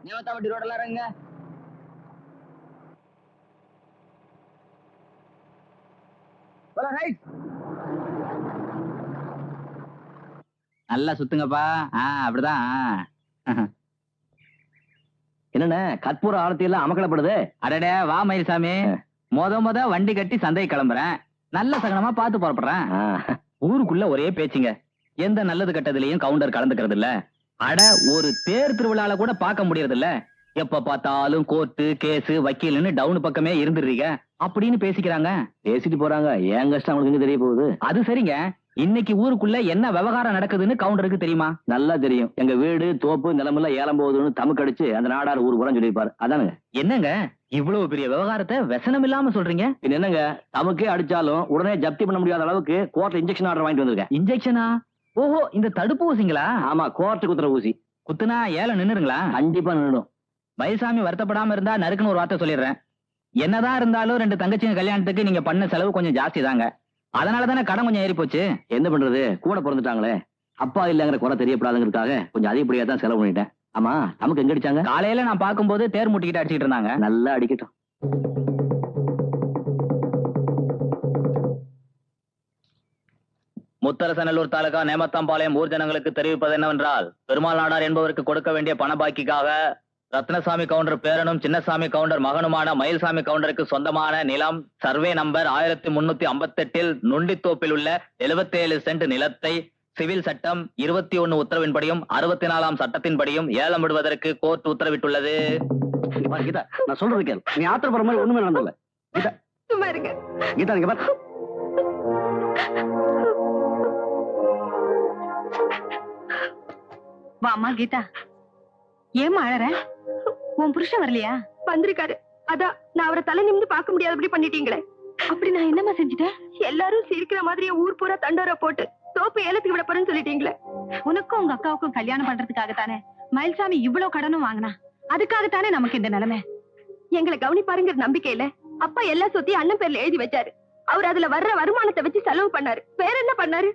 நேமத்தாம்பட்டி ரோடெல்லாம் இறங்குங்க. நல்லா சுத்துங்கப்பா. அப்படிதான். என்னண்ணே கற்பூர ஆரத்தி எல்லாம் அமக்கலப்படுது. அடடே வா மயில்சாமி. மொத வண்டி கட்டி சந்தை கிளம்புறேன். நல்ல சகனமா பார்த்து புறப்படுறேன். ஊருக்குள்ள ஒரே பேச்சுங்க. எந்த நல்லது கட்டதுலயும் கவுண்டர் கலந்துக்கிறது இல்ல. அட ஒரு தேர் திருவிழால கூட பார்க்க முடியறது இல்ல. எப்ப பார்த்தாலும் கோர்ட்டு கேஸ் வக்கீல்னு டவுன் பக்கமே இருந்துடுறீங்க அப்படின்னு பேசிக்கிறாங்க. பேசிட்டு போறாங்க. என் கஷ்டம் அவங்களுக்கு தெரிய போகுது. அது சரிங்க. இன்னைக்கு ஊருக்குள்ள என்ன விவகாரம் நடக்குதுன்னு கவுண்டருக்கு தெரியுமா? நல்லா தெரியும். எங்க வீடு தோப்பு நிலமெல்லாம் ஏலம் போகுதுன்னு தமுக்கடிச்சு அந்த நாடார் ஊர் புறம் சொல்லியிருப்பாரு. அதானுங்க. என்னங்க இவ்வளவு பெரிய விவகாரத்தை व्यसனம் இல்லாம சொல்றீங்க? என்னங்க தமுக்கே அடிச்சாலும் உடனே ஜப்தி பண்ண முடியாத அளவுக்கு கோர்ட்ல இன்ஜெக்ஷன் ஆர்டர் வாங்கிட்டு வந்திருக்கேன். இன்ஜெக்ஷனா? ஓஹோ, இந்த தடுப்பு ஊசிங்களா? ஆமா, கோர்ட்டு குத்துற ஊசி. குத்துனா ஏலம் நின்னுருங்களா? கண்டிப்பா நின்னுடும். மயில்சாமி வருத்தப்படாம இருந்தா நறுக்குன்னு ஒரு வார்த்தை சொல்லிடுறேன். என்னதான் இருந்தாலும் 2 தங்கச்சிங்க கல்யாணத்துக்கு நீங்க பண்ண செலவு கொஞ்சம் ஜாஸ்தி தாங்க. அதனாலதானே கடன் கொஞ்சம் ஏறி போச்சு. என்ன பண்றது, கூட பிறந்துட்டாங்களே. அப்பா இல்லங்கிற குறை தெரியப்படாதுங்கிறதுக்காக கொஞ்சம் அதிகப்படியா தான் செலவு பண்ணிட்டேன். ஆமா, நமக்கு எங்க அடிச்சாங்க? காலையில நான் பார்க்கும்போது தேர் முட்டிக்கிட்டு அடிச்சிட்டு இருந்தாங்க. நல்லா அடிக்கட்டும். முத்தரசநல்லூர் தாலுகா நேமத்தாம்பாளையம் ஊர் ஜனங்களுக்கு தெரிவிப்பது என்னவென்றால், பெருமாள் நாடார் என்பவருக்கு கொடுக்க வேண்டிய பண பாக்கிக்காக ரத்னசாமி கவுண்டர் பேரனும் சின்னசாமி கவுண்டர் மகனுமான மயில்சாமி கவுண்டருக்கு சொந்தமான நிலம் சர்வே நம்பர் 1358 நுண்டித்தோப்பில் உள்ள 77 சென்ட் நிலத்தை சிவில் சட்டம் 21 உத்தரவின்படியும் 64ஆம் சட்டத்தின்படியும் ஏலம் விடுவதற்கு கோர்ட் உத்தரவிட்டுள்ளது. கீதா, நான் சொல்றது கேளு. நீ ஆத்திரப்படுற மாதிரி ஒண்ணுமே நடந்தல. கீதா சும்மா இருங்க. கீதா, நீங்க பாரு. வாமா கீதா. ஏமா அழற? உன் புருஷன் வரலையா? வந்திருக்காரு. அதான் நான் அவரை தலை நிமிந்து பார்க்க முடியாதபடி பண்ணிட்டீங்களே. அப்படி நான் என்னமா செஞ்சுட்டேன்? எல்லாரும் சிரிக்கிற மாதிரியே ஊர் பூரா தண்டோரா போட்டு தோப்பு ஏலத்துக்கு விட போறேன்னு சொல்லிட்டீங்களே. உனக்கும் உங்க அக்காவுக்கும் கல்யாணம் பண்றதுக்காக தானே மயில்சாமி இவ்வளவு கடனும் வாங்கினா. அதுக்காகத்தானே நமக்கு இந்த நிலைமை. எங்களை கவனிப்பாருங்கிற நம்பிக்கையில அப்பா எல்லா சொத்தையும் அண்ணன் பேர்ல எழுதி வச்சாரு. அவர் அதுல வர்ற வருமானத்தை வச்சு செலவு பண்ணாரு. வேற என்ன பண்ணாரு?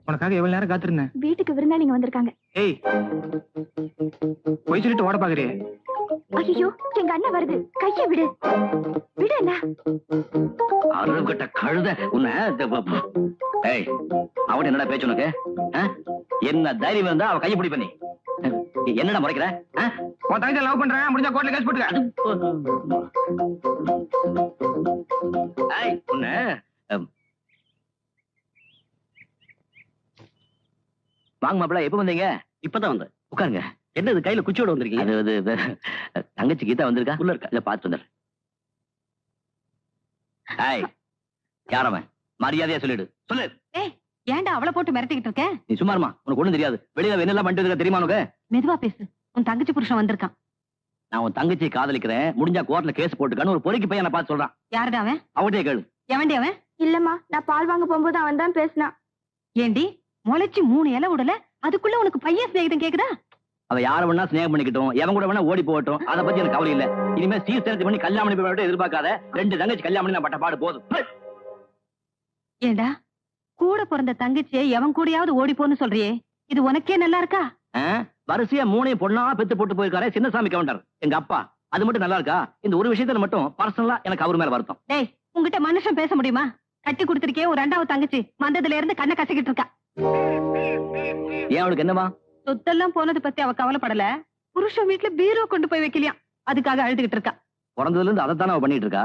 உனக்காக எவ்வளவு நேரம் காத்திருந்தேன். வீட்டுக்கு விருந்தாளிங்க வந்திருக்காங்க. ஏய், போய் சொல்லிட்டு ஓட பாக்குறியே. ஐயோ, எங்க அண்ணன் வருது. கைய விடு. விடு என்ன? அருகட்ட கழுத உன்னை. ஏய், அவன் என்னடா பேச்சு உனக்கு? என்ன தைரியம் இருந்தா அவ கையை பிடி பண்ணி என்னடா முறைக்கிற? உன் தங்கச்சி லவ் பண்றேன், முடிஞ்சா கோர்ட்ல கேஸ் போட்டுக்க. உன்னை வாங்க மாப்பிள்ள. எப்ப வந்தீங்க? இப்பதான் வந்தேன். உட்காருங்க. என்னது கையில குச்சியோட வந்திருக்கீங்க? அது தங்கச்சி கீதா வந்திருக்கா. உள்ள இருக்கா? இத பார்த்து வந்துடுறேன். யாரவன்? மரியாதையா சொல்லிடு. சொல்லு. ஏன்டா அவளை போட்டு மிரட்டிக்கிட்டு இருக்க? நீ சும்மாருமா. உனக்கு ஒண்ணும் தெரியாது. வெளியில என்னெல்லாம் பண்ணிட்டு தெரியுமா உனக்கு? மெதுவா பேசு. உன் தங்கச்சி புருஷன் வந்திருக்கான். நான் உன் தங்கச்சியை காதலிக்கிறேன், முடிஞ்சா கோர்ட்ல கேஸ் போட்டுக்கான்னு ஒரு பொறுக்கி பையனை பார்த்து சொல்றான். யாருடா அவன்? அவட்டே கேளு. எவன்டி அவன்? இல்லம்மா, நான் பால் வாங்க போகும்போது அவன் தான் பேசினான். ஏண்டி முளைச்சு 3 இலை விடல, அதுக்குள்ள உனக்கு பையன் சிநேகிதம் கேக்குதா? அவ யார வேணா ஸ்நேகம் பண்ணிக்கிட்டோம், எவன் கூட வேணா ஓடி போகட்டும், அதை பத்தி எனக்கு கவலை இல்ல. இனிமே சீர்திருத்தி பண்ணி கல்யாணம் பண்ணி எதிர்பார்க்காத. 2 தங்கச்சி கல்யாணம் பண்ணி நான் பட்ட பாடு போதும். ஏண்டா கூட பிறந்த தங்கச்சியை எவன் கூடயாவது ஓடி போன்னு சொல்றியே, இது உனக்கே நல்லா இருக்கா? வரிசையா 3 பொண்ணா பெத்து போட்டு போயிருக்காரு சின்னசாமி கவுண்டர் எங்க அப்பா. அது மட்டும் நல்லா இருக்கா? இந்த ஒரு விஷயத்துல மட்டும் பர்சனலா எனக்கு அவர் மேல வருத்தம். டேய், உங்ககிட்ட மனுஷன் பேச முடியுமா? கட்டி கொடுத்திருக்கே ஒரு 2வது தங்கச்சி வந்ததுல இருந்து கண்ணை கசக்கிட்டு இருக்கா. ஏன் அவளுக்கு என்னவா? சொத்தெல்லாம் போனது பத்தி அவ கவலைப்படல. புருஷன் வீட்டுல பீரோ கொண்டு போய் வைக்கலையா, அதுக்காக அழுதுகிட்டு இருக்கா. பிறந்ததுல இருந்து அதைத்தானே அவ பண்ணிட்டு இருக்கா.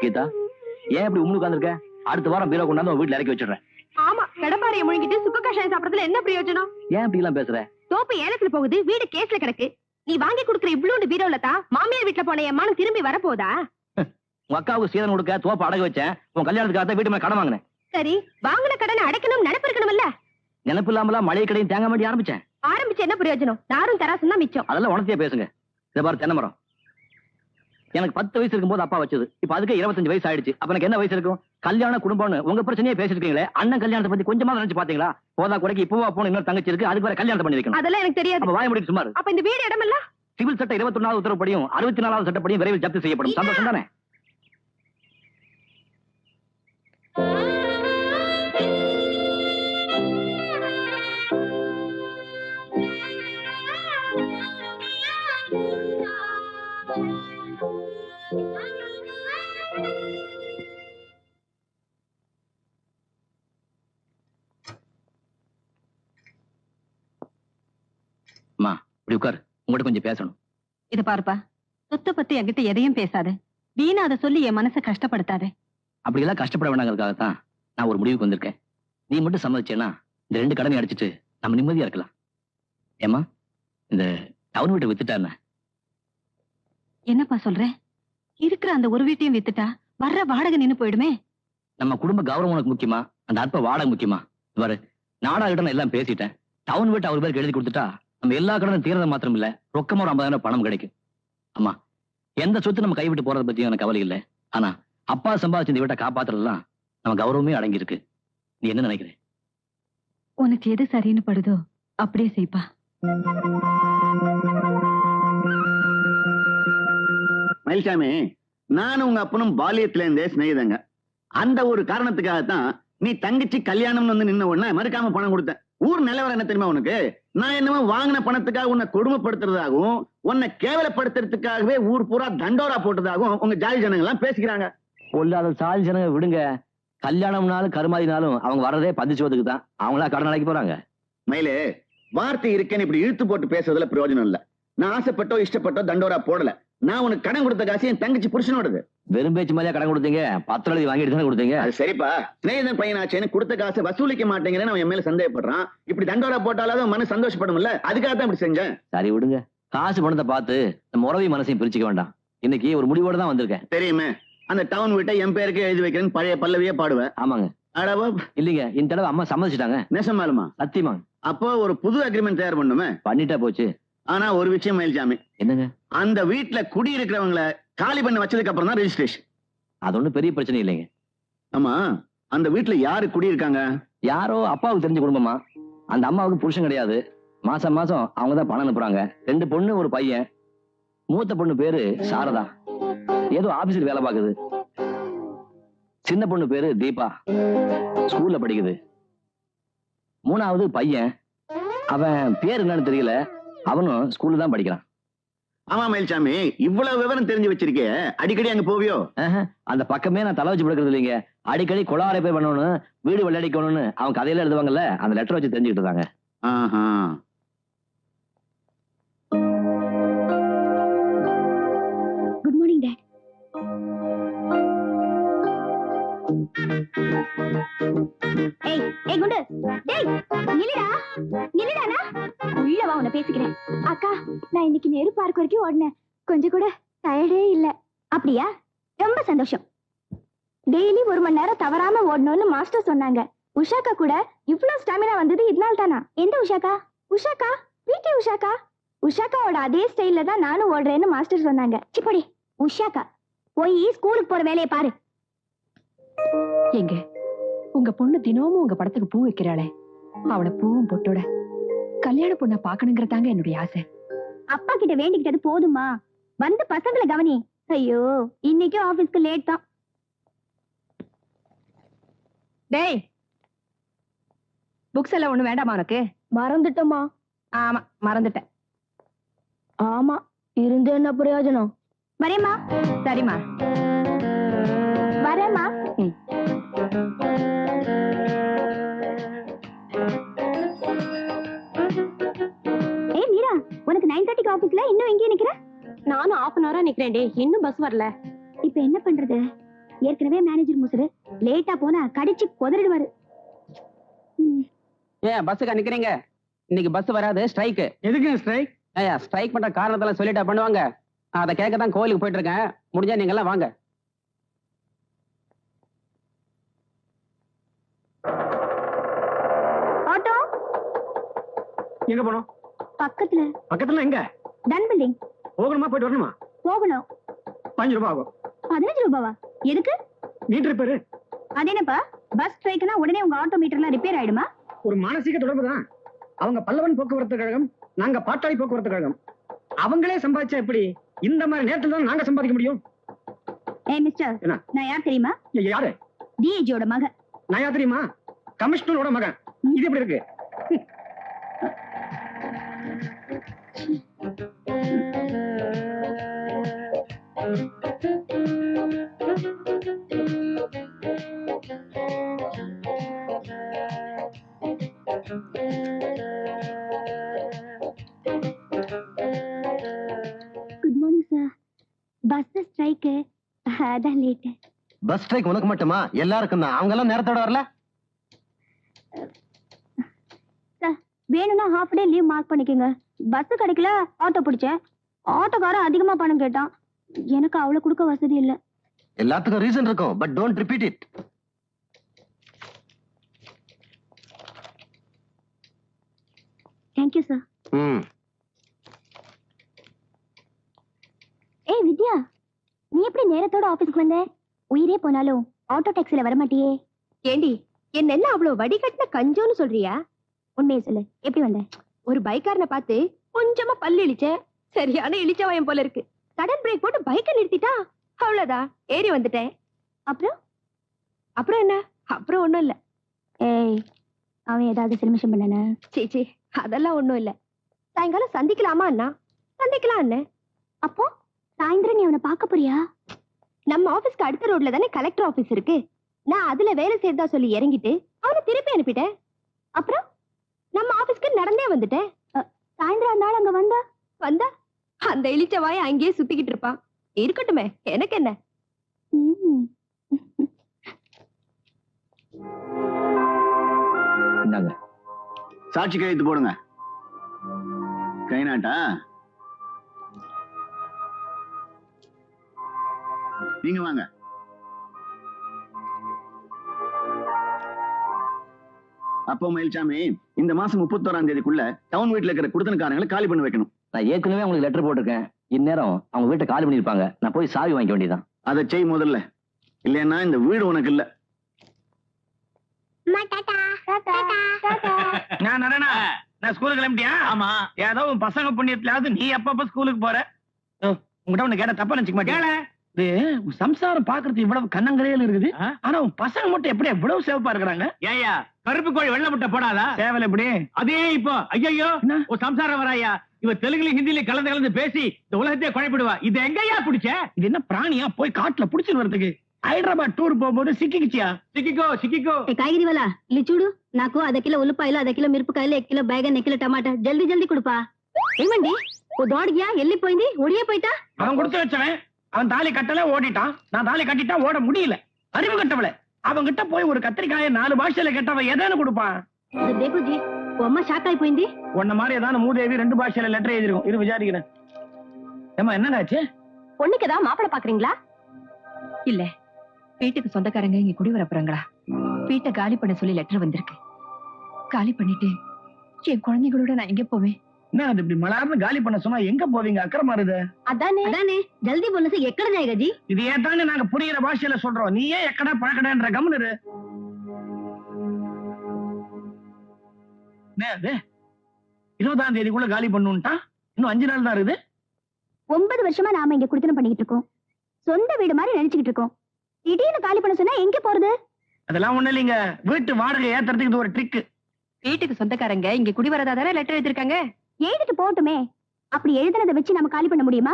கீதா, ஏன் இப்படி உம்முன்னு உட்கார்ந்திருக்க? அடுத்த வாரம் பீரோ கொண்டாந்து வீட்டுல இறக்கி வச்சிடுறேன். ஆமா, கடப்பாறையை முழுங்கிட்டு சுக்கு கஷாயம் சாப்பிடறதுல என்ன பிரயோஜனம்? ஏன் இப்படி எல்லாம் பேசுற? தோப்பு ஏலத்துல போகுது, வீடு கேஸ்ல கிடக்கு. நீ வாங்கி கொடுக்குற இவ்வளவு பீரோல தான் மாமியார் வீட்டுல போன என் மனம் திரும்பி வரப்போதா? உங்க அக்காவுக்கு சீதனம் கொடுக்க தோப்பு அடகு வச்சேன். உன் கல்யாணத்துக்காக வீட்டு மேல கடன் வாங்கினேன். சரி, வாங்கின கடனை அடைக்கணும், நினைப்பு இருக்கணும்ல. நினைப்பு இல்லாமலாம் மளிகை கடையும் தேங்க மாட்டி ஆரம்பிச்சு என்ன பிரயோஜனம்? நாரும் தராசும் தான் மிச்சம். அதெல்லாம் உனத்தையே பேசுங்க. இதை பாரு, தென்னை மரம் எனக்கு 10 வயசு இருக்கும்போது அப்பா வச்சது. இப்ப அதுக்கு 25 வயசு ஆயிடுச்சு. அப்ப எனக்கு என்ன வயசு இருக்கும்? கல்யாண குடும்பம்னு உங்க பிரச்சனையே பேசிருக்கீங்களே. அண்ணன் கல்யாணத்தை பத்தி கொஞ்சமா நினைச்சு பாத்தீங்களா? போதா குறைக்கு இப்பவா போன இன்னொரு தங்கச்சி இருக்கு, அதுக்கு வேற கல்யாணத்தை பண்ணி வைக்கணும். அதெல்லாம் எனக்கு தெரியாது. அப்ப வாய முடிச்சு சுமார். அப்ப இந்த வீடு இடமெல்லாம் சிவில் சட்ட 21வது உத்தரவுப்படியும் 64வது சட்டப்படியும் விரைவில் ஜப்தி செய்யப்படும். சந்தோஷம் தானே? இப்படி உட்கார், உங்கள்கிட்ட கொஞ்சம் பேசணும். இது பாருப்பா, சொத்தை பத்தி என்கிட்ட எதையும் பேசாத. வீணா அதை சொல்லி என் மனசை கஷ்டப்படுத்தாத. அப்படியெல்லாம் கஷ்டப்பட வேண்டாங்கிறதுக்காகத்தான் நான் ஒரு முடிவுக்கு வந்திருக்கேன். நீ மட்டும் சம்மதிச்சேன்னா இந்த 2 கடனை அடிச்சிட்டு நம்ம நிம்மதியா இருக்கலாம். ஏமா, இந்த டவுன் வீட்டை வித்துட்டா என்னப்பா சொல்ற? இருக்கிற அந்த ஒரு வீட்டையும் வித்துட்டா வர்ற வாடகை நின்னு போயிடுமே. நம்ம குடும்ப கௌரவம் உனக்கு முக்கியமா, அந்த அற்ப வாடகை முக்கியமா? பாரு, நாடாகிட்ட எல்லாம் பேசிட்டேன். டவுன் வீட்டை அவர் பேருக்கு எழுதி கொடுத்துட்டா நம்ம எல்லா கடனும் தீரத மாத்திரம் இல்ல, ரொக்கமா ஒரு 50,000 பணம் கிடைக்கும். அம்மா, எந்த சொத்து நம்ம கைவிட்டு போறதை பத்தி எனக்கு கவலை இல்லை. ஆனா அப்பா சம்பாதிச்சு இந்த வீட்டை காப்பாத்துறதுலாம் நம்ம கௌரவமே அடங்கி இருக்கு. நீ என்ன நினைக்கிற? உனக்கு எது சரின்னு படுதோ அப்படியே செய்ப்பா. மயில்சாமி, நானும் உங்க அப்பனும் பாலியத்துல இருந்தே சிநேகிதங்க. அந்த ஒரு காரணத்துக்காகத்தான் நீ தங்கச்சி கல்யாணம் வந்து நின்ன உடனே மறுக்காம பணம் கொடுத்தேன். ஊர் நிலவரம் என்ன தெரியுமா உனக்கு? நான் என்னமோ வாங்கின பணத்துக்காக உன்னை கொடுமைப்படுத்துறதாகவும் உன்னை கேவலப்படுத்துறதுக்காகவே ஊர் பூரா தண்டோரா போட்டதாகவும் உங்க ஜாதி ஜனங்க எல்லாம் பேசிக்கிறாங்க. பொல்லாத சாதி ஜனங்க விடுங்க. கல்யாணம்னாலும் கருமாதினாலும் அவங்க வர்றதே பதிச்சோதுக்கு தான். அவங்களா கடன் அடைக்க போறாங்க. மயிலே, வார்த்தை இருக்கேன்னு இப்படி இழுத்து போட்டு பேசுறதுல பிரயோஜனம் இல்ல. நான் ஆசைப்பட்டோ இஷ்டப்பட்டோ தண்டோரா போடல. நான் உனக்கு கடன் கொடுத்த காசு என் தங்கச்சி புருஷனோடது. வெறும் பேச்சு மாதிரியா கடன் கொடுத்தீங்க? பத்திரம் எழுதி வாங்கிட்டு தானே கொடுத்தீங்க. அது சரிப்பா, சிநேகிதன் பையனாச்சேன்னு கொடுத்த காசை வசூலிக்க மாட்டேங்கிறேன்னு அவன் என் மேல சந்தேகப்படுறான். இப்படி தண்டோரா போட்டாலும் மனசு சந்தோஷப்படும்ல, அதுக்காக தான் இப்படி செஞ்சேன். சரி விடுங்க, காசு பணத்தை பார்த்து நம்ம உறவி மனசையும் பிரிச்சுக்க வேண்டாம். இன்னைக்கு ஒரு முடிவோட தான் வந்திருக்கேன். தெரியுமே, அந்த டவுன் வீட்டை என் பேருக்கு எழுதி வைக்கிறேன்னு பழைய பல்லவியே பாடுவேன். ஆமாங்க. அடவோ, இல்லீங்க, இந்த தடவை அம்மா சம்மதிச்சிட்டாங்க. நெசமாலுமா? சத்தியமாங்க. அப்போ ஒரு புது அக்ரிமெண்ட் தயார் பண்ணுமே. பண்ணிட்டா போச்சு. ஆனா ஒரு விஷயம் மயில்சாமி, என்னங்க? அந்த வீட்டுல குடி இருக்கிறவங்கள காலி பண்ண வச்சதுக்கு அப்புறம் தான் ரெஜிஸ்ட்ரேஷன். அது ஒண்ணும் பெரிய பிரச்சனை இல்லைங்க. ஆமா, அந்த வீட்டுல யாரு குடி இருக்காங்க? யாரோ அப்பாவுக்கு தெரிஞ்ச குடும்பமா. அந்த அம்மாவுக்கு புருஷன் கிடையாது. மாசம் மாசம் அவங்க தான் பணம் அனுப்புறாங்க. 2 பொண்ணு ஒரு பையன். மூத்த பொண்ணு பேரு சாரதா, ஏதோ ஆபீஸுக்கு வேலை பார்க்குது. சின்ன பொண்ணு பேரு தீபா, ஸ்கூல்ல படிக்குது. 3வது பையன், அவன் பேர் என்னன்னு தெரியல, அவனும் ஸ்கூல்ல தான் படிக்கிறான். ஆமா மயில்சாமி, இவ்வளவு விவரம் தெரிஞ்சு வச்சிருக்கே, அடிக்கடி அங்க போவியோ? அந்த பக்கமே நான் தலை வச்சு படுக்கிறது இல்லைங்க. அடிக்கடி குளாரை போய் பண்ணணும், வீடு வெள்ளடிக்கணும்னு அவன் கதையில எழுதுவாங்கல்ல, அந்த லெட்டர் வச்சு தெரிஞ்சுக்கிட்டு இருந்தாங்க. Good morning dot. ஏய் ஏய் குண்டு, டேய் நில்லுடா, நில்லுடானா. உள்ள வா, உன்னை பேசிக்கிறேன். அக்கா, நான் இன்னைக்கு நேரு பார்க் வரைக்கும் ஓடினேன். கொஞ்சம் கூட டயர்டே இல்ல. அப்படியா? ரொம்ப சந்தோஷம். டெய்லி 1 மணி நேரம் தவறாம ஓடணும்னு மாஸ்டர் சொன்னாங்க. உஷாக்கா கூட இவ்வளவு ஸ்டாமினா வந்தது இதனால தானா? எந்த உஷாக்கா? உஷாக்கா, பிடி உஷாக்கா. உஷாக்காவோட அதே ஸ்டைல்ல தான் நானும் ஓடுறேன்னு மாஸ்டர் சொன்னாங்க. சிப்படி உஷாக்கா, போய் ஸ்கூலுக்கு போற வேலையை பாரு. எங்க உங்க பொண்ணு தினமும் உங்க படத்துக்கு பூ வைக்கிறாளே, அவளை பூவும் பொட்டோட கல்யாண பொண்ண பாக்கணுங்கிறதாங்க என்னுடைய ஆசை. அப்பா கிட்ட வேண்டிக்கிட்டது போதுமா? வந்து பசங்களை கவனி. ஐயோ, இன்னைக்கும் ஆபீஸ்க்கு லேட் தான். டேய், புக்ஸ் எல்லாம் ஒண்ணு வேண்டாமா உனக்கு? மறந்துட்டோமா? ஆமா, மறந்துட்டேன். ஆமா, இருந்து என்ன பிரயோஜனம்? வரேம்மா. சரிம்மா, வரேம்மா. ஏய் மீரா, உனக்கு 9:30 ஆபீஸ்ல இன்னும் எங்கே நிக்கிற? நானும் 1/2 hour நிக்கிறேன்டே, இன்னும் பஸ் வரல. இப்போ என்ன பண்றது? ஏற்கனவே மேனேஜர் முசுரு, லேட்டா போனா கடிச்சு கொதறிடுவாரு. ஏன் பஸ்ஸுக்கு நிக்கிறீங்க? இன்னைக்கு பஸ் வராது, ஸ்ட்ரைக். எதுக்கு ஸ்ட்ரைக்? ஏயா, ஸ்ட்ரைக் பண்ற காரணத்தெல்லாம் சொல்லிட்டா பண்ணுவாங்க. அதை கேட்க தான் கோயிலுக்கு போயிட்டு இருக்கேன். முடிஞ்சா நீங்க எல்லாம் வாங்க. ஆட்டோ எங்க போனோம்? பக்கத்துல. பக்கத்துல எங்க? டன் பில்டிங். போகணுமா போயிட்டு வரணுமா? போகணும். 5 ரூபாய் ஆகும். 15 ரூபாவா? எதுக்கு? Meter repair. அது என்னப்பா, பஸ் ஸ்ட்ரைக்னா உடனே உங்க ஆட்டோ மீட்டர்லாம் ரிப்பேர் ஆயிடுமா? ஒரு மானசீக தொடர்பு தான். அவங்க பல்லவன் போக்குவரத்து கழகம், நாங்க பாட்டாளி போக்குவரத்து கழகம். அவங்களே சம்பாதிச்சா எப்படி? இந்த மாதிரி நேரத்துல தான் நாங்க சம்பாதிக்க முடியும். ஏய் மிஸ்டர், நான் யார் தெரியுமா? யாரு? டிஏஜியோட மகன். நான் யார் தெரியுமா? கமிஷனரோட மகன். இது எப்படி இருக்கு? அதான் லேட். பஸ் ஸ்ட்ரைக் உனக்கு மட்டுமா? எல்லாருக்கும் தான். அவங்க எல்லாம் நேரத்தோட வரல. வேணும்னா ஹாஃப் டே லீவ் மார்க் பண்ணிக்கோங்க. பஸ் கிடைக்கல, ஆட்டோ பிடிச்சேன். ஆட்டோக்காரன் அதிகமா பணம் கேட்டான். எனக்கு அவ்வளவு கொடுக்க வசதி இல்ல. எல்லாத்துக்கும் ரீசன் இருக்கும், but don't repeat it. Thank you sir. ஏய் வித்யா, நீ எப்படி நேரத்தோட ஆபீஸ்க்கு வந்த? உயிரே போனாலும் ஆட்டோ டாக்ஸில வர மாட்டியே. ஏண்டி, என்ன அவ்வளவு வடிகட்டின கஞ்சோன்னு சொல்றியா? உண்மையை சொல்லு, எப்படி வந்த? ஒரு பைக்காரனை பார்த்து கொஞ்சமா பல்லு இழிச்சேன். சரியான இழிச்சவாயம் போல இருக்கு. சடன் பிரேக் போட்டு பைக்கை நிறுத்திட்டா. அவ்வளவுதான், ஏறி வந்துட்டேன். அப்புறம் அப்புறம் என்ன? அப்புறம் ஒண்ணும் இல்ல. ஏய், அவன் ஏதாவது சிலிமிஷம் பண்ணன? சீச்சி, அதெல்லாம் ஒண்ணும் இல்ல. சாயங்காலம் சந்திக்கலாமா அண்ணா? சந்திக்கலாம் அண்ணே. அப்போ சாயந்தரம் நீ அவனை பார்க்க போறியா? நம்ம ஆபீஸ்க்கு அடுத்த ரோட்ல தானே கலெக்டர் ஆபீஸ் இருக்கு. நான் அதுல வேலை செய்யறதா சொல்லி இறங்கிட்டு அவனை திருப்பி அனுப்பிட்டேன். அப்புறம் நம்ம ஆபீஸ்க்கு நடந்தே வந்துட்டேன். சாயந்தரம் அந்த ஆள் அங்க வந்தா அந்த இழிச்ச வாயை அங்கேயே சுத்திக்கிட்டு இருப்பான். இருக்கட்டுமே, எனக்கு என்ன. இந்தாங்க. சாட்சி கையெழுத்து போடுங்க. கை நாட்டா? நீங்க வாங்க. அப்போ மயில்சாமி, இந்த மாசம் 31ஆம் தேதிக்குள்ள டவுன் வீட்ல இருக்கிற குடுத்தனக்காரங்களை காலி பண்ணி வைக்கணும். நான் ஏற்கனவே உங்களுக்கு லெட்டர் போட்டிருக்கேன். இந்நேரம் அவங்க வீட்டை காலி பண்ணிருப்பாங்க. நான் போய் சாவி வாங்கிக்க வேண்டியதான். அதை செய் முதல்ல, இல்லைன்னா இந்த வீடு உனக்கு இல்ல. நான் ஸ்கூலுக்கு கிளம்பிட்டியா? ஆமா. ஏதோ உன் பசங்க புண்ணியத்திலாவது நீ அப்பப்ப ஸ்கூலுக்கு போற. உங்ககிட்ட ஒண்ணு கேட்ட தப்பா நினைச்சுக்க மாட்டேன். இது சம்சாரம் பாக்குறது இவ்வளவு கண்ணங்கரையில இருக்குது. ஆனா உன் பசங்க மட்டும் எப்படி இவ்வளவு சேவப்பா இருக்கிறாங்க? ஏயா, கருப்பு கோழி வெள்ளை முட்டை போடாதா? சேவல் எப்படி? அதே இப்போ ஐயோ ஒரு சம்சாரம் வராயா? இவ தெலுங்குல ஹிந்தில கலந்து பேசி இந்த உலகத்தையே குழப்பிடுவா. இது எங்கயா பிடிச்ச? இது என்ன பிராணியா? போய் காட்டுல புடிச்சிட்டு வரதுக்கு. హైదరాబాద్ టూర్ పోబోదు సిక్కికిచ్చియా? సిక్కికో కాయగిరి వాళ్ళ ಇಲ್ಲಿ చూడు, నాకు అర్ధ కిలో ఉల్లిపాయలు, అర్ధ కిలో మిరపకాయలు, 1 కిలో బేగన్, 1 కిలో టమాటా జల్దీ కుడుపా. ఏమండి, ఓ దోడియా ఎల్లిపోయింది, ఒడియే పోయిటా? அவன் கொடுத்து வச்சவன். அவன் தாலி கட்டல, ஓடிட்டான். நான் தாலி கட்டிட்டா ஓட முடியல. அறிவு கட்டவள. அவன் கிட்ட போய் ஒரு கத்திரிக்காயை 4 பாஷையில கேட்டவன் எதேன்னு கொடுப்பான்? இது தேகுஜி, ஓ அம்மா ஷாக் ஆயிப்போయింది. உன்ன மாதிரி ஏதாவது மூதேவி 2 பாஷையில லெட்டர் எழுதிருக்கும். இரு விசாரிக்கிறேன். ஏமா என்னடாச்சு? பொண்ணுக்கு ஏதாவது மாப்பிளை பாக்குறீங்களா? இல்ல, வீட்டுக்கு சொந்தக்காரங்க இங்க குடி வரப்போறாங்களா? வீட்டை காலி பண்ண சொல்லி லெட்டர் வந்திருக்கு. காலி பண்ணிட்டு என் குழந்தைகளோட நான் எங்க போவேன்? என்ன அது இப்படி மலார்னு காலி பண்ண சொன்னா எங்க போவீங்க? அக்கறமா இருது. அதானே ஜல்தி बोलने से எக்கட जाएगा जी. இது ஏதானே நாங்க புரியுற பாஷையில சொல்றோம். நீ ஏன் எக்கடா பழக்கடன்ற கம்னரு? அது 20ஆம் தேதிக்குள்ள காலி பண்ணுன்ட்டா இன்னும் 5 நாள் தான் இருக்குது. 9 வருஷமா நாம இங்க குடித்தனம் பண்ணிட்டு இருக்கோம். சொந்த வீடு மாதிரி நினைச்சுக்கிட்டு இருக்கோம். திடீர்னு காலி பண்ண சொன்னா எங்க போறது? அதெல்லாம் ஒண்ணு இல்லைங்க. வீட்டு வாடகை ஏத்துறதுக்கு இது ஒரு ட்ரிக். வீட்டுக்கு சொந்தக்காரங்க இங்க குடி வரதா தானே லெட்டர் எழுதிருக்காங்க. எழுதிட்டு போட்டுமே. அப்படி எழுதுனதை வச்சு நம்ம காலி பண்ண முடியுமா?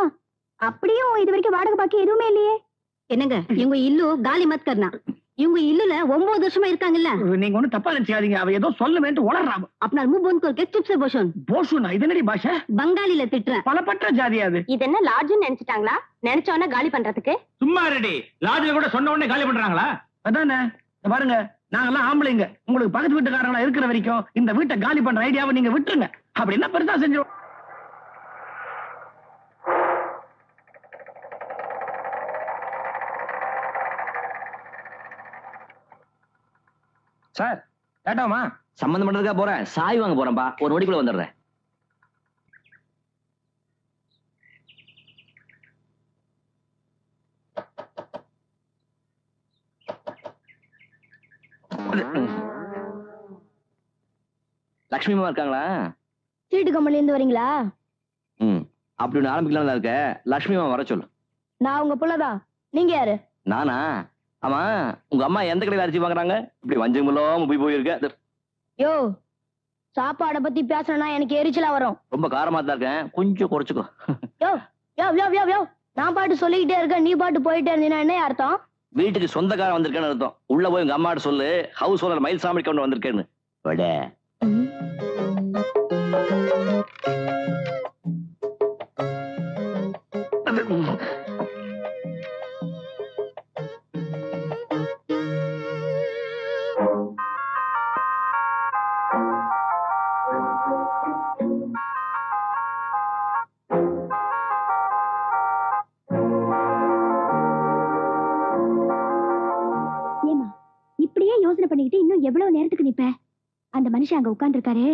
அப்படியும் இது வரைக்கும் வாடகை பாக்கி எதுவுமே இல்லையே. என்னங்க, இவங்க இல்லு காலி மத் கர்னா. இவங்க இல்லுல 9 வருஷமா இருக்காங்கல்ல. நீங்க ஒண்ணு தப்பா நினைச்சுக்காதீங்க. அவ ஏதோ சொல்லுவேன்ட்டு உளறாம. अपना मुंह बंद करके चुप से बोशन. போஷுனா இது என்னடி பாஷை? பங்காளில திட்டுறேன். பலப்பற்ற ஜாதி அது. இது என்ன லாட்ஜ்னு நினைச்சிட்டாங்களா? நினைச்சவன காலி பண்றதுக்கு. சும்மா ரெடி. லாட்ஜ்ல கூட சொன்ன உடனே காலி பண்றாங்களா? அதானே. பாருங்க, நாங்கெல்லாம் ஆம்பளைங்க. உங்களுக்கு பக்கத்து வீட்டுக்காரங்களா இருக்கிற வரைக்கும் இந்த வீட்டை காலி பண்ற ஐடியாவை நீங்க விட்டுருங்க. அப்படி என்ன பெருசா செஞ்சோம். சார் கேட்டோமா? சம்பந்தம் பண்றதுக்கா போறேன். சாவி வாங்க போறேன்பா. ஒரு நொடிக்குள்ள வந்துடுறேன். லட்சுமி அம்மா இருக்காங்களா? சீட்டு கம்பெனில இருந்து வரீங்களா? அப்படி ஒண்ணு ஆரம்பிக்கலாம் இருக்க. லட்சுமி அம்மா வர சொல்லு. நான் உங்க புள்ளதான். நீங்க யாரு? நானா? ஆமா, உங்க அம்மா எந்த கடையில அரிசி வாங்குறாங்க? இப்படி வஞ்சமுலாம் போயிருக்க. யோ, சாப்பாட பத்தி பேசணும்னா எனக்கு எரிச்சலா வரும். ரொம்ப காரமா தான் இருக்கேன், கொஞ்சம் குறைச்சுக்கோ. யோ யோ யோ யோ யோ, நான் பாட்டு சொல்லிக்கிட்டே இருக்கேன், நீ பாட்டு போயிட்டே இருந்தீங்கன்னா என்ன அர்த்தம்? வீட்டுக்கு சொந்தக்காரன் வந்திருக்கேன்னு அர்த்தம். உள்ள போய் உங்க அம்மாட்ட சொல்லு, ஹவுஸ் ஓனர் மயில்சாமி கவுண்டர் வந்திருக்கேன்னு. யோசனை பண்ணிக்கிட்டு இன்னும் எவ்வளவு நேரத்துக்கு நிப்ப? அந்த மனுஷன் அங்க உட்கார்ந்துருக்காரு,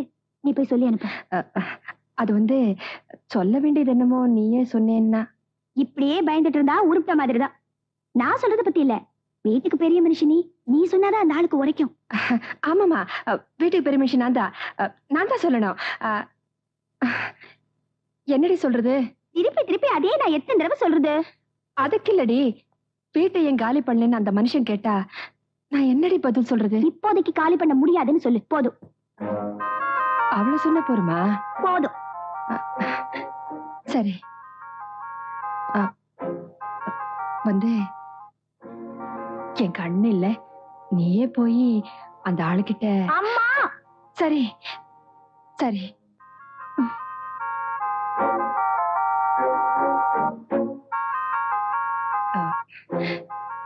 நீ போய் சொல்லி அனுப்பு. அது வந்து சொல்ல வேண்டியது என்னமோ நீயே சொன்னேன்னா. இப்படியே பயந்துட்டு இருந்தா உருப்பிட்ட மாதிரிதான். நான் சொல்றத பத்தி இல்ல, வீட்டுக்கு பெரிய மனுஷன் நீ சொன்னாதான் அந்த ஆளுக்கு உரைக்கும். ஆமாமா, வீட்டுக்கு பெரிய மனுஷன் நான் தான் சொல்லணும். என்னடி சொல்றது? திருப்பி திருப்பி அதே நான் எத்தனை தடவை சொல்றது? அதுக்கு இல்லடி, வீட்டை ஏன் காலி பண்ணலன்னு அந்த மனுஷன் கேட்டா நான் என்னடி பதில் சொல்றது? இப்போதைக்கு காலி பண்ண முடியாதுன்னு சொல்லு, போதும். அவ்வளவு சொன்ன போருமா? போதும். சரி. வந்து என் கண்ணு இல்ல, நீயே போய் அந்த ஆளுகிட்ட. அம்மா. சரி சரி.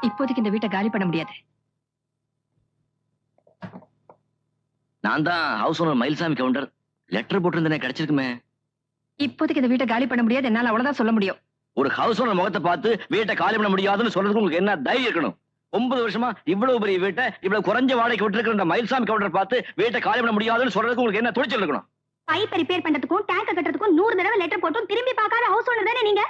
இப்போதைக்கு இந்த வீட்டை காலி பண்ண முடியாது. நான் தான் house owner Mayilsamy Gounder. Letter போட்டிருந்தேனே, கிடைச்சிருக்குமே. இப்போதைக்கு இந்த வீட்டை காலி பண்ண முடியாது, என்னால அவ்வளவுதான் சொல்ல முடியும். ஒரு ஹவுஸ் ஓனர் முகத்தை பார்த்து வீட்டை காலி பண்ண முடியாதுன்னு சொல்றதுக்கு உங்களுக்கு என்ன தைரியம் இருக்கணும்? 9 வருஷமா இவ்வளவு பெரிய வீட்டை இவ்வளவு குறைஞ்ச வாடகைக்கு விட்டுருக்கிற மயில்சாமி கவுண்டர் பார்த்து வீட்டை காலி பண்ண முடியாதுன்னு சொல்றதுக்கு உங்களுக்கு என்ன துணிச்சல் இருக்கணும்? பைப்பை ரிப்பேர் பண்றதுக்கும் டேங்க் கட்டுறதுக்கும் 100 தடவை லெட்டர் போட்டும் திரும்பி பார்க்காத ஹவுஸ் ஓனர் தானே நீங்க?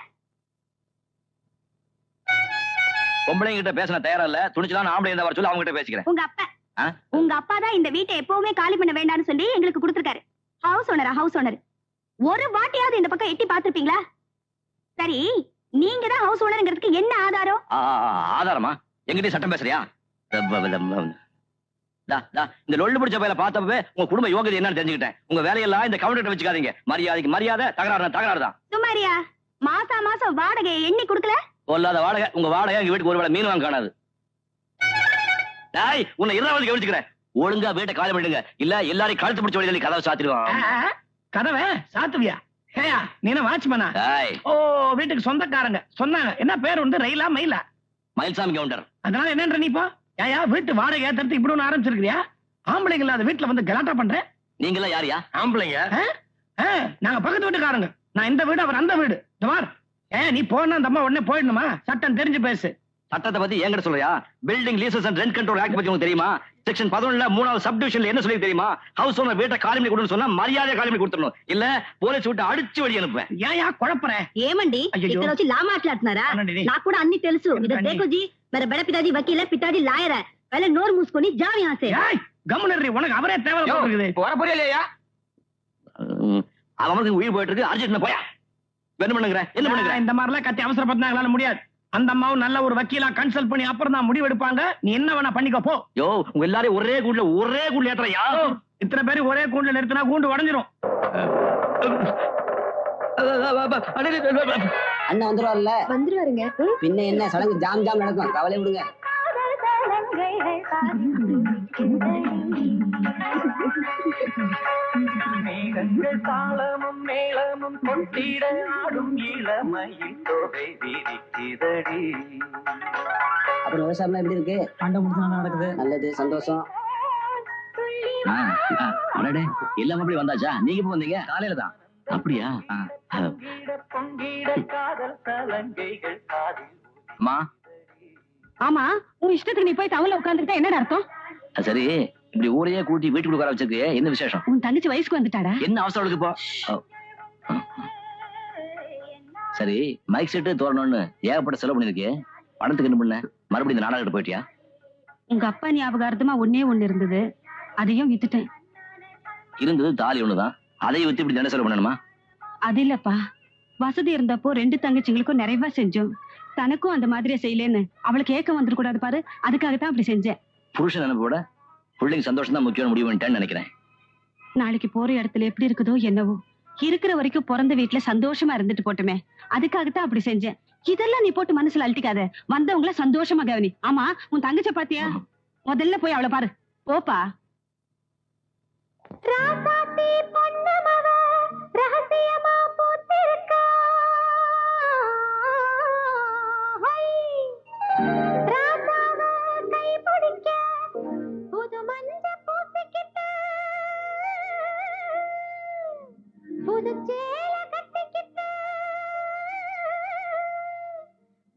பொம்பளைங்க கிட்ட பேச தயாரா இல்ல, துணிச்சலான ஆம்பளை இருந்தா வர சொல்லி அவங்க கிட்ட பேசிக்கிறேன். உங்க அப்பா தான் இந்த வீட்டை எப்பவுமே காலி பண்ண வேண்டாம்னு சொல்லி எங்களுக்கு கொடுத்திருக்காரு. ஹவுஸ் ஓனர் ஒரு வாட்டியாவது இந்த பக்கம் எட்டி பார்த்திருப்பீங்களா? சரி, நீங்க தான் ஹவுஸ் ஓனர்ங்கிறதுக்கு என்ன ஆதாரம்? ஆதாரமா? எங்கிட்ட சட்டம் பேசுறியா? இந்த லொள்ளு பிடிச்ச பையில பார்த்தப்பவே உங்க குடும்ப யோகியதை என்னன்னு தெரிஞ்சுக்கிட்டேன். உங்க வேலையெல்லாம் இந்த கவுண்டர் வச்சுக்காதீங்க. மரியாதைக்கு மரியாதை, தகராறு தான். சுமாரியா, மாசம் வாடகையை எண்ணி கொடுக்கல? சொல்லாத வாடகை. உங்க வாடகை எங்க வீட்டுக்கு ஒரு வேளை மீன் வாங்க காணாது. உன்னை இரண்டாவது கவனிச்சுக்கிறேன். ஒழுங்கா வீட்டை காலி பண்ணிடுங்க, இல்ல எல்லாரையும் கழுத்து பிடிச்ச வழியில கதவை சாத்திடுவான். கதவை சாத்துவியா? ஏயா நீ என்ன வாட்ச்மேனா? ஓ, வீட்டுக்கு சொந்தக்காரங்க சொன்னாங்க. என்ன பேர் வந்து ரயிலா மயிலா? மயில்சாமி கவுண்டர். அதனால என்னன்ற நீ இப்போ? ஏயா வீட்டு வாடகை ஏத்துறதுக்கு இப்படி ஒண்ணு ஆரம்பிச்சிருக்கியா? ஆம்பளைங்க இல்லாத வீட்டுல வந்து கலாட்டா பண்றேன். நீங்களா யாரியா? ஆம்பளைங்க. நாங்க பக்கத்து வீட்டுக்காரங்க. நான் இந்த வீடு, அவர் அந்த வீடு. நீ போனா அந்த அம்மா உடனே போயிடணுமா? சட்டம் தெரிஞ்சு பேசு. சட்டத்தை பத்தி என்கிட்ட சொல்றியா? Building leases and rent control act பத்தி உங்களுக்கு தெரியுமா? செக்ஷன் 11 3வது சப் டிவிஷன்ல என்ன சொல்லி தெரியுமா? ஹவுஸ் ஓனர் வீட்டை காலி பண்ணி கொடுன்னு சொன்னா மரியாதை காலி பண்ணி கொடுத்துடணும், இல்ல போலீஸ் விட்டு அடிச்சு வழி அனுப்புவேன். ஏயா குழப்பற? ఏమండి ఇక్కడ వచ్చి లా మాట్లాడుతున్నారా? నాకు కూడా అన్ని తెలుసు. ఇది देखो जी, मेरा बड़ा पिताजी वकील है, पिताजी लॉयर है. पहले नोर मूसकोनी जाओ यहां से. கம்முனரி, உனக்கு அவரே தேவை போட்டுருக்குது. வர புரியலையா? அவனுக்கு உயிர் போயிட்டு இருக்கு. அர்ஜென்ட் போயா. என்ன பண்ணுங்க? இந்த மாதிரி எல்லாம் கத்தி அவசரப்பட்டாங்களால முடியாது. அந்த அம்மாவும் நல்ல ஒரு வக்கீலா கன்சல்ட் பண்ணி அப்புறம் தான் முடிவு எடுப்பாங்க. நீ என்ன வேணா பண்ணிக்கோ போ. யோ, உங்க எல்லாரையும் ஒரே கூண்டுல ஏத்துறயா? இத்தனை பேரும் ஒரே கூண்டுல நிறுத்தினா கூண்டு உடைஞ்சிரும். அண்ணா வந்துருவாருல்ல? வந்துருவாருங்க. பின்ன என்ன சடங்கு ஜாம் நடக்கும், கவலை விடுங்க. தாளமும் மேளமும் கொண்டிட ஆடும் இளமையில் தொகை விரிக்கிறடி. அப்புறம் விவசாயம் எப்படி இருக்கு? பண்ட முடிஞ்சா நடக்குது. நல்லது, சந்தோஷம். எல்லாம் அப்படி வந்தாச்சா? நீங்க இப்ப வந்தீங்க? காலையில தான். அப்படியா? காதல் கலங்கைகள் காதில். அம்மா. ஆமா, உன் இஷ்டத்துக்கு நீ போய் டவுன்ல உட்கார்ந்துட்டா என்னடா அர்த்தம்? சரி, இப்படி ஊரையே கூட்டி வீட்டுக்கு உட்கார வச்சிருக்கு, என்ன விசேஷம்? உன் தங்கச்சி வயசுக்கு வந்துட்டாடா. என்ன அவசரம் இருக்கு இப்போ? சரி, மைக் செட்டு தோறணும்னு ஏகப்பட்ட செலவு பண்ணிருக்கு. பணத்துக்கு என்ன பண்ண? மறுபடியும் இந்த நாடகம் போயிட்டியா? உங்க அப்பா ஞாபகார்த்தமா ஒண்ணு இருந்தது, அதையும் வித்துட்டேன். இருந்தது தாலி ஒண்ணுதான், அதையும் வித்து இப்படி தானே செலவு பண்ணணுமா? அது இல்லப்பா, வசதி இருந்தப்போ 2 தங்கச்சிங்களுக்கும் நிறைவா செஞ்சோம். தனக்கும் அந்த மாதிரியே செய்யலேன்னு அவளுக்கு ஏக்கம் வந்துடக்கூடாது பாரு, அதுக்காகத்தான் அப்படி செஞ்சேன். புருஷன் நினைப்போட பிள்ளைங்க சந்தோஷம் தான் முக்கியம் முடிவு பண்ணிட்டேன்னு நினைக்கிறேன். நாளைக்கு போற இடத்துல எப்படி இருக்குதோ என்னவோ, இருக்கிற வரைக்கும் பிறந்த வீட்டுல சந்தோஷமா இருந்துட்டு போட்டுமே, அதுக்காகத்தான் அப்படி செஞ்சேன். இதெல்லாம் நீ போட்டு மனசுல அழட்டிக்காத, வந்தவங்கள சந்தோஷமா கவனி. ஆமா, உன் தங்கச்ச பாத்தியா? முதல்ல போய் அவளை பாரு, போப்பா. ரகசியமா போத்திருக்கா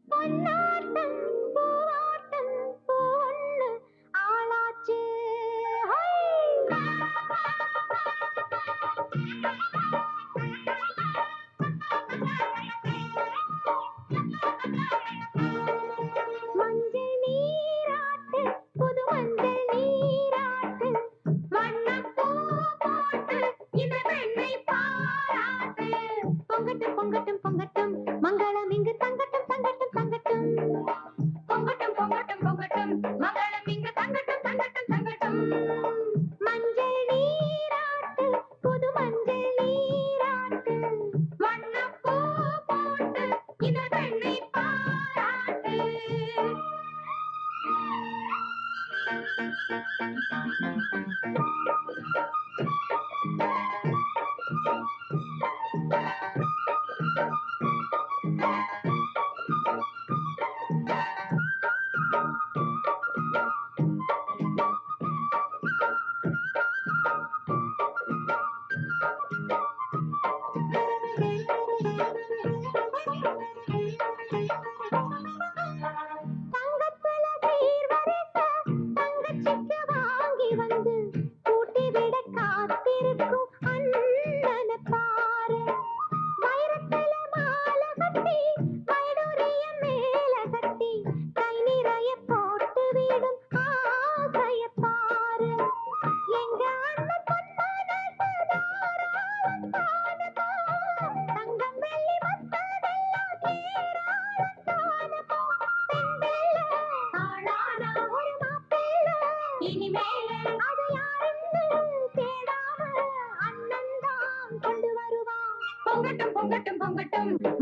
பொன்னாட்டம் பூவாட்டம் பொண்ணு ஆளாச்சு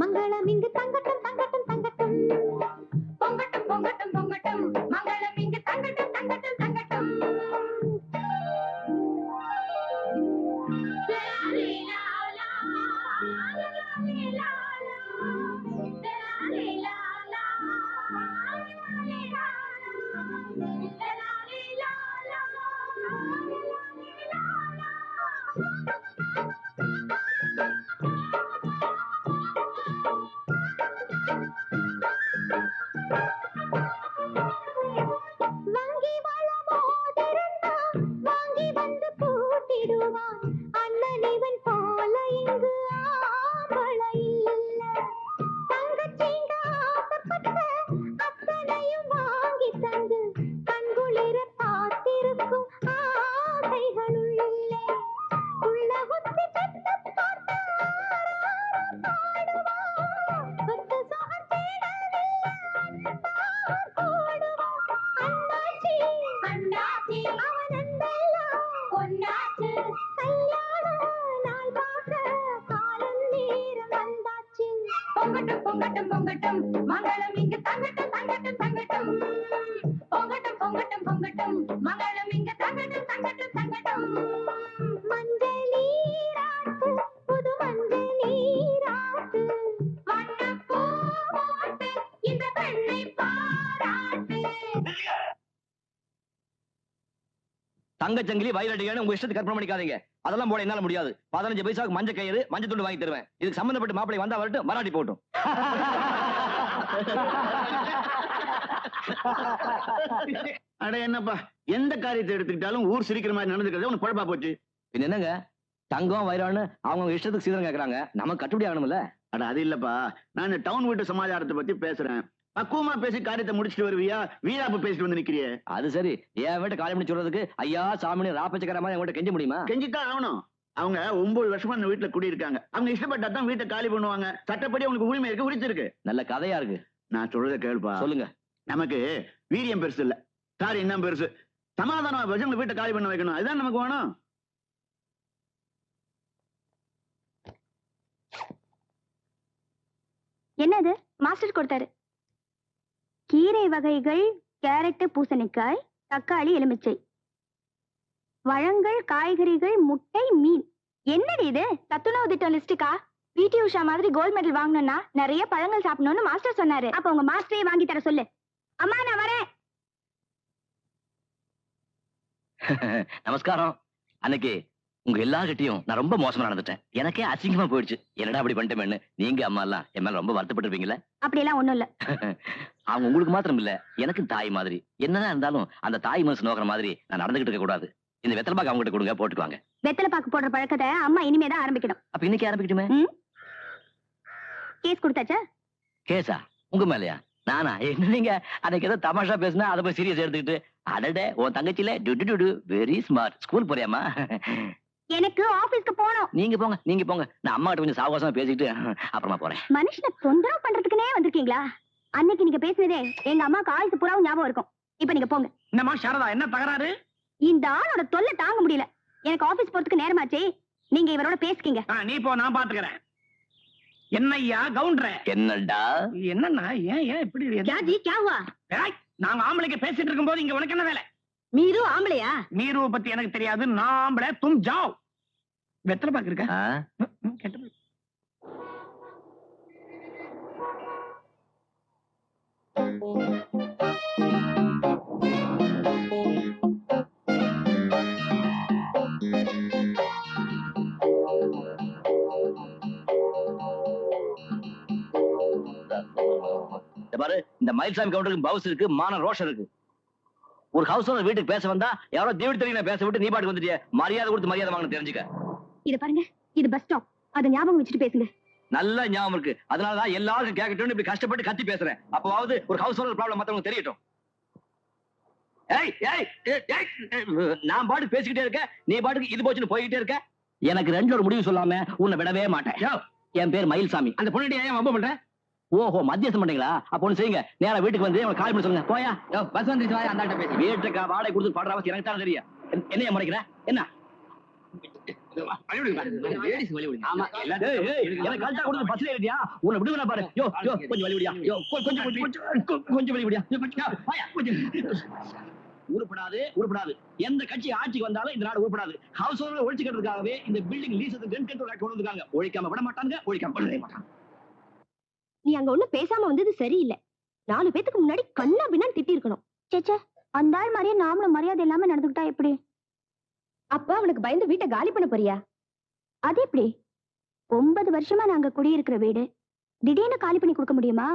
மங்களம் இங்கு தங்கட்டும் தங்கட்டும் தங்கட்டும் பொங்கட்டும் பொங்கட்டும் பொங்கட்டும் மங்களம் இங்கு தங்கட்டும் தங்கட்டும் தங்கட்டும் வங்கி வளமோதிருந்தா வாங்கி வந்து பூட்டிடுவான் அண்ணன் இவன் போல இங்கு ஆம்பளை இல்ல தங்கச்சிங்க ஆசைப்பட்ட அத்தனையும் வாங்கி தந்து கண்குளிர பார்த்திருக்கும் ஆசைகள் உள்ளே உள்ள ஒத்தி பெத்த பாட்டா பாடுவா சொத்து சொகம் அண்ணாச்சி அவன் அன்பெல்லாம் பொன்னாச்சு கல்யாண நாள் பார்க்க காலம் நேரம் வந்தாச்சு பொங்கட்டும் பொங்கட்டும் பொங்கட்டும் மங்களம் இங்கு தங்கட்டும் தங்கட்டும் தங்கட்டும் பொங்கட்டும் பொங்கட்டும் பொங்கட்டும் மங்களம் இங்கு தங்கட்டும் தங்கட்டும் தங்கட்டும் மஞ்சள் நீராட்டு புது மஞ்சள் நீராட்டு வண்ணப்பூ போட்டு இந்த பெண்ணை பாராட்டு தங்கச்சங்கிலி வயலடியான்னு உங்க இஷ்டத்துக்கு கற்பனை பண்ணிக்காதீங்க. அதெல்லாம் போட என்னால முடியாது. 15 பைசாவுக்கு மஞ்சள் கயிறு மஞ்சள் துண்டு வாங்கி தருவேன். இதுக்கு சம்பந்தப்பட்ட மாப்பிளை வந்தா வரட்டும், மராட்டி போட்டும். அட என்னப்பா, எந்த காரியத்தை எடுத்துக்கிட்டாலும் ஊர் சிரிக்கிற மாதிரி நடந்துக்கிறது உனக்கு குழப்பா போச்சு. பின்ன என்னங்க, தங்கம் வைரான்னு அவங்க இஷ்டத்துக்கு சீதனம் கேக்குறாங்க, நமக்கு கட்டுப்படி ஆகணும்ல. அட அது இல்லப்பா, நான் டவுன் வீட்டு சமாச்சாரத்தை பத்தி பேசுறேன். பக்குவமா பேசி காரியத்தை முடிச்சுட்டு வருவியா, வீராப்பு பேசிட்டு வந்து நிக்கிறியே. அது சரி, என் வீட்டை காலி பண்ணி சொல்றதுக்கு ஐயா சாமினி ராப்பச்சக்கார மாதிரி என்கிட்ட கெஞ்ச முடியுமா? கெஞ்சித்தான் ஆகணும். அவங்க 9 வருஷமா இந்த வீட்டுல குடியிருக்காங்க. அவங்க இஷ்டப்பட்டா தான் வீட்டை காலி பண்ணுவாங்க. சட்டப்படி அவங்களுக்கு உரிமை இருக்கு, உரிச்சிருக்கு. நல்ல கதையா இருக்கு. நான் சொல்றத கேள்ப்பா. சொல்லுங்க. நமக்கு வீரியம் பெருசு இல்ல, சாரி என்ன பெருசு. சமாதானம் வச்சு வீட்டை காலி பண்ண வைக்கணும், அதுதான் நமக்கு வேணும். என்னது மாஸ்டர் கொடுத்தாரு? கீரை வகைகள், கேரட், பூசணிக்காய், தக்காளி, எலுமிச்சை, பழங்கள், காய்கறிகள், முட்டை, மீன். என்னடி இது? சத்துணவு திட்டம் லிஸ்டுக்கா? பிடி உஷா மாதிரி கோல்ட் மெடல் வாங்கணும்னா நிறைய பழங்கள் சாப்பிடணும்னு மாஸ்டர் சொன்னாரு. அப்ப உங்க மாஸ்டரே வாங்கி தர சொல்லு. அம்மா நான் வரேன். நமஸ்காரம். அன்னைக்கு உங்க எல்லார்கிட்டையும் நான் ரொம்ப மோசமா நடந்துட்டேன். எனக்கே அசிங்கமா போயிடுச்சு. என்னடா அப்படி பண்ணிட்டேன்னு நீங்க அம்மா எல்லாம் என் மேல ரொம்ப வருத்தப்பட்டிருப்பீங்களே. அப்படி எல்லாம் ஒண்ணும் இல்ல. அவங்க உங்களுக்கு மாத்திரம் இல்ல, எனக்கு தாய் மாதிரி. என்னதான் இருந்தாலும் அந்த தாய் மனசு நோக்கிற மாதிரி நான் நடந்துகிட்டு இருக்க கூடாது. இந்த வெத்தலை பாக்கு அவங்க கிட்ட கொடுங்க, போட்டுக்குவாங்க. வெத்தலை பாக்கு போடுற பழக்கத்தை அம்மா இனிமேதான் ஆரம்பிக்கணும். அப்ப இன்னைக்கு ஆரம்பிக்கட்டுமே. கேஸ் கொடுத்தாச்சா? கேஸா? உங்க மேலயா? நானா? என்ன நீங்க அன்னைக்கு ஏதோ தமாஷா பேசினா அதை போய் சீரியஸ் எடுத்துக்கிட்டு, அடடே உன் தங்கச்சியில டு வெரி ஸ்மார்ட். ஸ்கூல் போறியாமா? எனக்கு ஆபீஸ்க்கு போகணும். நீங்க போங்க, நீங்க போங்க. நான் அம்மா கிட்ட கொஞ்சம் சாவகாசமா பேசிட்டு அப்புறமா போறேன். மனுஷனை தொந்தரவு பண்றதுக்குனே வந்திருக்கீங்களா? அன்னைக்கு நீங்க பேசுனதே எங்க அம்மாக்கு ஆயுசு பூராவும் ஞாபகம் இருக்கும். இப்ப நீங்க போங்க. என்னம்மா சாரதா, என்ன தகராறு? இந்த ஆளோட தொல்லை தாங்க முடியல. எனக்கு ஆபீஸ் போறதுக்கு நேரமாச்சு. நீங்க இவரோட பேசிக்கீங்க. நீ போ, நான் பாத்துக்கிறேன். என்னய்யா கவுண்டர? என்னடா? என்னன்னா ஏன் இப்படி? क्या जी क्या हुआ? நாங்க ஆம்பளைக்கு பேசிட்டு இருக்கும்போது இங்க உனக்கு என்ன வேலை? மீரு ஆம்பளையா? மீருவை பத்தி எனக்கு தெரியாது. நான் ஆம்பளை, தும் ஜாவ். வெத்தலை பாக்கு இருக்க? கெட்ட போய். பாரு, இந்த மயில்சாமி கவுண்டருக்கு பவுஸ் இருக்கு, மான ரோஷம் இருக்கு. ஒரு ஹவுஸ் ஓனர் வீட்டுக்கு பேச வந்தா யாரோ தேவி தெரியல பேச விட்டு நீ பாட்டுக்கு வந்துட்டிய. மரியாதை கொடுத்து மரியாதை வாங்க தெரிஞ்சுக்க. இத பாருங்க, இது பஸ் ஸ்டாப். அத ஞாபகம் வச்சுட்டு பேசுங்க. நல்ல ஞாபகம் இருக்கு. அதனாலதான் எல்லாரும் கேட்கட்டும் இப்படி கஷ்டப்பட்டு கத்தி பேசுறேன். அப்பவாவது ஒரு ஹவுஸ் ஓனர் ப்ராப்ளம் மத்தவங்க தெரியட்டும். ஏய் ஏய் ஏய், நான் பாட்டுக்கு பேசிக்கிட்டே இருக்க, நீ பாட்டுக்கு இது போச்சுன்னு போய்கிட்டே இருக்க. எனக்கு ரெண்டுல ஒரு முடிவு சொல்லாம உன்னை விடவே மாட்டேன். என் பேர் மயில்சாமி. அந்த பொண்ணு ஏன் வம்ப பண்ற? ஓஹோ, மத்தியஸ்தம் பண்றீங்களா? அப்ப ஒண்ணு செய்யுங்க, நேரா வீட்டுக்கு வந்து அவன் கால் பண்ணி சொல்லுங்க. போயா பஸ் வந்துச்சு, அந்த ஆட்ட பேசி வீட்டுக்கு வாடகை கொடுத்து பாடுற அவசியம் எனக்கு தான் தெரியும். என்னைய முறைக்கிற? என்ன உருப்படாது உருப்படாது. எந்த கட்சி ஆட்சிக்கு வந்தாலும் இந்த நாடு உருப்படாது. ஹவுஸ் ஓனர் ஒழிச்சுக்கிறதுக்காகவே இந்த பில்டிங் லீஸ் கொண்டு வந்திருக்காங்க. ஒழிக்காம விட மாட்டாங்க, ஒழிக்காம விடவே மாட்டாங்க. நீ அங்க ஒண்ணு பேசாம வந்தது சரியில்லை. 4 பேத்துக்கு முன்னாடி கண்ணா பின்னான்னு திட்டி இருக்கணும். சேச்சே, அந்த ஆள் மாதிரியே நாமளும் மரியாதை இல்லாம நடந்துக்கிட்டா எப்படி? அப்ப அவனுக்கு பயந்து வீட்டை காலி பண்ண போறியா? அது எப்படி? 9 வருஷமா நாங்க குடியிருக்கிற வீடு திடீர்னு காலி பண்ணி கொடுக்க முடியுமா?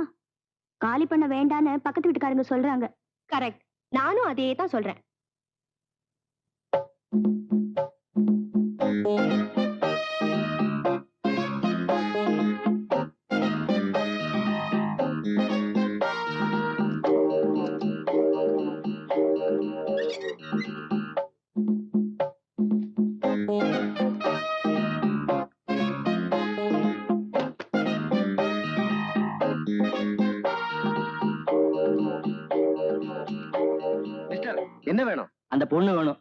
காலி பண்ண வேண்டான்னு பக்கத்து வீட்டுக்காரங்க சொல்றாங்க. கரெக்ட், நானும் அதே தான் சொல்றேன். என்ன வேணும்? அந்த பொண்ணு வேணும்.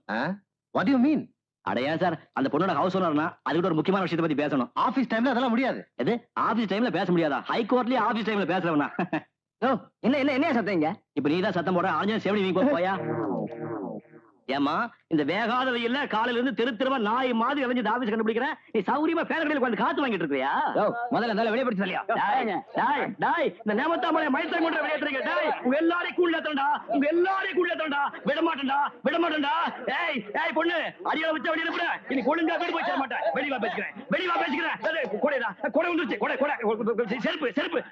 What you mean? அடையா சார், அந்த பொண்ணோட ஹவுஸ் ஓனர்னா அதுக்கிட்ட ஒரு முக்கியமான விஷயத்தை பத்தி பேசணும். ஆபீஸ் டைம்ல அதெல்லாம் முடியாது. எது ஆபீஸ் டைம்ல பேச முடியாதா? ஹைகோர்ட்லயே ஆபீஸ் டைம்ல பேசுறவனா? என்ன சத்தம்? இப்ப நீதான் சத்தம் போட ஆஞ்சநேயர் செவனி வீங்க போயா? ஏமா இந்த வேகாத வெயில்ல காலையில இருந்து தெருத்திருவா நாய் மாதிரி இறஞ்சி ஆபீஸ் கண்டுபிடிக்கிற நீ சௌரியமா பேரங்களில் உட்கார்ந்து காத்து வாங்கிட்டு இருக்கியா? முதல்ல வெளியே படிச்சு சொல்லியா? இந்த நேமத்தாமலை மயில்சாமி கொண்டு வெளியேற்றுங்க. உங்க எல்லாரையும் கூள்ள ஏத்தண்டா, உங்க எல்லாரையும் கூள்ள ஏத்தண்டா. விட மாட்டேன்டா. ஏய் பொண்ணு, அடியா வச்ச வெளியில போட. இனி கொழுங்கா வீடு போய் சேர மாட்டேன். வெளிவா பேசிக்கிறேன். கொடை வந்துருச்சு. கொடை செருப்பு.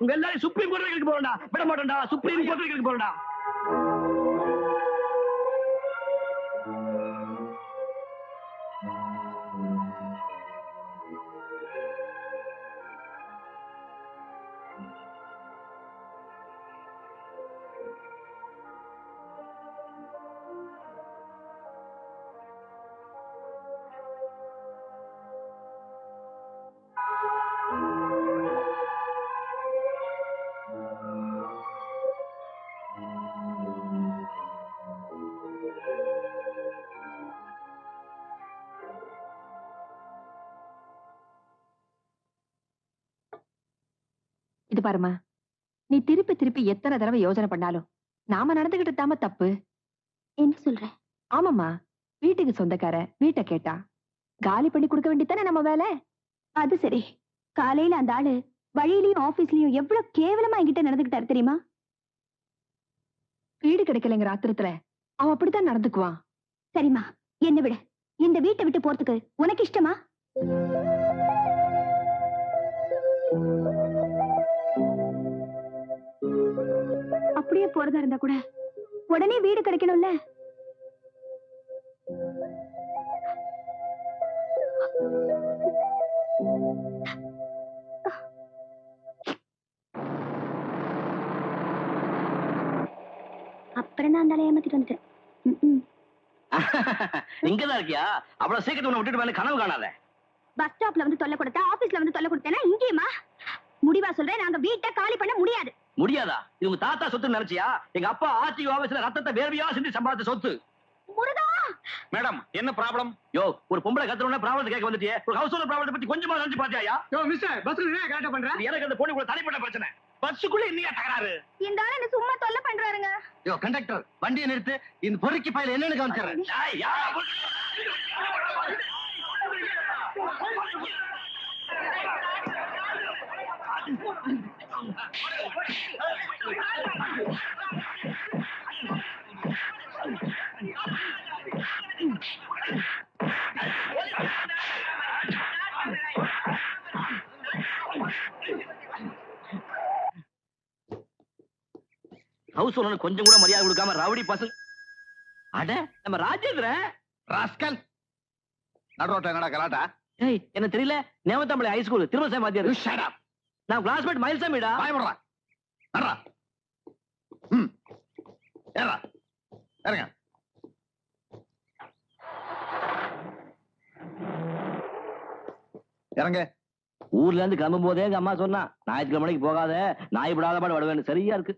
உங்க எல்லாரையும் சுப்ரீம் கோர்ட் வரைக்கும் போறா. விட மாட்டேன்டா, சுப்ரீம் கோர்ட் வரைக்கும் போறா. இது பாருமா, நீ திருப்பி எத்தனை தடவை யோசனை பண்ணாலும் நாம நடந்துகிட்டு தாம தப்பு. என்ன சொல்ற? ஆமாம்மா, வீட்டுக்கு சொந்தக்கார வீட்டை கேட்டா காலி பண்ணி கொடுக்க வேண்டியதானே நம்ம வேலை. அது சரி, காலையில அந்த ஆளு வழியிலயும் ஆபீஸ்லயும் எவ்வளவு கேவலமா என்கிட்ட நடந்துகிட்டாரு தெரியுமா? வீடு கிடைக்கலைங்கிற ஆத்திரத்துல அவன் அப்படித்தான் நடந்துக்குவான். சரிம்மா, என்ன விட. இந்த வீட்டை விட்டு போறதுக்கு உனக்கு இஷ்டமா? அப்படியே போறதா இருந்தா கூட உடனே வீடு கிடைக்கணும்ல. அப்புறம் நான் அந்த ஏமாத்திட்டு வந்துட்டேன். இங்கதான் இருக்கியா? அவ்வளவு சீக்கிரம் உன்னை விட்டுட்டு மேல கனவு காணாத. பஸ் ஸ்டாப்ல வந்து தொல்லை கொடுத்தா, ஆபீஸ்ல வந்து தொல்லை கொடுத்தேன்னா இங்கேயுமா? முடிவா சொல்றேன், நாங்க வீட்டை காலி பண்ண முடியாது. முடியாதா? இது உங்க தாத்தா சொத்து நினைச்சியா? எங்க அப்பா ஆர்டிஓ ஆபீஸ்ல ரத்தத்தை வேர்வையா செஞ்சு சம்பாதிச்ச சொத்து. முருகா! மேடம், என்ன ப்ராப்ளம்? யோ, ஒரு பொம்பளை கத்துறவன ப்ராப்ளம் கேட்க வந்துட்டியே. ஒரு ஹவுஸ் ஓனர் ப்ராப்ளம் பத்தி கொஞ்சமா நினைச்சு பாத்தியா? யோ மிஸ்டர், பஸ்ல என்ன கரெக்ட்டா பண்ற? எனக்கு அந்த பொண்ணு கூட தனிப்பட்ட பிரச்சனை. பஸ்ஸுக்குள்ள என்னையா தகராறு? இந்த ஆளு என்ன சும்மா தொல்லை பண்றாருங்க. யோ கண்டக்டர், வண்டியை நிறுத்து. இந்த பொறுக்கி பையில என்னன்னு காமிச்சிடுறேன். ஏய், யாரா? ஹவுஸ் ஓனர் கொஞ்சம் கூட மரியாதை கொடுக்காம ரவுடி பசங்க. அட நம்ம ராஜேந்திரன். ராஸ்கல், நடுரோட்ட என்னடா கலாட்டா? ஏய் என்ன தெரியல, நேமத்தாம்பளை ஹை ஸ்கூல் திருமசாமி வாத்தியார். You shut up. நான் கிளாஸ்மேட் மயில்சாமிடா. பயமுறா. நடுறா. ஏறா. இறங்க. இறங்க. ஊர்ல இருந்து கிளம்பும் போதே எங்க அம்மா சொன்னா, ஞாயிற்றுக்கிழமைக்கு போகாத, நாய் விடாத பாடு வடுவேன்னு. சரியா இருக்கு.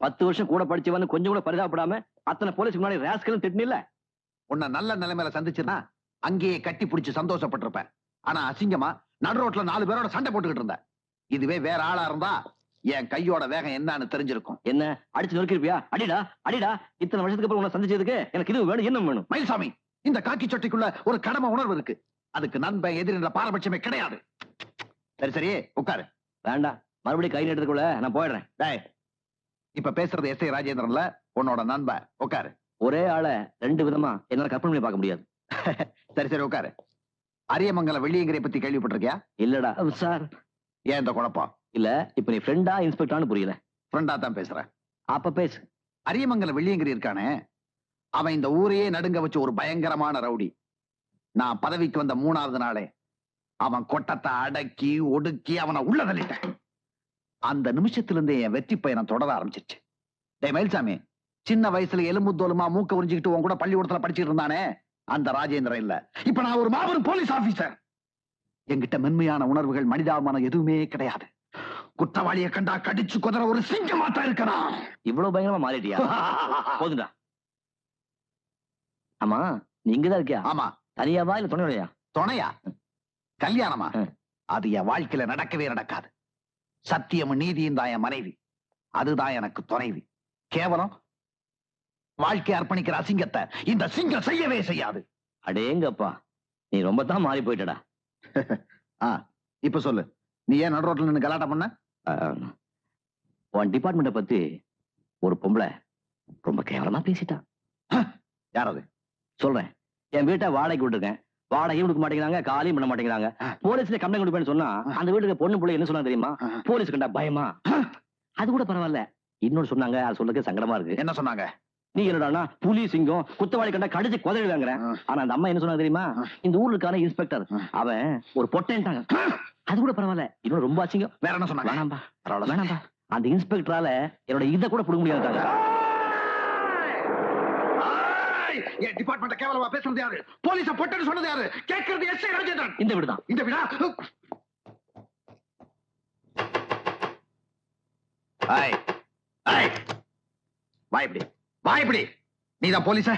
பத்து வருஷம் கூட படிச்சவன்னு கொஞ்சம் கூட பரிதாபப்படாம அத்தனை போலீஸ்க்கு முன்னாடி ராஸ்கலும் திட்டினில்ல. உன்னை நல்ல நிலைமையில சந்திச்சுன்னா அங்கேயே கட்டி பிடிச்சு சந்தோஷப்பட்டிருப்பேன். ஆனா அசிங்கமா நடு ரோட்ல 4 பேரோட சண்டை போட்டுக்கிட்டு இருந்த. இதுவே வேற ஆளா இருந்தா என் கையோட வேகம் என்னன்னு தெரிஞ்சிருக்கும். என்ன அடிச்சு நொறுக்கிருப்பியா? அடிடா அடிடா. இத்தனை வருஷத்துக்கு அப்புறம் உன்னை சந்திச்சதுக்கு எனக்கு இது வேணும், என்ன வேணும்? மயில்சாமி, இந்த காக்கி சட்டைக்குள்ள ஒரு கடமை உணர்வு இருக்கு. அதுக்கு நண்பன் எதிரின்ற பாரபட்சமே கிடையாது. சரி சரி உட்காரு. வேண்டாம், மறுபடியும் கை நீட்டுறதுக்குள்ள நான் போயிடுறேன். டேய், இப்ப பேசுறது எஸ்.ஐ. ராஜேந்திரன்ல, உன்னோட நண்பன். உட்காரு. ஒரே ஆளை 2 விதமா என்னால கற்பனை பண்ணி பார்க்க முடியாது. சரி சரி உட்காரு. அரியமங்கலம் வெள்ளியங்கிரியை பத்தி கேள்விப்பட்டிருக்கியா? இல்லடா சார். ஏன் இந்த குழப்பம்? இல்ல, இப்ப நீ ஃப்ரெண்டா இன்ஸ்பெக்டரானு புரியல. ஃப்ரெண்டா தான் பேசுறேன். அப்ப பேசு. அரியமங்கலம் வெள்ளியங்கிரி இருக்கானே, அவன் இந்த ஊரையே நடுங்க வச்ச ஒரு பயங்கரமான ரவுடி. நான் பதவிக்கு வந்த 3வது நாளே அவன் கொட்டத்தை அடக்கி ஒடுக்கி அவனை உள்ள தள்ளிட்டேன். அந்த நிமிஷத்துல இருந்தே என் வெற்றி பயணம் தொடர ஆரம்பிச்சிருச்சு. டேய் மயில்சாமி, சின்ன வயசுல எலும்பு தோலுமா மூக்க உறிஞ்சிக்கிட்டு உன் கூட பள்ளிக்கூடத்துல படிச்சுட்டு இருந்தானே, அந்த ராஜேந்திரன் இல்ல. இப்ப நான் ஒரு மாபெரும் போலீஸ் ஆபீசர். என்கிட்ட மென்மையான உணர்வுகள், மனிதாபிமானம் எதுவுமே கிடையாது. குற்றவாளியை கண்டா கடிச்சு குதிர ஒரு சிங்கமா தான் இருக்கணும். இவ்வளவு பயங்கரமா மாறிட்டியா? போதுடா. ஆமா, நீ இங்கதான் இருக்கியா? ஆமா. தனியாவா இல்ல துணையா? துணையா? கல்யாணமா? அது என் வாழ்க்கையில நடக்கவே நடக்காது. சத்தியமும் நீதியும் தான் என் மனைவி. அதுதான் எனக்கு துணைவி. கேவலம் வாழ்க்கை அர்ப்பணிக்கிற அசிங்கத்தை இந்த சிங்கம் செய்யவே செய்யாது. அடேங்கப்பா, நீ ரொம்ப தான் மாறி போயிட்டடா. இப்ப சொல்லு, நீ ஏன் நடு ரோட்ல நின்னு கலாட்டா பண்ண? உன் டிபார்ட்மெண்ட பத்தி ஒரு பொம்பளை ரொம்ப கேவலமா பேசிட்டா. யாராவது? சொல்றேன். என் வீட்டை வாடகைக்கு விட்டுருக்கேன். வாடகையும் கொடுக்க மாட்டேங்கிறாங்க, காலியும் பண்ண மாட்டேங்கிறாங்க. போலீஸ்ல கம்ப்ளைண்ட் கொடுப்பேன்னு சொன்னா அந்த வீட்டுக்கு பொண்ணு பிள்ளை என்ன சொன்னா தெரியுமா? போலீஸ் கண்டா பயமா. அது கூட பரவாயில்ல. இன்னொன்னு சொன்னாங்க, அது சொல்றதுக்கு சங்கடமா இருக்கு. என்ன சொன்னாங்க? நீ என்னடா புலி சிங்கம் குத்தவாளி கண்டா கடிச்சு குதறிடுவாங்க. ஆனா அந்த அம்மா என்ன சொன்னா தெரியுமா? இந்த ஊருக்கான இன்ஸ்பெக்டர் அவன் ஒரு பொட்டேன்ட்டாங்க. அது கூட பரவாயில்ல. இன்னும் ரொம்ப அசிங்கம். வேற என்ன சொன்னாங்க? வேணாம்பா வேணாம்பா, அந்த இன்ஸ்பெக்டரால என்னோட இதை கூட புடுங்க முடியாது. என் டிபார்ட்மெண்ட கேவலமா பேசுறது யாரு? போலீஸ பொட்டன்னு சொன்னது யாரு? கேட்கிறது எஸ்.ஐ. ராஜேந்திரன். இந்த வீடுதான். இந்த வீடா? வாய்ப்படி வாய்ப்படி. நீதான் போலீஸ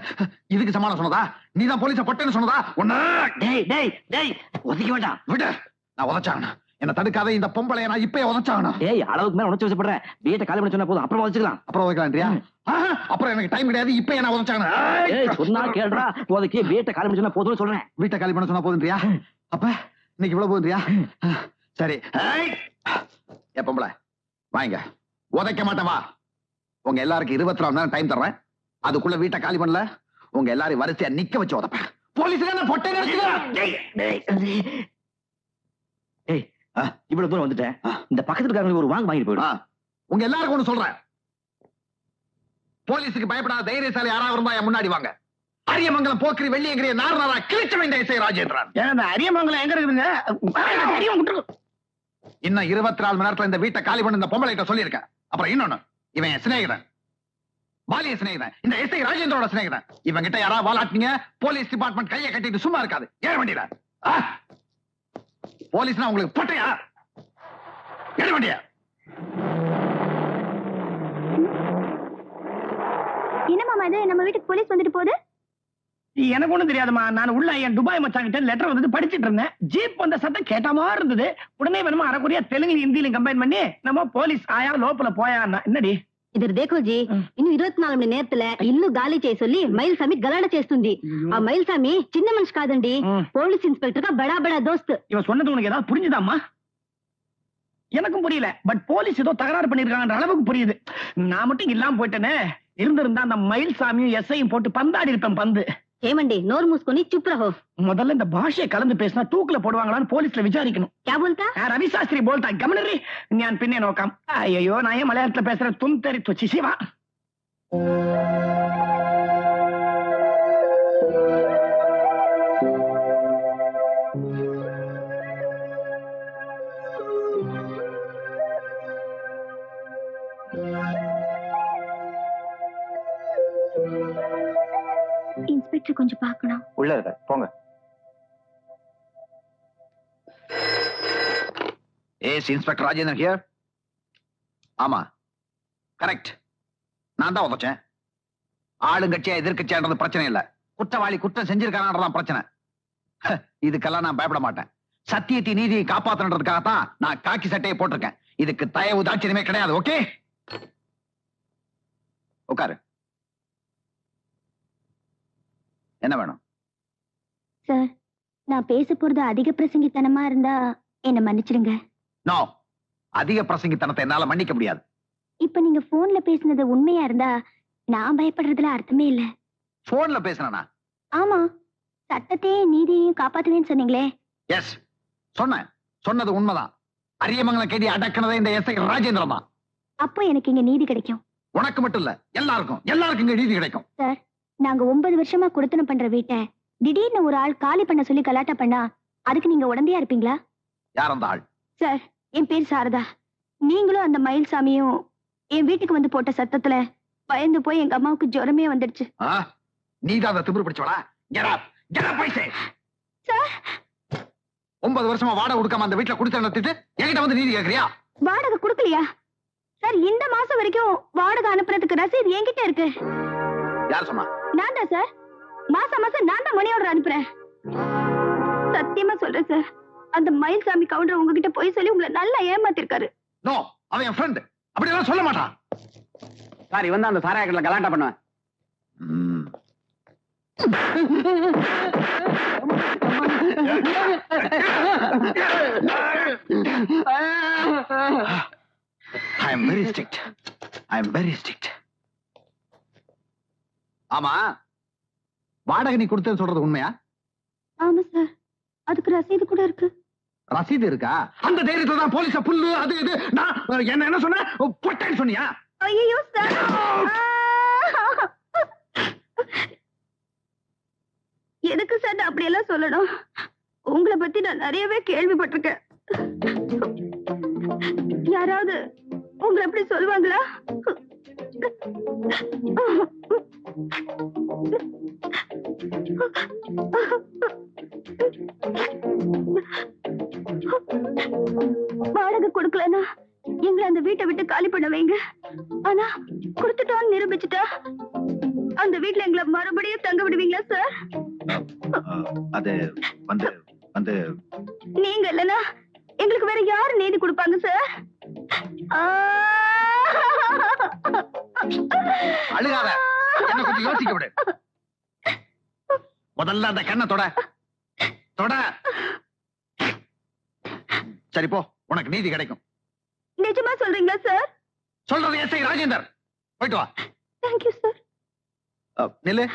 இதுக்கு சமாளம் சொன்னதா? நீதான் போலீஸ பொட்டன்னு சொன்னதா? ஒண்ணு டேய் டேய் டேய், ஒதுக்க வேண்டாம். விடு, நான் உதச்சாகணும். என்ன தடுக்காத. இந்த பொம்பளை நான் இப்பயே உதச்சாகணும். டேய், அளவுக்கு மேல உணர்ச்சி வசப்படுற. வீட்டை காலி பண்ண சொன்னா போதும், அப்புறம் உதச்சிக்கலாம். அப்புறம் உதைக்கலான்றியா? அப்புறம் எனக்கு டைம் கிடையாது. இப்ப என்ன உதச்சாகணும். ஏய், சொன்னா கேளுடா. இப்போதைக்கு வீட்டை காலி பண்ண சொன்னா போதும்னு சொல்றேன். வீட்டை காலி பண்ண சொன்னா போதுன்றியா? அப்ப இன்னைக்கு இவ்வளவு போதுன்றியா? சரி. ஏ பொம்பளை, வாங்க. உதைக்க மாட்டேன், வா. உங்க எல்லாருக்கும் 24 மணி நேரம் டைம் தர்றேன். அதுக்குள்ள வீட்டை காலி பண்ணல, உங்க எல்லாரும் வரிசையா நிக்க வச்சு உதப்பேன். போலீஸ்ல பொட்டை இவ்வளவு தூரம் வந்துட்டேன். இந்த பக்கத்துல இருக்காங்க ஒரு வாங்க வாங்கிட்டு போயிடும். உங்க எல்லாருக்கும் ஒண்ணு சொல்றேன். போலீஸுக்கு பயப்படாத தைரியசாலி யாராவது இருந்தா என் முன்னாடி வாங்க. அரியமங்கலம் போக்கிரி வெள்ளியங்கிரிய நார்நாரா கிழிச்ச வேண்டிய எஸ்.ஐ. ராஜேந்திரன். அரியமங்கலம் எங்க இருக்குதுங்க? இன்னும் 24 மணி நேரத்துல இந்த வீட்டை காலி பண்ண இந்த பொம்பளைகிட்ட சொல்லியிருக்கேன். அப்புறம் இன்னொன்னு, இவன் என் சிநேகிதன், பாலிய சிநேகிதன், இந்த எஸ்.ஐ. ராஜேந்திரோட சிநேகிதன். இவன் கிட்ட யாராவது வாலாட்டினீங்க, போலீஸ் டிபார்ட்மெண்ட் கையை கட்டிட்டு சும்மா இருக்காது. ஏற வேண்டியதா? போலீஸ்னா உங்களுக்கு பொட்டையா? ஏற வேண்டிய. என்ன மாமா இது? நம்ம வீட்டுக்கு போலீஸ் வந்துட்டு போகுது. எனக்கு ஒண்ணும் தெரியாதுமா. நான் உள்ள என் துபாய் மச்சாங்கிட்ட லெட்டர் வந்து படிச்சிட்டு இருந்தேன். ஜீப் வந்த சத்தம் கேட்ட மாதிரி இருந்தது. உடனே வேணுமா அரைக்குறையா தெலுங்கு ஹிந்தியிலும் கம்பைன் பண்ணி நம்ம போலீஸ் ஆயா லோப்பல போயா என்னடி ఇద్దరు దేకోజీ ఇನ್ನು 24 మణి నేర్తల ఇల్లు గాలి చేసొల్లి మైల్సామి గలాడ చేస్తుంది. ఆ మైల్సామి చిన్న మనిషి కాదండి, పోలీస్ ఇన్స్పెక్టర్ గా బడా బడా దోస్త్. இவன் சொன்னது உனக்கு ஏதாவது புரிஞ்சுதாம்மா? எனக்கும் புரியல. பட் போலீஸ் ஏதோ தகராறு பண்ணிருக்காங்கன்ற அளவுக்கு புரியுது. நான் மட்டும் இல்லாம போயிட்டேனே, இருந்திருந்தா அந்த மயில்சாமியும் எஸ்ஐயும் போட்டு பந்தாடி இருப்பேன் பந்து. ఏమండి నోరు మూసుకొని చుప్ రహో. முதல்ல இந்த பாஷையை கலந்து பேசினா தூக்குல போடுவாங்களான்னு போலீஸ்ல விசாரிக்கணும். क्या बोलता? ரவி சாஸ்திரி போல்டா கமனரி ஞான் பின்னே நோக்கம். ஐயோ நான் ஏன் மலையாளத்துல பேசுறேன்? தும் தெரி துச்சி சிவா. இன்ஸ்பெக்டர் கொஞ்சம் பார்க்கணும். உள்ள இருக்க போங்க. Ace inspector Rajendran here. ஆமா கரெக்ட், நான் தான் உதச்சேன். ஆளுங்கட்சியா எதிர்கட்சியான்றது பிரச்சனை இல்ல, குற்றவாளி குற்றம் செஞ்சிருக்கானதான் பிரச்சனை. இதுக்கெல்லாம் நான் பயப்பட மாட்டேன். சத்தியத்தை நீதியை காப்பாத்தன்றதுக்காகத்தான் நான் காக்கி சட்டையை போட்டிருக்கேன். இதுக்கு தயவு தாட்சியமே கிடையாது. ஓகே உட்காரு. என்ன வேணும்? சார், நான் பேச போறது அதிக பிரசங்கித்தனமா இருந்தா என்ன மன்னிச்சிடுங்க. நோ, அதிக பிரசங்கித்தனத்தை என்னால மன்னிக்க முடியாது. இப்ப நீங்க போன்ல பேசினது உண்மையா இருந்தா நான் பயப்படுறதுல அர்த்தமே இல்ல. போன்ல பேசுறேனா? ஆமா, சட்டத்தையும் நீதியையும் காப்பாத்துவேன்னு சொன்னீங்களே. எஸ் சொன்னேன், சொன்னது உண்மைதான். அரியமங்கலம் கேடி அடக்கினதே இந்த எஸ்ஐ ராஜேந்திரன் தான். அப்போ எனக்கு இங்க நீதி கிடைக்கும். உனக்கு மட்டும் இல்ல, எல்லாருக்கும் இங்க நீதி கிடைக்கும். சார், நாங்க 9 வருஷமா குடுத்தனம் பண்ற வீட்டை திடீர்னு ஒரு ஆள் காலி பண்ண சொல்லி கலாட்டா பண்ணா அதுக்கு நீங்க உடந்தையா இருப்பீங்களா? யார் அந்த ஆள்? சார், என் பேர் சாரதா. நீங்களும் அந்த மயில்சாமியும் என் வீட்டுக்கு வந்து போட்ட சத்தத்துல பயந்து போய் எங்க அம்மாவுக்கு ஜுரமே வந்துடுச்சு. நீதான் அந்த திமிரு பிடிச்சவளா? சார், 9 வருஷமா வாடகை கொடுக்காம அந்த வீட்டுல குடிச்சு நடத்திட்டு என்கிட்ட வந்து நீதி கேக்குறியா? வாடகை கொடுக்கலையா? சார், இந்த மாசம் வரைக்கும் வாடகை அனுப்புறதுக்கு ரசீது என்கிட்ட இருக்கு. யார் சொன்னா? நான் தான் சார். மாசம் மாசம் நான் தான் மணி ஆர்டர் அனுப்புறேன். சத்தியமா சொல்றேன் சார், அந்த மயில்சாமி கவுண்டர் உங்ககிட்ட போய் சொல்லி உங்களை நல்லா ஏமாத்திருக்காரு. நோ, அவன் என் ஃப்ரெண்ட். அப்படி எல்லாம் சொல்ல மாட்டான் சார். இவன் தான் அந்த சாராய கடையில கலாட்டா பண்ணுவேன். I am very strict. ஆமா, வாடகை நீ கொடுத்தேன்னு சொல்றது உண்மையா? ஆமா சார், அதுக்கு ரசீது கூட இருக்கு. ரசீது இருக்கா? அந்த தைரியத்துல தான் போலீஸ புல்லு அது இது நான் என்ன சொன்ன பொட்டேன்னு சொன்னியா? ஐயோ சார், எதுக்கு சார் அப்படி எல்லாம் சொல்லணும்? உங்களை பத்தி நான் நிறையவே கேள்விப்பட்டிருக்கேன். யாராவது உங்களை எப்படி சொல்லுவாங்களா? வாடகை கொடுக்கலன்னா எங்களை அந்த வீட்டை விட்டு காலி பண்ண வைங்க. ஆனா கொடுத்துட்டோம்னு நிரூபிச்சுட்டா அந்த வீட்டுல எங்களை மறுபடியும் தங்க விடுவீங்களா சார்? அது வந்து வந்து நீங்க இல்லனா எங்களுக்கு வேற யாரு நீதி கொடுப்பாங்க சார்? அழுகாத, என்ன கொஞ்சம் யோசிக்க விடு. முதல்ல அந்த கண்ணை தொட. சரி போ, உனக்கு நீதி கிடைக்கும். நிஜமா சொல்றீங்களா சார்? சொல்றது எஸ்ஐ ராஜேந்தர். போயிட்டு வா. Thank you sir. நில்லு.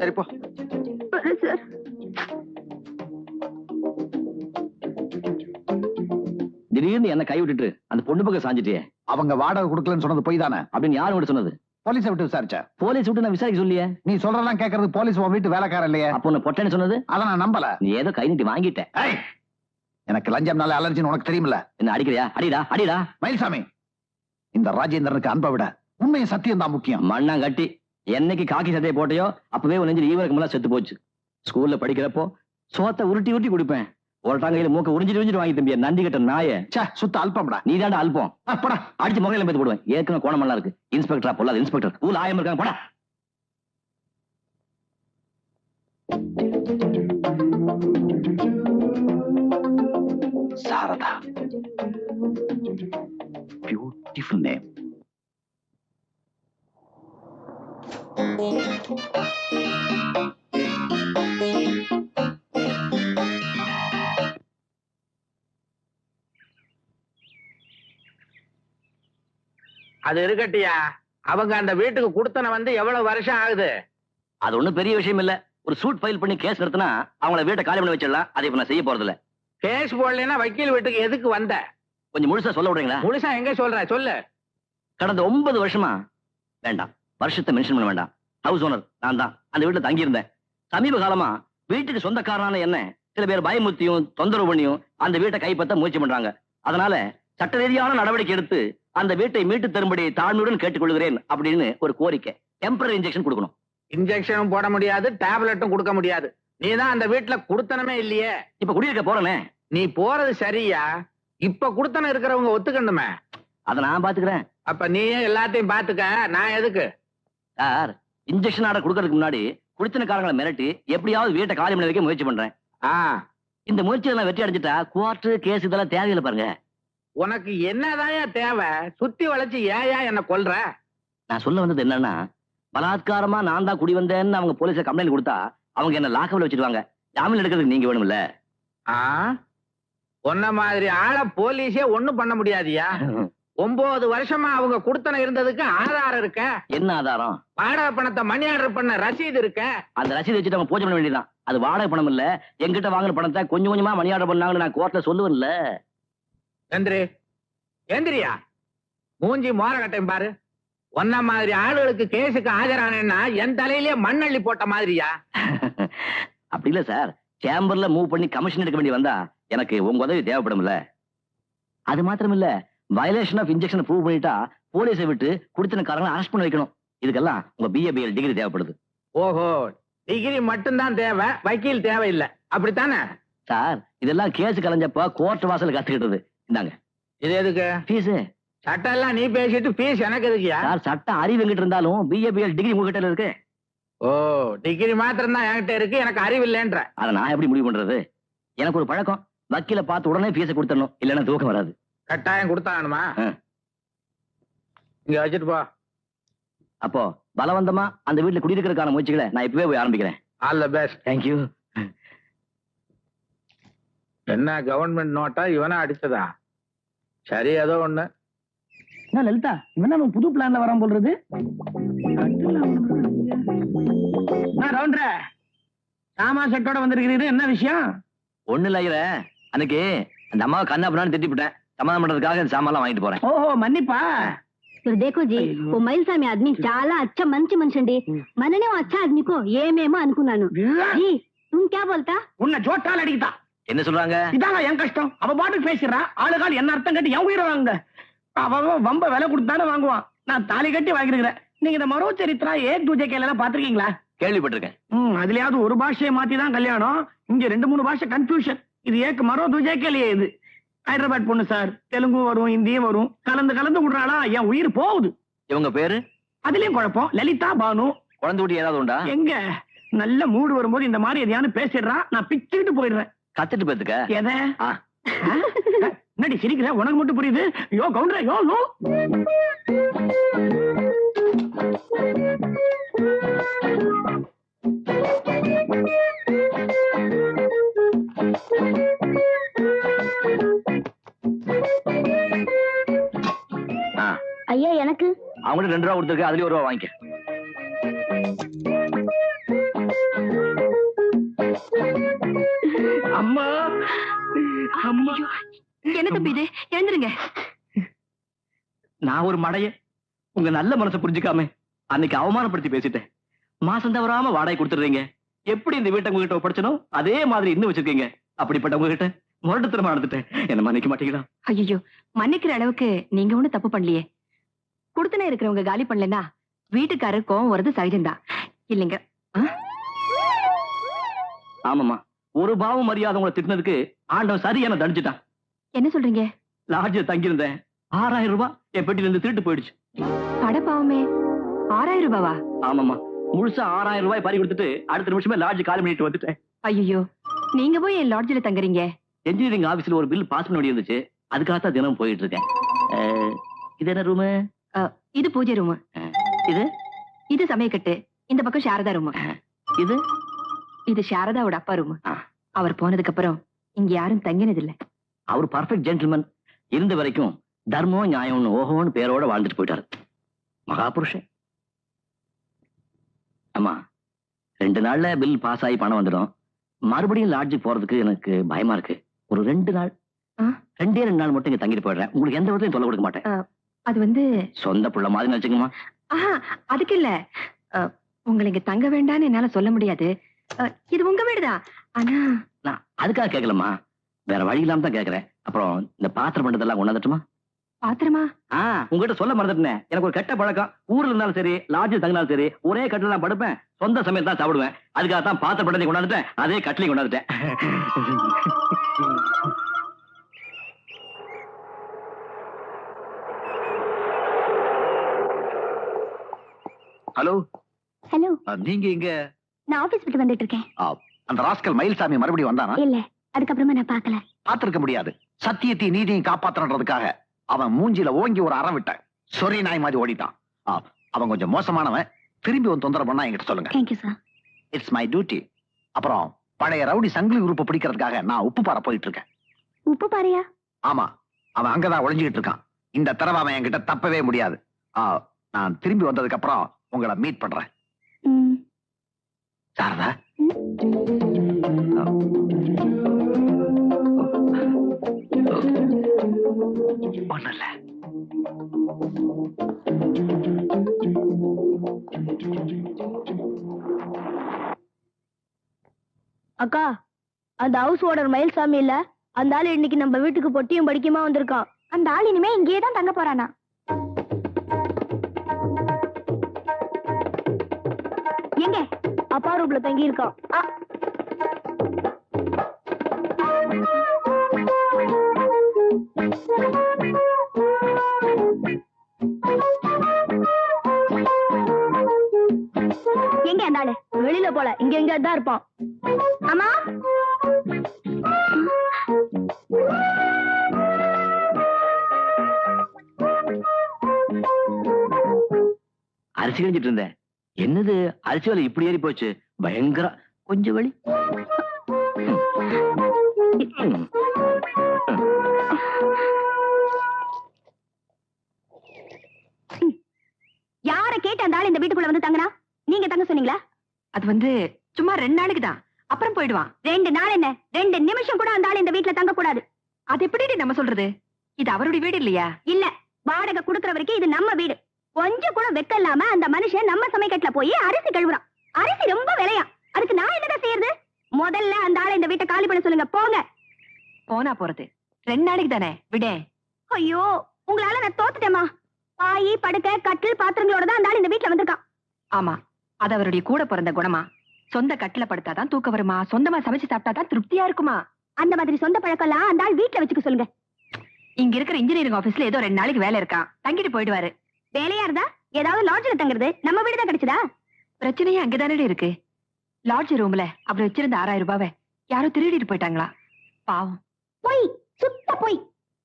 சரி போ. சார், திடீர்னு என்ன கை விட்டுட்டு அந்த பொண்ணு பக்கம் சாஞ்சிட்டியே. அவங்க வாடகை கொடுக்கலன்னு சொன்னது போய் தானே? அப்படின்னு யாரு கூட சொன்னது? போலீஸை விட்டு விசாரிச்ச. போலீஸ் விட்டு நான் விசாரிக்க சொல்லியே. நீ சொல்றதெல்லாம் கேட்கறது போலீஸ் உன் வீட்டு வேலைக்காரன் இல்லையே. அப்போ உன்னை பொட்டேன்னு சொன்னது? அதை நான் நம்பல. நீ ஏதோ கை நீட்டி வாங்கிட்ட. எனக்கு லஞ்சம்னால அலர்ஜின்னு உனக்கு தெரியுமில்ல. என்ன அடிக்கிறியா? அடிடா. மயில்சாமி, இந்த ராஜேந்திரனுக்கு அன்பை விட உண்மையை சத்தியம் தான் முக்கியம். மண்ணாங்கட்டி, என்னைக்கு காக்கி சட்டையை போட்டையோ அப்பவே உன் நெஞ்சில் ஈவருக்கு முன்னாடி செத்து போச்சு. ஸ்கூல்ல படிக்கிறப்போ சோத்தை உருட்டி கொடுப்பேன். ஒரு கையில மூக்க உறிஞ்சிட்டு வாங்கி தம்பியா நந்தி கிட்ட நாய சுத்த அல்பம்டா. நீ தாண்டா அல்பம் போடா அடிச்சு முகையில பேத்து போடுவேன் ஏற்கனவே கோணமெல்லாம் இருக்கு இன்ஸ்பெக்டரா பொல்லாத இன்ஸ்பெக்டர் ஊர் ஆயம் இருக்காங்க போடா சாரதா, பியூட்டிஃபுல் நேம். அது இருக்கட்டியா, அவங்க அந்த வீட்டுக்கு கொடுத்தன வந்து எவ்வளவு வருஷம் ஆகுது? அது ஒண்ணும் பெரிய விஷயம் இல்ல. ஒரு சூட் ஃபைல் பண்ணி கேஸ் நடத்தினா அவங்கள வீட்டை காலி பண்ணி வச்சிடலாம். அதை இப்ப நான் செய்ய போறது இல்ல. கேஸ் போடலைன்னா வக்கீல் வீட்டுக்கு எதுக்கு வந்த? கொஞ்சம் முழுசா சொல்ல விடுறீங்களா? முழுசா எங்க சொல்ற சொல்லு. கடந்த 9 வருஷமா வேண்டாம், வருஷத்தை மென்ஷன் பண்ண வேண்டாம். ஹவுஸ் ஓனர் நான் தான் அந்த வீட்டுல தங்கி இருந்தேன். சமீப காலமா வீட்டுக்கு சொந்தக்காரனான என்ன சில பேர் பயமுறுத்தியும் தொந்தரவு பண்ணியும் அந்த வீட்டை கைப்பற்ற முயற்சி பண்றாங்க. அதனால சட்ட ரீதியான நடவடிக்கை எடுத்து அந்த வீட்டை மீட்டு தரும்படி தாழ்மையுடன் கேட்டுக்கொள்கிறேன் அப்படின்னு ஒரு கோரிக்கை. டெம்பரரி இன்ஜெக்ஷன் கொடுக்கணும். இன்ஜெக்ஷனும் போட முடியாது, டேப்லெட்டும் கொடுக்க முடியாது. நீதான் அந்த வீட்டுல குடுத்தனமே இல்லையே. இப்ப குடியிருக்க போறேனே. நீ போறது சரியா? இப்ப குடுத்தனம் இருக்கிறவங்க ஒத்துக்கணுமே. அதை நான் பாத்துக்கிறேன். அப்ப நீயே எல்லாத்தையும் பாத்துக்க, நான் எதுக்கு? சார், இன்ஜெக்ஷன் ஆர்டர் கொடுக்கறதுக்கு முன்னாடி குடித்தனக்காரங்களை மிரட்டி எப்படியாவது வீட்டை காலி பண்ண வைக்க முயற்சி பண்றேன். இந்த முயற்சியில நான் வெற்றி அடைஞ்சிட்டா கோர்ட்டு கேஸ் இதெல்லாம் தேவையில்லை பாருங்க. உனக்கு என்னதான் தேவை? சுத்தி வளைச்சு ஏயா என்ன கொல்ற? நான் சொல்ல வந்தது என்னன்னா, பலாத்காரமா நான் தான் குடி வந்தேன்னு அவங்க போலீஸ கம்ப்ளைண்ட் கொடுத்தா அவங்க என்ன லாக்கப்ல வச்சிருவாங்க. ஜாமீன் எடுக்கிறதுக்கு நீங்க வேணும்ல. உன்ன மாதிரி ஆள போலீஸே ஒண்ணும் பண்ண முடியாதியா? 9 வருஷமா அவங்க குடுத்தன இருந்ததுக்கு ஆதாரம் இருக்க. என்ன ஆதாரம்? வாடகை பணத்தை மணி ஆர்டர் பண்ண ரசீது இருக்க. அந்த ரசீது வச்சுட்டு அவங்க பூஜை பண்ண வேண்டியதான். அது வாடகை பணம் இல்ல, எங்கிட்ட வாங்கின பணத்தை கொஞ்சம் கொஞ்சமா மணி ஆர்டர் பண்ணாங்கன்னு நான் கோர்ட்ல சொல்லுவேன்ல. எந்திரியா, மூஞ்சி மோர கட்டையும் பாரு. ஒன்ன மாதிரி ஆளுகளுக்கு கேஸுக்கு ஆஜரானேன்னா என் தலையிலேயே மண்ணள்ளி போட்ட மாதிரியா? அப்படி இல்ல சார், சேம்பர்ல மூவ் பண்ணி கமிஷன் எடுக்க வேண்டி வந்தா எனக்கு உங்க உதவி தேவைப்படும்ல. அது மாத்திரம் இல்ல, வயலேஷன் ஆஃப் இன்ஜெக்ஷன் ப்ரூவ் பண்ணிட்டா போலீஸை விட்டு குடித்தனக்காரங்களை அரெஸ்ட் பண்ண வைக்கணும். இதுக்கெல்லாம் உங்க BA டிகிரி தேவைப்படுது. ஓஹோ, டிகிரி மட்டும்தான் தேவை, வக்கீல் தேவையில்லை, அப்படித்தானே? சார், இதெல்லாம் கேஸ் கலைஞ்சப்ப கோர்ட் வாசல் கத்துக்கிட்டது. இந்தாங்க. இது எதுக்கு? ஃபீஸ். சட்டம் எல்லாம் நீ பேசிட்டு ஃபீஸ் எனக்கு எதுக்குயா? சார், சட்டம் அறிவு எங்கிட்ட இருந்தாலும் BA டிகிரி உங்ககிட்ட இருக்கு. ஓ, டிகிரி மாத்திரம் தான் என்கிட்ட இருக்கு, எனக்கு அறிவு இல்லைன்ற. அதை நான் எப்படி முடிவு பண்றது? எனக்கு ஒரு பழக்கம், வக்கீல பார்த்து உடனே ஃபீஸை கொடுத்துடணும், இல்லைன்னா தூக்கம் வராது. கட்டாயம் கொடுத்தானுமா? இங்க வச்சுட்டு போ. அப்போ பலவந்தமா அந்த வீட்டுல குடியிருக்கிறதுக்கான முயற்சிகளை நான் இப்பவே போய் ஆரம்பிக்கிறேன். All the best. தேங்க்யூ. என்ன கவர்மெண்ட் நோட்டா இவனா அடிச்சதா? சரி, ஏதோ ஒண்ணு. என்ன லலிதா, இவன் நம்ம புது பிளான்ல வரான் போல்றது. சாமா செட்டோட வந்திருக்கிறீரு, என்ன விஷயம்? ஒண்ணு இல்ல ஐயரே, அன்னைக்கு அந்த அம்மாவை கண்ணா பண்ணான்னு திட்டிவிட்டேன். சமாதானம் பண்றதுக்காக இந்த சாமான் வாங்கிட்டு போறேன். ఓహో మన్నిపా. तो देखो जी, वो మైల్సామి आदमी చాలా अच्छा మంచి మనిషి అండి. మననే अच्छा आदमी को ఏమేమో అనుకున్నాను. जी, तुम क्या बोलता? உன்னை ஜோட்டால் அடிக்கிட்டா. என்ன சொல்றாங்க? இதாங்க என் கஷ்டம். அவ பாட்டுக்கு பேசிடுறா. ஆளுகால் என்ன அர்த்தம் கட்டி என் உயிரை வாங்க. அவன் வம்ப விலை கொடுத்தானே வாங்குவான். நான் தாலி கட்டி வாங்கிருக்கிறேன். நீங்க இந்த மரோ சரித்திரா ஏக் தூஜை கேலாம் பாத்திருக்கீங்களா? கேள்விப்பட்டிருக்கேன். அதுலயாவது ஒரு பாஷையை மாத்தி தான் கல்யாணம். இங்க 2-3 பாஷை கன்ஃபியூஷன். இது ஏக் மரோ தூஜை கேலியே. இது ஹைதராபாத் பொண்ணு சார். தெலுங்கும் வரும், ஹிந்தியும் வரும். கலந்து விடுறாளா, என் உயிர் போகுது. இவங்க பேரு? அதுலயும் குழப்பம். லலிதா பானு. குழந்தை குட்டி ஏதாவது உண்டா? எங்க நல்ல மூடு வரும்போது இந்த மாதிரி எதையானு பேசிடுறா. நான் பிச்சுக்கிட்டு போயிடுறேன். கத்துட்டு பேத்துக்க. எதை என்னடி சிரிக்கிற? உனக்கு மட்டும் புரியுது. யோ கவுண்டர, யோ யோ. ஐயா எனக்கு அவங்கள்ட்ட 2 ரூபா கொடுத்துருக்க, அதுலயும் 1 ரூபா வாங்கிக்க. அம்மா அம்மா, என்ன தம்பி இது? எழுந்துருங்க. நான் ஒரு மடைய உங்க நல்ல மனசை புரிஞ்சுக்காம அன்னைக்கு அவமானப்படுத்தி பேசிட்டேன். மாசம் தவறாம வாடகை கொடுத்துடுறீங்க. எப்படி இந்த வீட்டை உங்ககிட்ட ஒப்படைச்சனோ அதே மாதிரி இன்னும் வச்சிருக்கீங்க. அப்படிப்பட்ட உங்ககிட்ட முரட்டுத்தனமா நடந்துட்டேன். என்ன மன்னிக்க மாட்டீங்களா? ஐயோ, மன்னிக்கிற அளவுக்கு நீங்க ஒண்ணும் தப்பு பண்ணலையே. குடுத்தன இருக்கிறவங்க காலி பண்ணலன்னா வீட்டுக்காரர் கோவம் வருது சகஜம்தான் இல்லைங்க. ஆமாமா, ஒரு பாவம் மரியாதை உங்களை திட்டினதுக்கு ஆண்டவன் சரியான தண்டிச்சுட்டான். என்ன சொல்றீங்க? லாட்ஜில் தங்கியிருந்தேன், 6000 ரூபாய் என் பெட்டில இருந்து திருட்டு போயிடுச்சு. படப்பாவமே, 6000 ரூபாவா? ஆமாமா, முழுசா 6000 ரூபாய் பறி கொடுத்துட்டு அடுத்த நிமிஷமே லாட்ஜ் காலி பண்ணிட்டு வந்துட்டேன். ஐயோ, நீங்க போய் என் லாட்ஜில தங்குறீங்க? என்ஜினியரிங் ஆபீஸ்ல ஒரு பில் பாஸ் பண்ண வேண்டி இருந்துச்சு, அதுக்காகத்தான் தினம் போயிட்டு இருக்கேன். இது என்ன ரூமு? இது பூஜை ரூம். இது இது சமயக்கட்டு. இந்த பக்கம் சாரதா ரூம். இது இது சாரதாவோட அப்பா ரூம். அவர் போனதுக்கு அப்புறம் இங்க யாரும் தங்கினது இல்ல. அவர் பர்ஃபெக்ட் ஜென்டில்மேன். இருந்த வரைக்கும் தர்மம் நியாயம்னு ஓஹோன்னு பேரோட வாழ்ந்துட்டு போயிட்டாரு. மகாபுருஷன். ஆமா, 2 நாள்ல பில் பாஸ் ஆகி பணம் வந்துடும். மறுபடியும் லாட்ஜுக்கு போறதுக்கு எனக்கு பயமா இருக்கு. ஒரு 2 நாள், 2 நாள் மட்டும் இங்க தங்கிட்டு போயிடுறேன். உங்களுக்கு எந்த விதத்தையும் தொல்லை கொடுக்க மாட்டேன். அது வந்து சொந்த புள்ள மாதிரி நினைச்சுக்கமா. அதுக்கு இல்ல, உங்களை இங்க தங்க வேண்டாம்னு என்னால சொல்ல முடியாது. இது உங்க வீடுதான். ஆனா நான் அதுக்காக கேட்கலமா, வேற வழி இல்லாம தான் கேட்கறேன். அப்புறம் இந்த பாத்திரம் பண்றதெல்லாம் கொண்டாந்துட்டுமா? பாத்திரமா? உங்ககிட்ட சொல்ல மறந்துட்டேன். எனக்கு ஒரு கெட்ட பழக்கம். ஊர்ல இருந்தாலும் சரி, லாட்ஜில் தங்கினாலும் சரி, ஒரே கட்டில தான் படுப்பேன், சொந்த சமையல் தான் சாப்பிடுவேன். அதுக்காக தான் பாத்திரம் பண்டத்தை கொண்டாந்துட்டேன், அதே கட்டிலையும் கொண்டாந்துட்டேன். ஹலோ ஹலோ, நீங்க இங்க? நான் ஆபீஸ் விட்டு வந்துட்டு இருக்கேன். அந்த ராஸ்கல் மயில்சாமி மறுபடியும் வந்தானா? இல்ல, அதுக்கப்புறமா நான் பார்க்கல. பாத்திருக்க முடியாது. சத்தியத்தை நீதியும் காப்பாத்துறதுக்காக அவன் மூஞ்சில ஓங்கி ஒரு அறம் விட்டான். சொரி நாய் மாதிரி ஓடிட்டான். அவன் கொஞ்சம் மோசமானவன். திரும்பி ஒரு தொந்தரவு பண்ணா என்கிட்ட சொல்லுங்க. Thank you sir. It's my duty. அப்புறம் பழைய ரவுடி சங்கிலி குரூப்பை பிடிக்கிறதுக்காக நான் உப்பு பாறை போயிட்டு இருக்கேன். உப்பு பாறையா? ஆமா, அவன் அங்கதான் ஒளிஞ்சுக்கிட்டு இருக்கான். இந்த தடவை அவன் என்கிட்ட தப்பவே முடியாது. நான் திரும்பி வந்ததுக்கு அப்புறம் உங்களை மீட் பண்றேன். சாரதா, ஒண்ணுல்ல. அக்கா, அந்த ஹவுஸ் ஓனர் மயில்சாமி இல்ல, அந்த ஆள் இன்னைக்கு நம்ம வீட்டுக்கு பொட்டியும் படிக்குமா வந்திருக்கான். அந்த ஆள் இனிமே இங்கேயே தான் தங்க போறானா? எங்க? அப்பா ரூம்ல தங்கி இருக்கான். எங்க அந்த ஆளு? வெளியில போல, இங்க எங்க தான் இருப்பான். ஆமா, அரிசி கழிஞ்சிட்டு இருந்தேன். என்னது அரிசி வேலை இப்படி ஏறி போச்சு? பயங்கர. கொஞ்சம் வழி. யார கேட்டு அந்த ஆள் இந்த வீட்டுக்குள்ள வந்து தங்கினா? நீங்க தங்க சொன்னீங்களா? அது வந்து சும்மா 2 நாளைக்கு தான், அப்புறம் போயிடுவான். 2 நாள் என்ன, 2 நிமிஷம் கூட அந்த ஆள் இந்த வீட்டுல தங்க கூடாது. அது எப்படி நம்ம சொல்றது? இது அவருடைய வீடு இல்லையா? இல்ல, வாடகை குடுக்கற வரைக்கும் இது நம்ம வீடு. கொஞ்சம் கூட வெக்க இல்லாம அந்த மனுஷன் நம்ம சமைக்கட்டுல போய் அரிசி கழுவுறான். அரிசி ரொம்ப விலையா, அதுக்கு நான் என்னதான் செய்யறது? முதல்ல அந்த ஆளை இந்த வீட்டை காலி பண்ண சொல்லுங்க. போங்க. போனா போறது, 2 நாளைக்கு தானே, விட. ஐயோ, உங்களால நான் தோத்துட்டேமா. பாயி படுக்க கட்டில் பாத்திரங்களோட தான் அந்த ஆள் இந்த வீட்டுல வந்திருக்கான். ஆமா, அது அவருடைய கூட பிறந்த குணமா. சொந்த கட்டில படுத்தாதான் தூக்கம் வருமா, சொந்தமா சமைச்சு சாப்பிட்டாதான் திருப்தியா இருக்குமா. அந்த மாதிரி சொந்த பழக்கம் எல்லாம் அந்த ஆள் வீட்டுல வச்சுக்க சொல்லுங்க. இங்க இருக்கிற இன்ஜினியரிங் ஆபீஸ்ல ஏதோ 2 நாளைக்கு வேலை இருக்கான், தங்கிட்டு போயிடுவாரு. வேலையா இருந்தா ஏதாவது லாட்ஜ்ல தங்குறது. நம்ம வீடு தான் கிடைச்சதா? பிரச்சனையே அங்கதானே இருக்கு. லாட்ஜ் ரூம்ல அப்படி வச்சிருந்த 6000 ரூபாவை யாரோ திருடிட்டு போயிட்டாங்களா? பாவம். போய், சுத்த போய்.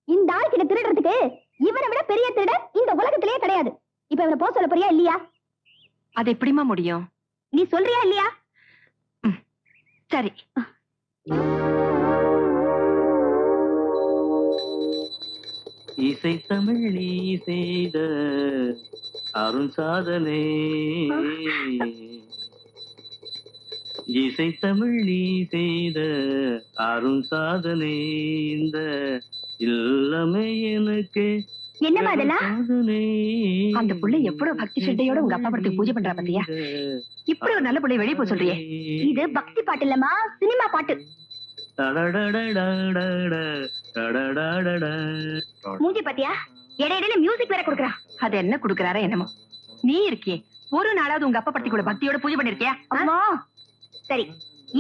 இந்த ஆள் கிட்ட திருடுறதுக்கு இவனை விட பெரிய திருட இந்த உலகத்திலேயே கிடையாது. இப்ப இவனை போக சொல்ல போறியா இல்லையா? அது எப்படிமா முடியும்? நீ சொல்றியா இல்லையா? சரி. இசை தமிழ் நீ செய்த அருண் சாதனை, இசை தமிழ் நீ செய்த அருண் சாதனை, இந்த இல்லமே எனக்கு என்னமா அதெல்லாம்? அந்த புள்ள எவ்வளவு பக்தி ஸ்ரத்தையோட உங்க அப்பா படத்துக்கு பூஜை பண்றா பாத்தியா? இப்படி ஒரு நல்ல புள்ளை வெளியே போய் சொல்றியே. இது பக்தி பாட்டு இல்லம்மா, சினிமா பாட்டு. மூஞ்சி பாத்தியா? இடையில மியூசிக் வேற கொடுக்கறா. அது என்ன கொடுக்கறாரா என்னமோ. நீ இருக்கியே, ஒரு நாளாவது உங்க அப்பா படத்துக்கு கூட பக்தியோட பூஜை பண்ணிருக்கியா? அம்மா, சரி,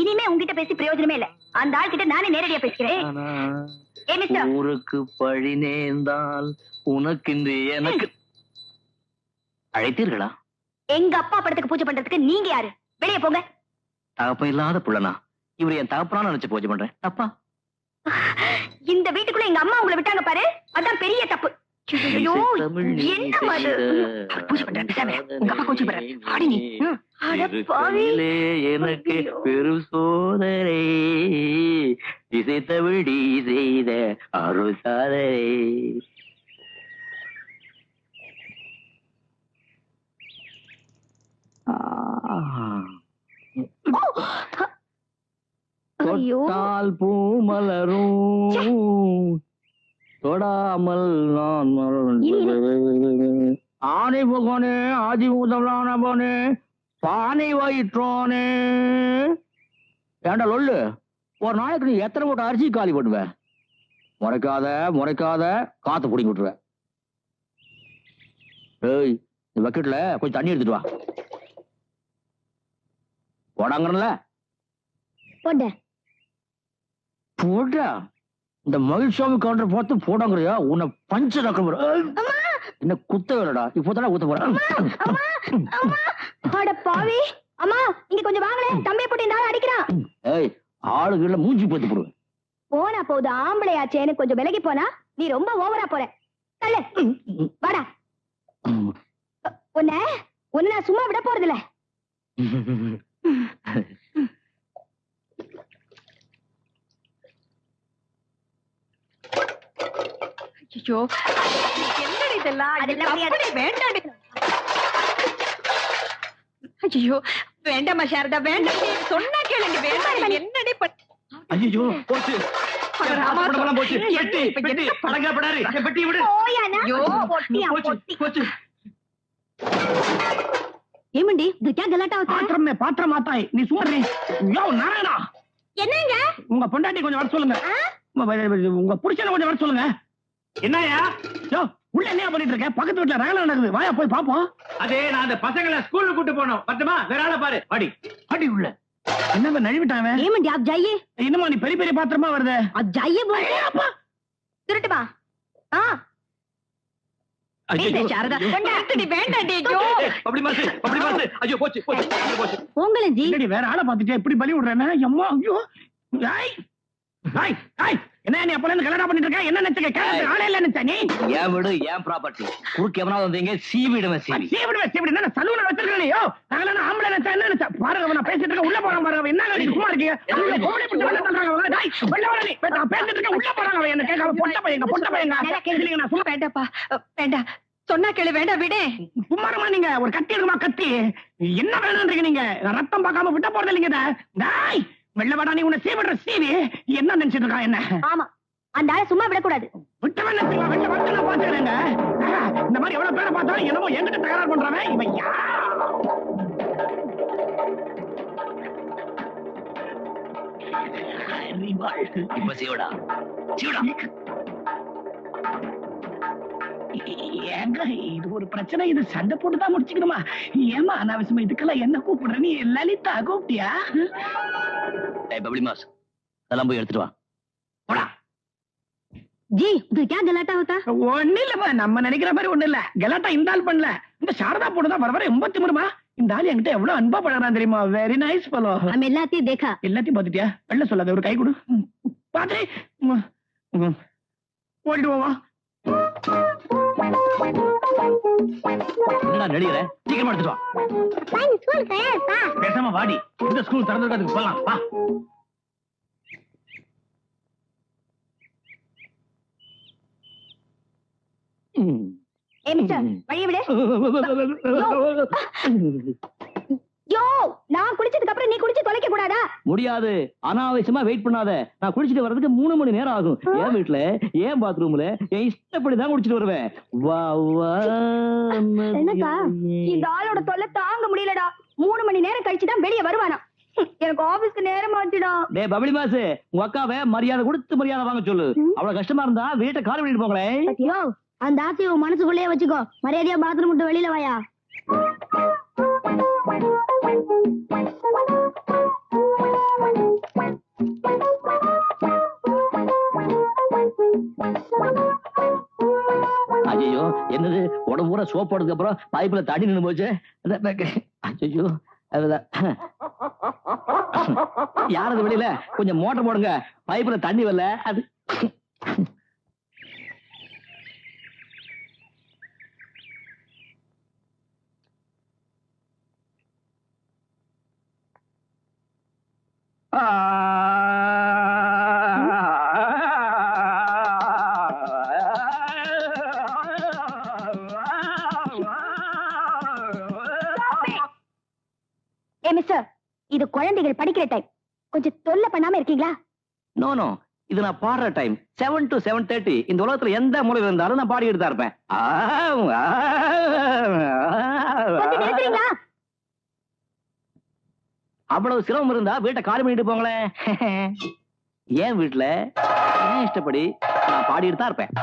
இனிமே உங்ககிட்ட பேசி பிரயோஜனமே இல்ல. அந்த ஆள் கிட்ட நானே நேரடியா பேசுகிறேன். ஏ மிஸ்டர், ஊருக்கு பழி நேர்ந்தால் உனக்கு எனக்கு அழைத்தீர்களா? எங்க அப்பா படத்துக்கு பூஜை பண்றதுக்கு நீங்க யாரு? வெளியே போங்க. தகப்பம் இல்லாத புள்ளனா இவரு என் தகப்பனா நினைச்சு பூஜை பண்றேன். தப்பா? இந்த வீட்டுக்குள்ள எங்க அம்மா உங்களை விட்டாங்க பாரு, அதான் பெரிய தப்பு. ஐயோ, என்ன அது? பூஜை பண்றேன், பேசாம. உங்க அப்பா பூஜை பண்றாரு. ஆடி நீ. அட பாவி. எனக்கு பெரும் சோதனை இசைத்தவிடி செய்த அருள் சாதனை. ஐயோ, தொட்டால் பூ மலரும் தொடாமல் நான் ஆனை போகனே ஆதி முதலான போனே பானை வயிற்றோனே. ஏண்டா லொல்லு, ஒரு நாளைக்கு நீ எத்தனை மூட்டை அரிசி காலி பண்ணுவ? முறைக்காத காத்து பிடிங்கி விட்டுருவேன். ஏய், இந்த பக்கெட்ல கொஞ்சம் தண்ணி எடுத்துட்டு வா. போடாங்கல்ல போட போட்டா இந்த மகிழ்ச்சாமி கவுண்டர் பார்த்து போடாங்கறியா? உன்னை பஞ்ச ரக்கம் என்ன குத்த வேலடா, இப்போதான் குத்த போறேன். அட பாவி. அம்மா, இங்க கொஞ்சம் வாங்களே, தம்பியை போட்டு இந்த ஆள் அடிக்கிறான். ஏய், ஆளுகள மூஞ்சி போட்டு போடுவேன். போனா போது ஆம்பளையாச்சேன்னு கொஞ்சம் விலகி போனா நீ ரொம்ப ஓவரா போற. தள்ளு, வாடா. உன்னை நான் சும்மா விட போறதில்ல. ஐயோ, என்னடி இதெல்லாம்? வேண்டாம். ஐயோ, வேண்டாமா சாரதா, வேண்டாம். சொன்னா கேளுங்க. வேண்டாம். என்னடி ஐயோ, போச்சு. படமெல்லாம் போச்சு. பெட்டி, பெட்டி, படங்கப்படாரு. பெட்டி விடு. போயானா? பொட்டியா, பொட்டி. போச்சு. ஏமண்டி, இதுக்கா கலாட்டா பாத்திரமே பாத்திரம் மாத்தாய். நீ சும்மா யோ நாராயணா. என்னங்க? உங்க பொண்டாட்டி கொஞ்சம் வர சொல்லுங்க. உங்க புருஷனை கொஞ்சம் வர சொல்லுங்க. என்னயா? யோ, உள்ள என்ன பண்ணிட்டு இருக்க? பக்கத்து வீட்டுல ரகலை நடக்குது. வாயா போய் பாப்போம். அதே நான் அந்த பசங்களை ஸ்கூல்ல கூட்டு போனோம். பட்டுமா? வேற ஆளை பாரு. அடி அடி உள்ள. என்னங்க நழுவிட்டாங்க? ஏமண்டி, आप जाइए. என்னமா நீ பெரிய பெரிய பாத்திரமா வருது? आप जाइए बोल. அப்பா திருட்டு வா. சாரதா, பொண்டாட்டி வேண்டாண்டி. ஐயோ, அப்படி மாசு. ஐயோ, போச்சு. போங்களே ஜி. என்னடி வேற ஆளை பாத்துட்டே இப்படி பலி விடுறேன்னா? அம்மா, ஐயோ. என்ன நீ அப்பல இருந்து கல்யாணம் பண்ணிட்டு இருக்க? என்ன நினைச்ச? ஆளே இல்ல நினைச்ச நீ? ஏன் வீடு, ஏன் ப்ராப்பர்ட்டி, குறுக்கு எவனாவது வந்தீங்க சீவிடுவேன். சீவிடுவேன். என்ன சலூனை வச்சிருக்கீங்க? நாங்களா ஆம்பளை நினைச்சா என்ன நினைச்சா? பாருங்க, நான் பேசிட்டு இருக்க. உள்ள போறாங்க பாருங்க. என்ன நீ சும்மா இருக்கீங்க? பேசிட்டு இருக்க. உள்ள போறாங்க. என்ன கேட்காம பொட்ட பையங்க. நான் சும்மா வேண்டாப்பா, வேண்டாம். சொன்னா கேளு. வேண்டாம், விடு. சும்மாரமா நீங்க ஒரு கத்தி இருக்குமா? கத்தி என்ன வேணும்ன்றீங்க நீங்க? நான் பார்க்காம விட்ட போறது இல்லைங்க. டாய் வெள்ளவாடா, நீ உன்னை சீவிடுற சீவி என்ன நினைச்சிட்டு இருக்கா? என்ன? ஆமா, அந்த ஆளை சும்மா விடக்கூடாது. விட்டவன் வெள்ள வந்து நான் பாத்துக்கிறேங்க. இந்த மாதிரி எவ்வளவு பேரை பார்த்தாலும் என்னமோ என்கிட்ட தகராறு பண்றவன் இவன் யார்? இப்ப சீவடா. ஏங்க, இது ஒரு பிரச்சனை. இது சண்டை போட்டுதான் முடிச்சுக்கணுமா? ஏமா அனாவசியமா இதுக்கெல்லாம் என்ன கூப்பிடுற? நீ லலிதா கூப்பிட்டியா? பப்ளி மாஸ், அதெல்லாம் போய் எடுத்துட்டு வா. போடா. ஜி, இது क्या गलाटा होता? ஒண்ணு இல்லம்மா, நம்ம நினைக்கிற மாதிரி ஒண்ணு இல்ல. கலாட்டா இந்த ஆள் பண்ணல. இந்த சாரதா போட்டுதான் வர ரொம்ப திமிருமா. இந்த ஆள் என்கிட்ட எவ்வளவு அன்பா பழகிறான் தெரியுமா? Very nice fellow. हम எல்லாத்தையும் देखा. எல்லாத்தையும் பாத்துட்டியா? வெள்ள சொல்லாத, ஒரு கை கொடு. பாத்துறே ஓடிட்டு போவா. என்னடா நடிகர, சீக்கிரமா எடுத்துட்டு வா. பேசாம வாடி. இந்த ஸ்கூல் திறந்துருக்கு, போலாம் வா. ஏ மிஸ்டர், வழிய விடு. யோ, நான் குளிச்சதுக்கு அப்புறம் நீ குளிச்சு தொலைக்க கூடாதா? முடியாது. அனாவசியமா வெயிட் பண்ணாத. நான் குளிச்சிட்டு வர்றதுக்கு 3 மணி நேரம் ஆகும். என் வீட்டுல, என் பாத்ரூம்ல என் இஷ்டப்படிதான் குளிச்சிட்டு வருவேன். வா வா. என்னக்கா, இந்த ஆளோட தொல்லை தாங்க முடியலடா. 3 மணி நேரம் கழிச்சுதான் வெளியே வருவானா. எனக்கு ஆபீஸ்க்கு நேரம் ஆச்சுடா. டே பப்ளி மாசு, உங்க அக்காவை மரியாதை கொடுத்து மரியாதை வாங்க சொல்லு. அவ்வளவு கஷ்டமா இருந்தா வீட்டை காலி பண்ணிட்டு போங்களேன். அந்த ஆசையை மனசுக்குள்ளேயே வச்சுக்கோ. மரியாதையா பாத்ரூம் விட்டு வெளியில வாயா. என்னது உடம்பு பூரா சோப் போடுறதுக்கு அப்புறம் பைப்புல தண்ணி நின்று போச்சு. ஐயோ யாரது வெளியில கொஞ்சம் மோட்டர் போடுங்க, பைப்புல தண்ணி வரல. அது மிஸ்டர், இது குழந்தைகள் படிக்கிற டைம், கொஞ்சம் தொல்லை பண்ணாம இருக்கீங்களா? நோ நோ, இது நான் பாடுற டைம். 7 to 7:30 இந்த உலகத்துல எந்த மூலையில இருந்தாலும் நான் பாடிக்கிட்டு தான் இருப்பேன். கொஞ்சம் நிறுத்துறீங்களா? அவ்வளவு சிரமம் இருந்தா வீட்டை காலி பண்ணிட்டு போங்களேன். ஏன் வீட்டுல ஏன் இஷ்டப்படி நான் பாடிட்டு தான் இருப்பேன்.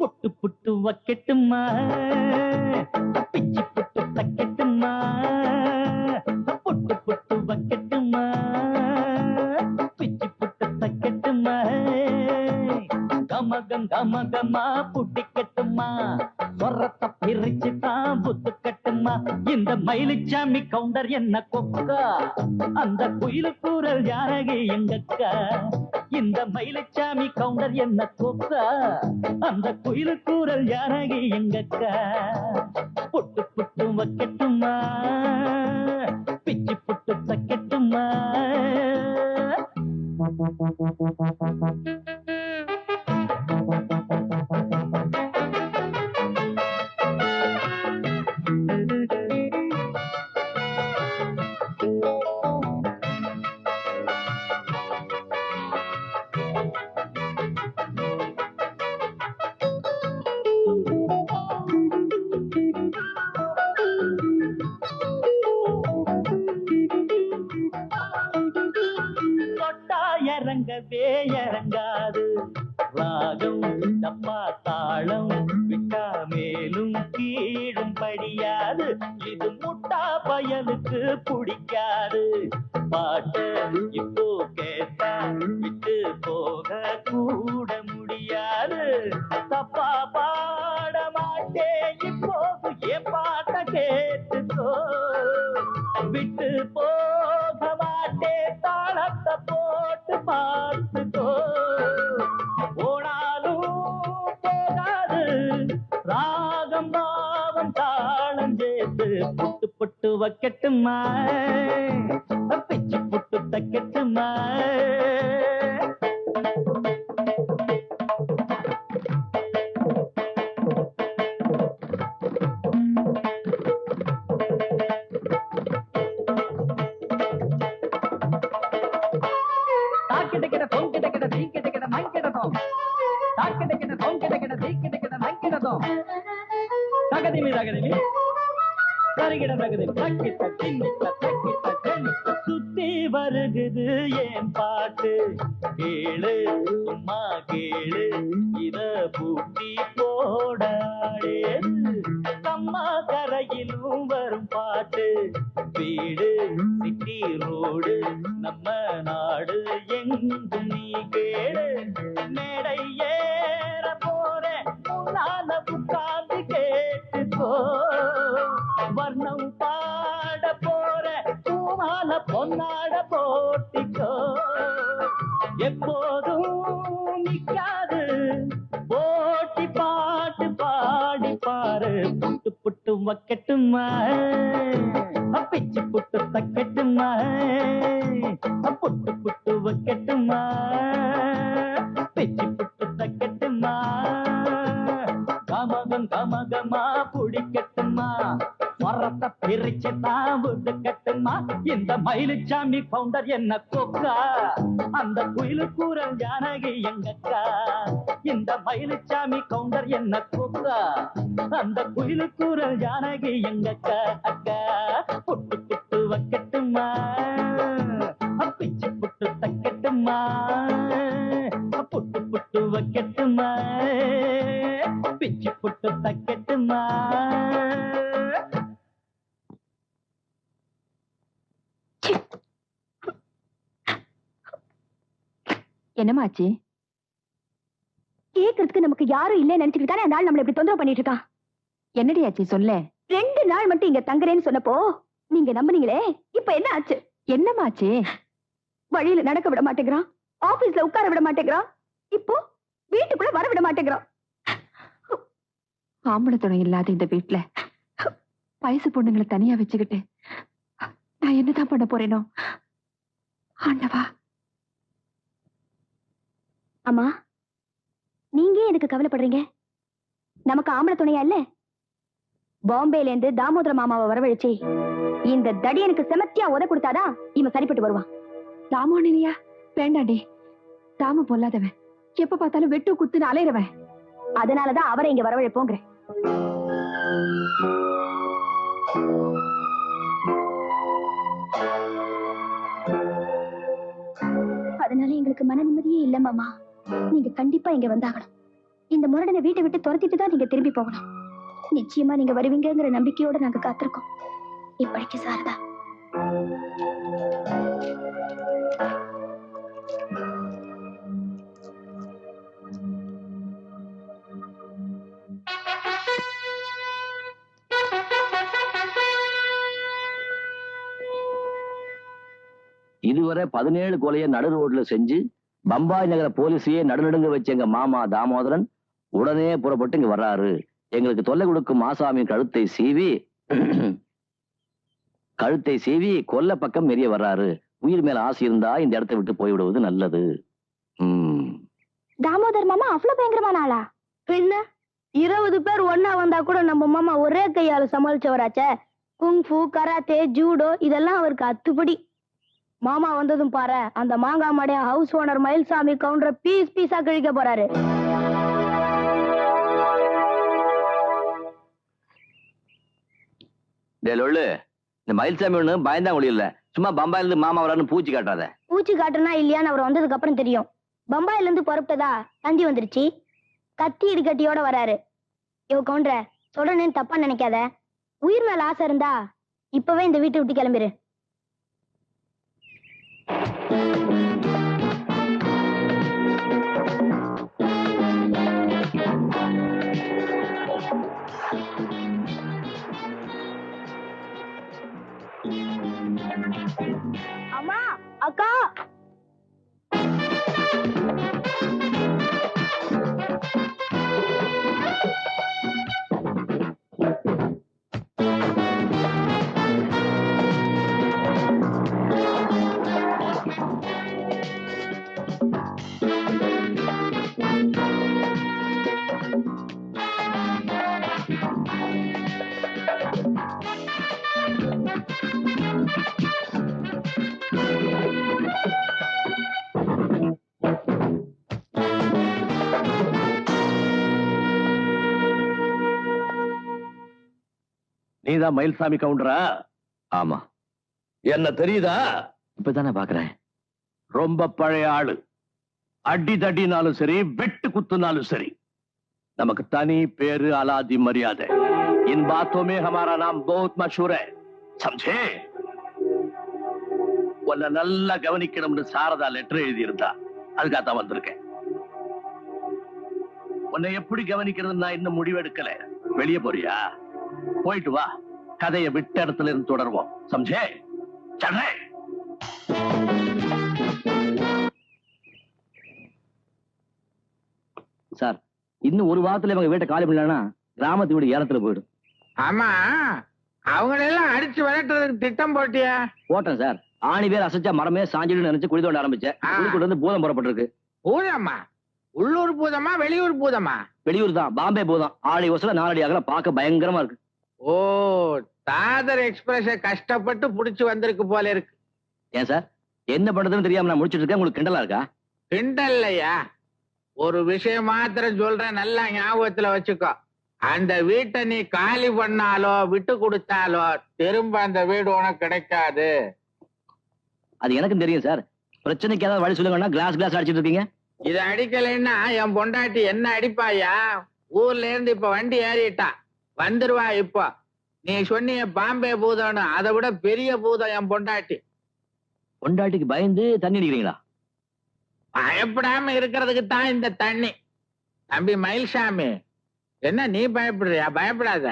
புட்டு புட்டு வைக்கட்டுமா, பிச்சு புட்டு தைக்கட்டுமா, புட்டு புட்டு வைக்கட்டுமா, பிச்சு புட்டு தைக்கட்டுமா, கமகம் கமகமா புட்டிக்கட்டுமா, சொரத்தை பிரிச்சு தான் புத்து கட்டுமா. இந்த மயிலுச்சாமி கவுண்டர் என்ன கொக்கா, அந்த குயிலு கூறல் ஜானகி எங்கக்கா. இந்த மயிலுச்சாமி கவுண்டர் என்ன கொக்கா, அந்த குயிலு கூறல் ஜானகி எங்கக்கா. புட்டு புட்டு வைக்கட்டுமா, பிச்சு புட்டு தைக்கட்டுமா. இறங்கவே இறங்காது ராகம் தப்பா தாளம் விட்டா மேலும் கீழும் படியாது. இது முட்டா பயலுக்கு பிடிக்காது. பாட்டு இப்போ கேட்டா விட்டு போக கூட முடியாது. தப்பா பாட மாட்டேன் இப்போது என் பாட்ட கேட்டுக்கோ. விட்டு போக மாட்டேன் தாளத்தை போட்டு பார்த்துக்கோ. போனாலும் போகாது ராகம் பாவம் தாளம் சேர்த்து புட்டு புட்டு வைக்கட்டுமா, பிச்சு புட்டு தைக்கட்டுமா. சுத்தி வருகுது என் பாட்டு கேளு சும்மா கேளு இத பூட்டி போடாடே. கம்மா கரையிலும் வரும் பாட்டு வீடு சிட்டி ரோடு நம்ம நாடு எங்கு நீ கேளு. மேடை ஏற போற முன்னால உட்கார்ந்து கேட்டுக்கோ. வர்ணம் பாட போற பூமால பொன்னாட போட்டிக்கோ. எப்போதும் நிக்காது போட்டி பாட்டு பாடி பாரு. புட்டு புட்டு வைக்கட்டுமா, பிச்சு புட்டு தைக்கட்டுமா, புட்டு புட்டு வைக்கட்டுமா, பிச்சு புட்டு தைக்கட்டுமா. கமகம் கமகமா புடிக்கட்டுமா, மரத்தை பிரிச்சு தான் கட்டுமா. இந்த மயிலுச்சாமி கவுண்டர் என்ன கொக்கா, அந்த குயிலு கூறல் ஜானகி எங்கக்கா. இந்த மயிலுச்சாமி கவுண்டர் என்ன கொக்கா, அந்த குயிலு கூறல் ஜானகி எங்கக்கா. அக்கா புட்டு புட்டு வைக்கட்டுமா, பிச்சு புட்டு வைக்கட்டுமா புட்டு புட்டு வைக்கட்டுமா பிச்சு புட்டு தைக்கட்டுமா என்னமாச்சு? கேக்குறதுக்கு நமக்கு யாரும் இல்ல நினைச்சுக்கிட்டு தானே அந்த ஆள் நம்மள இப்படி தொந்தரவு பண்ணிட்டு இருக்கான். என்னடி ஆச்சு சொல்ல? 2 நாள் மட்டும் இங்க தங்குறேன்னு சொன்னப்போ நீங்க நம்புனீங்களே, இப்ப என்ன ஆச்சு? என்னமாச்சு? வழியில நடக்க விட மாட்டேங்கிறான், ஆபீஸ்ல உட்கார விட மாட்டேங்கிறான், இப்போ வீட்டுக்குள்ள வர விட மாட்டேங்கிறான். ஆம்பளை துணை இல்லாத இந்த வீட்டுல வயசு பொண்ணுங்களை தனியா வச்சுக்கிட்டு நான் என்னதான் பண்ண போறேனோ ஆண்டவா. அம்மா, நீங்க எதுக்கு கவலைப்படுறீங்க? நமக்கு ஆம்பளை துணையா இல்ல? பாம்பேல இருந்து தாமோதர மாமாவை வரவழைச்சு இந்த தடியனுக்கு செமத்தியா உத கொடுத்தாதான் இவன் சரிப்பட்டு வருவான். தாமோனியா? வேண்டாண்டி, தாம பொல்லாதவன், எப்ப பார்த்தாலும் வெட்டு குத்துன்னு அலையிறவன். அதனாலதான் அவரை இங்க வரவழைப்போங்கிறேன். அதனால எங்களுக்கு மன நிம்மதியே இல்ல மாமா. நீங்க கண்டிப்பா இங்க வந்தாகணும். இந்த முரடனை வீட்டை விட்டு துரத்திட்டு தான் நீங்க திரும்பி போகணும். நிச்சயமா நீங்க வருவீங்கங்கிற நம்பிக்கையோட நாங்க காத்திருக்கோம். இப்படிக்கு சாரதா. இதுவரை 17 கொலையை நடு ரோட்ல செஞ்சு பம்பாய் நகர போலீஸையே நடுநடுங்க வச்ச எங்க மாமா தாமோதரன் உடனே புறப்பட்டு இங்க வர்றாரு. எங்களுக்கு தொல்லை கொடுக்கும் மாசாமி கழுத்தை சீவி கொல்ல பக்கம் மெரிய வர்றாரு. உயிர் மேல ஆசை இருந்தா இந்த இடத்தை விட்டு போய்விடுவது நல்லது. தாமோதர் மாமா அவ்வளவு பயங்கரமான ஆளா? என்ன 20 பேர் ஒன்னா வந்தா கூட நம்ம மாமா ஒரே கையால சமாளிச்சவராச்சே. குங்ஃபு, கராத்தே, ஜூடோ இதெல்லாம் அவருக்கு அத்துப்படி. மாமா வந்ததும் பாரு, அந்த மாங்காய் மடைய ஹவுஸ் ஓனர் மயில்சாமி கவுண்டரை பீஸ் பீஸா கிழிக்க போறாரு. இந்த மயில்சாமி ஒண்ணு பயந்தா இல்ல, சும்மா பம்பாயில இருந்து மாமா வரான்னு பூச்சி காட்டாத. பூச்சி காட்டுனா இல்லையான்னு அவர் வந்ததுக்கு அப்புறம் தெரியும். பம்பாயில இருந்து புறப்பட்டதா தந்தி வந்துருச்சு, கத்தி இடுக்கட்டியோட வராரு. யோ கவுண்டர, சொல்றேன்னு தப்பா நினைக்காத. உயிர் மேல ஆசை இருந்தா இப்பவே இந்த வீட்டை விட்டு கிளம்பிரு. அம்மா, அக்கா, நீதான் மயில்சாமி கவுண்டரா? ஆமா. என்ன தெரியுதா? இப்பதானே பாக்குறேன். ரொம்ப பழைய ஆளு. அடி தடினாலும் சரி, வெட்டு குத்துனாலும் சரி, நமக்கு தனி பேரு, அலாதி மரியாதை. इन बातों में हमारा नाम बहुत मशहूर है, समझे? உன்னை நல்லா கவனிக்கணும்னு சாரதா லெட்டர் எழுதியிருந்தா, அதுக்காகத்தான் வந்திருக்கேன். உன்னை எப்படி கவனிக்கிறது நான் இன்னும் முடிவெடுக்கல. வெளியே போறியா? போயிட்டு வா, கதையை விட்ட இடத்துல இருந்து தொடர்வோம். சம்ஜே? சல்லே. சார், இன்னும் ஒரு வாரத்துல இவங்க வீட்டை காலி பண்ணலன்னா கிராமத்து வீடு ஏலத்துல போயிடும். ஆமா, அவங்களெல்லாம் அடிச்சு விரட்டுறதுக்கு திட்டம் போட்டியா? போட்டேன் சார். ஆணி பேர் அசைச்சா மரமே சாஞ்சிடும் நினைச்சு குழி தோண்ட ஆரம்பிச்சேன். குழிக்குள்ள இருந்து பூதம் புறப்பட்டிருக்கு. பூதமா? உள்ளூர் பூதமா வெளியூர் பூதமா? வெளியூர் தான், பாம்பே பூதம். 6 அடி வசல 4 அடி அகல, பார்க்க பயங்கரமா இருக்கு. ஓ, தாதர் எக்ஸ்பிரஸ் கஷ்டப்பட்டு புடிச்சு வந்திருக்கு போல இருக்கு. ஏன் சார், என்ன பண்றதுன்னு தெரியாம நான் முடிச்சிட்டு இருக்கேன். உங்களுக்கு கிண்டலா இருக்கா? கிண்டல்லையா? ஒரு விஷயம் மாத்திரம் சொல்றேன், நல்லா ஞாபகத்துல வச்சுக்கோ. அந்த வீட்டை நீ காலி பண்ணாலோ விட்டு கொடுத்தாலோ திரும்ப அந்த வீடு உனக்கு கிடைக்காது. அது எனக்கும் தெரியும் சார். பிரச்சனைக்கு ஏதாவது வழி சொல்லுங்கன்னா கிளாஸ் அடிச்சிட்டு இருக்கீங்க. இத அடிக்கலைன்னா என் பொண்டாட்டி என்ன அடிப்பாயா? ஊர்ல இருந்து இப்ப வண்டி ஏறிட்டா, வந்துருவா. இப்போ நீ சொன்னிய பாம்பே பூதம்னு, அதை விட பெரிய பூதம் என் பொண்டாட்டி. பொண்டாட்டிக்கு பயந்து தண்ணி அடிக்கிறீங்களா? பயப்படாம இருக்கிறதுக்கு தான் இந்த தண்ணி. தம்பி மயில்சாமி, என்ன நீ பயப்படுறியா? பயப்படாத,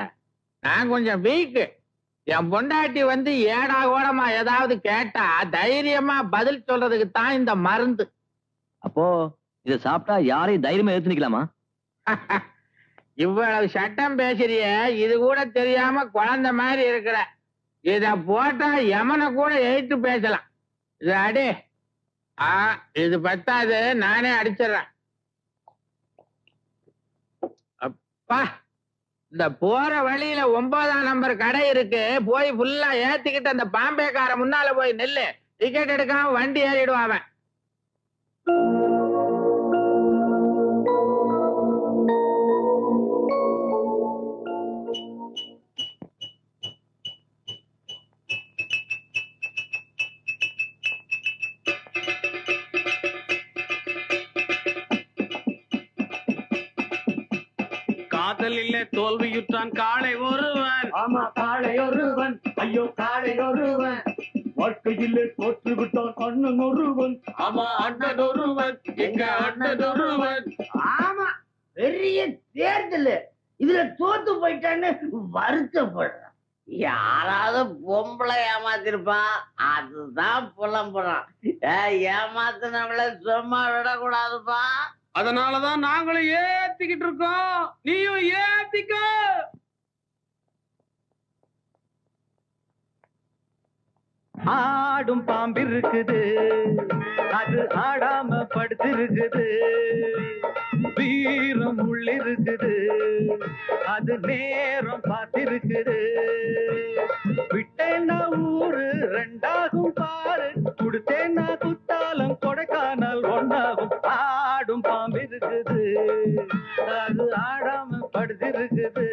நான் கொஞ்சம் வீக்கு. என் பொண்டாட்டி வந்து ஏடா ஓடமா ஏதாவது கேட்டா தைரியமா பதில் சொல்றதுக்கு தான் இந்த மருந்து. அப்போ இத சாப்பிட்டா யாரையும் தைரியமா எடுத்து நிக்கலாமா? இவ்வளவு சட்டம் பேசுறிய, இது கூட தெரியாம குழந்தை மாதிரி இருக்கிற. இத போட்டா யமனை கூட எழுத்து பேசலாம். இது அடி. இது பத்தாது, நானே அடிச்சிடறேன். அப்பா, இந்த போற வழியில 9ஆம் நம்பர் கடை இருக்கு, போய் ஃபுல்லா ஏத்திக்கிட்டு அந்த பாம்பேக்கார முன்னால போய் நெல்லு. டிக்கெட் எடுக்காம வண்டி ஏறிடுவான் அவன். காதலிலே தோல்வியுற்றான் காளை ஒருவன். ஆமா, காளை ஒருவன். ஐயோ, காளை ஒருவன். வாழ்க்கையிலே தோற்று விட்டான் அண்ணன் ஒருவன். ஆமா, அண்ணன் ஒருவன். எங்க அண்ணன் ஒருவன். ஆமா, பெரிய தேர்தல், இதுல தோத்து போயிட்டான்னு வருத்தப்படுறான். யாராவது பொம்பளை ஏமாத்திருப்பான், அதுதான் புலம்புறான். ஏமாத்தினவள சும்மா விடக்கூடாதுப்பா. அதனாலதான் நாங்களும் ஏத்திக்கிட்டு இருக்கோம், நீயும் ஏத்திக்க. ஆடும் பாம்பு இருக்குது, அது ஆடாம படுத்திருக்குது. வீரம் உள்ளிருக்குது, அது நேரம் பார்த்திருக்குது. விட்டேன்னா ஊரு ரெண்டாகும் பாரு, கொடுத்தேன்னா குத்தாலம் கொடைக்கானல் ஒன்றாகும். ஆடும் பாம்பு இருக்குது, அது ஆடாம படுத்திருக்குது.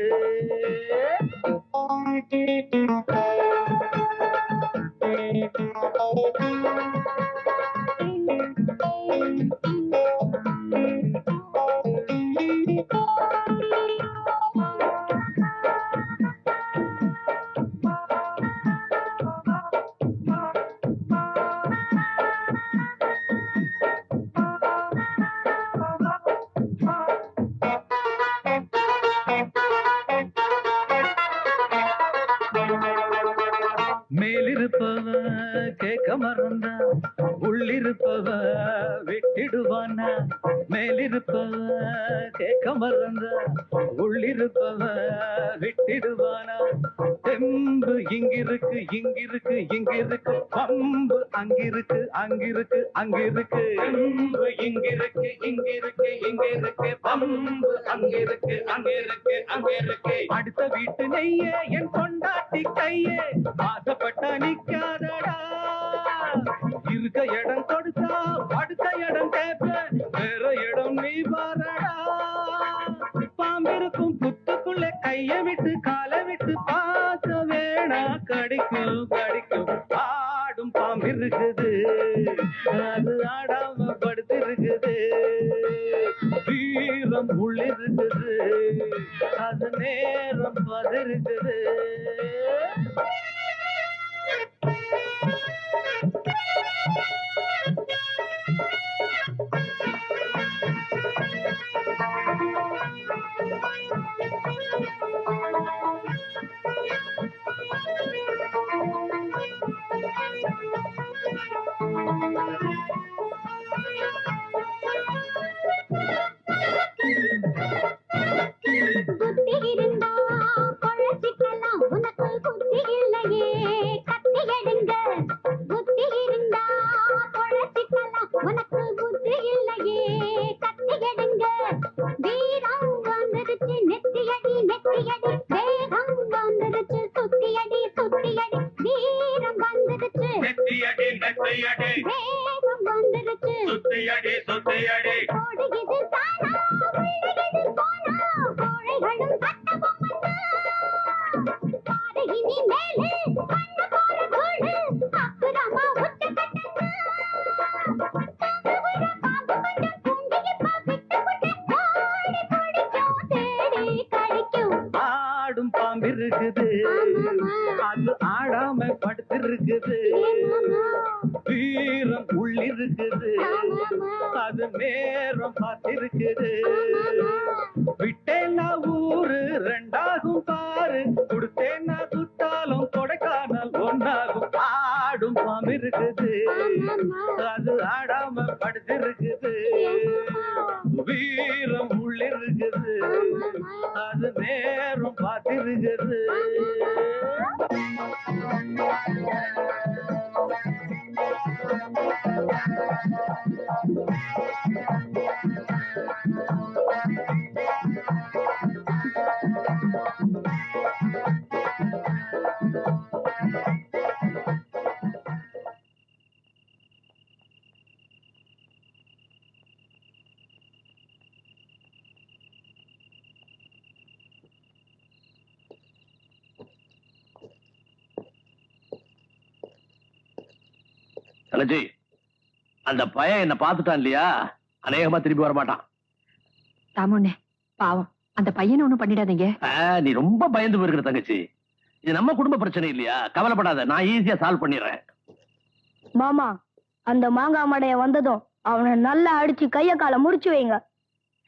மேலிருப்பவ கேட்க மறந்தா, உள்ளிருப்பவ விட்டிடுவானா. மேலிருப்பவ கேட்க மறந்தா, உள்ளிருப்பவ விட்டிடுவானா. தெம்பு இங்கிருக்கு இங்கிருக்கு இங்கிருக்கு, பம்பு அங்கிருக்கு அங்கிருக்கு அங்கிருக்கு. தெம்பு இங்கிருக்கு இங்கிருக்கு இங்கிருக்கு, பம்பு அங்கிருக்கு அங்கிருக்கு அங்கிருக்கு. அடுத்த வீட்டு நெய்யே என் கொண்டாட்டி கையே, ஆசைப்பட்ட நிக்காதடா. இருக்க இடம் கொடுத்தா அடுத்த இடம் கேட்ப, வேற இடம் நீ பாரடா. பாம்பிருக்கும் புத்துக்குள்ள கைய விட்டு காலை விட்டு பார்க்க வேணா, கடிக்கும் கடிக்கும். ஆடும் பாம்பு இருக்குது, அது ஆடாம படுத்திருக்குது. வீரம் உள்ளிருக்குது, அது நேரம் பதிருக்குது. புத்தி இருந்தா பொழைச்சிக்கலாம், உனக்கு புத்தி இல்லையே கத்தி எடுங்க. புத்தி இருந்தா பொழைச்சிக்கலாம், உனக்கு புத்தி இல்லையே கத்தி எடுங்க. வீரம் வந்துருச்சு நெத்தியடி நெத்தியடி, வேகம் வந்துருச்சு சுத்தியடி சுத்தியடி. வீரம் வந்துருச்சு நெத்தியடி நெத்தியடி, வேகம் வந்துருச்சு சுத்தியடி சுத்தியடி. ஓடுகிறது தானா உள்ளிடுது போனா, கோழைகளும் சட்ட பொம்மன்னா. பாதகினி மேலே கண்ண போற கூடு, அப்புறமா உச்ச கட்டன்னா. ஆடும் பாம்பு இருக்குது, அது ஆடாம படுத்திருக்குது. வீரம் உள்ளிருக்குது, அது நேரம் பார்த்திருக்குது. விட்டேன்னா ஊரு ரெண்டாகும் பாரு, கொடுத்தேன்னா குத்தாலும் கொடைக்கானல் ஒன்றாகும். ஆடும் பாம்பு இருக்குது, அது ஆடாம படுத்திருக்குது. வீரம் உள்ளிருக்குது, அது நேரம் பார்த்திருக்குது. தலஜி, அந்த பையன் என்ன பார்த்துட்டான் இல்லையா, அநேகமா திருப்பி வர மாட்டான். ராமுண்ணே பாவம், அந்த பையனை ஒண்ணும் பண்ணிடாதீங்க. நீ ரொம்ப பயந்து போயிருக்கிற தங்கச்சி. இது நம்ம குடும்ப பிரச்சனை இல்லையா, கவலைப்படாத, நான் ஈஸியா சால்வ் பண்ணிடுறேன். மாமா, அந்த மாங்காய் மடைய வந்ததும் அவனை நல்லா அடிச்சு கைய கால முடிச்சு வைங்க.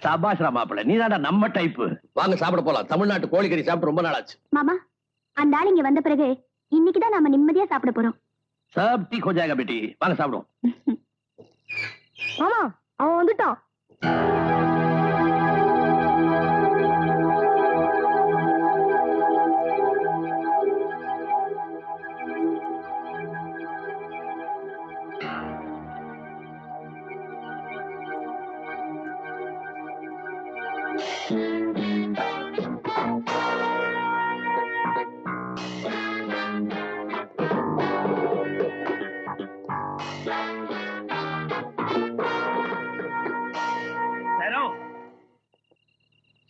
சபாஷ்ரா மாப்பிள்ள, நீ தாண்டா நம்ம டைப்பு. வாங்க சாப்பிட போலாம். தமிழ்நாட்டு கோழிக்கறி சாப்பிட்டு ரொம்ப நாளாச்சு. மாமா, அந்த ஆள் இங்க வந்த பிறகு இன்னைக்குதான் நாம நிம்மதியா சாப்பிட போறோம். सब ठीक हो जाएगा बेटी, वांग साबड़ो। மாமா, அவன் வந்துட்டான்.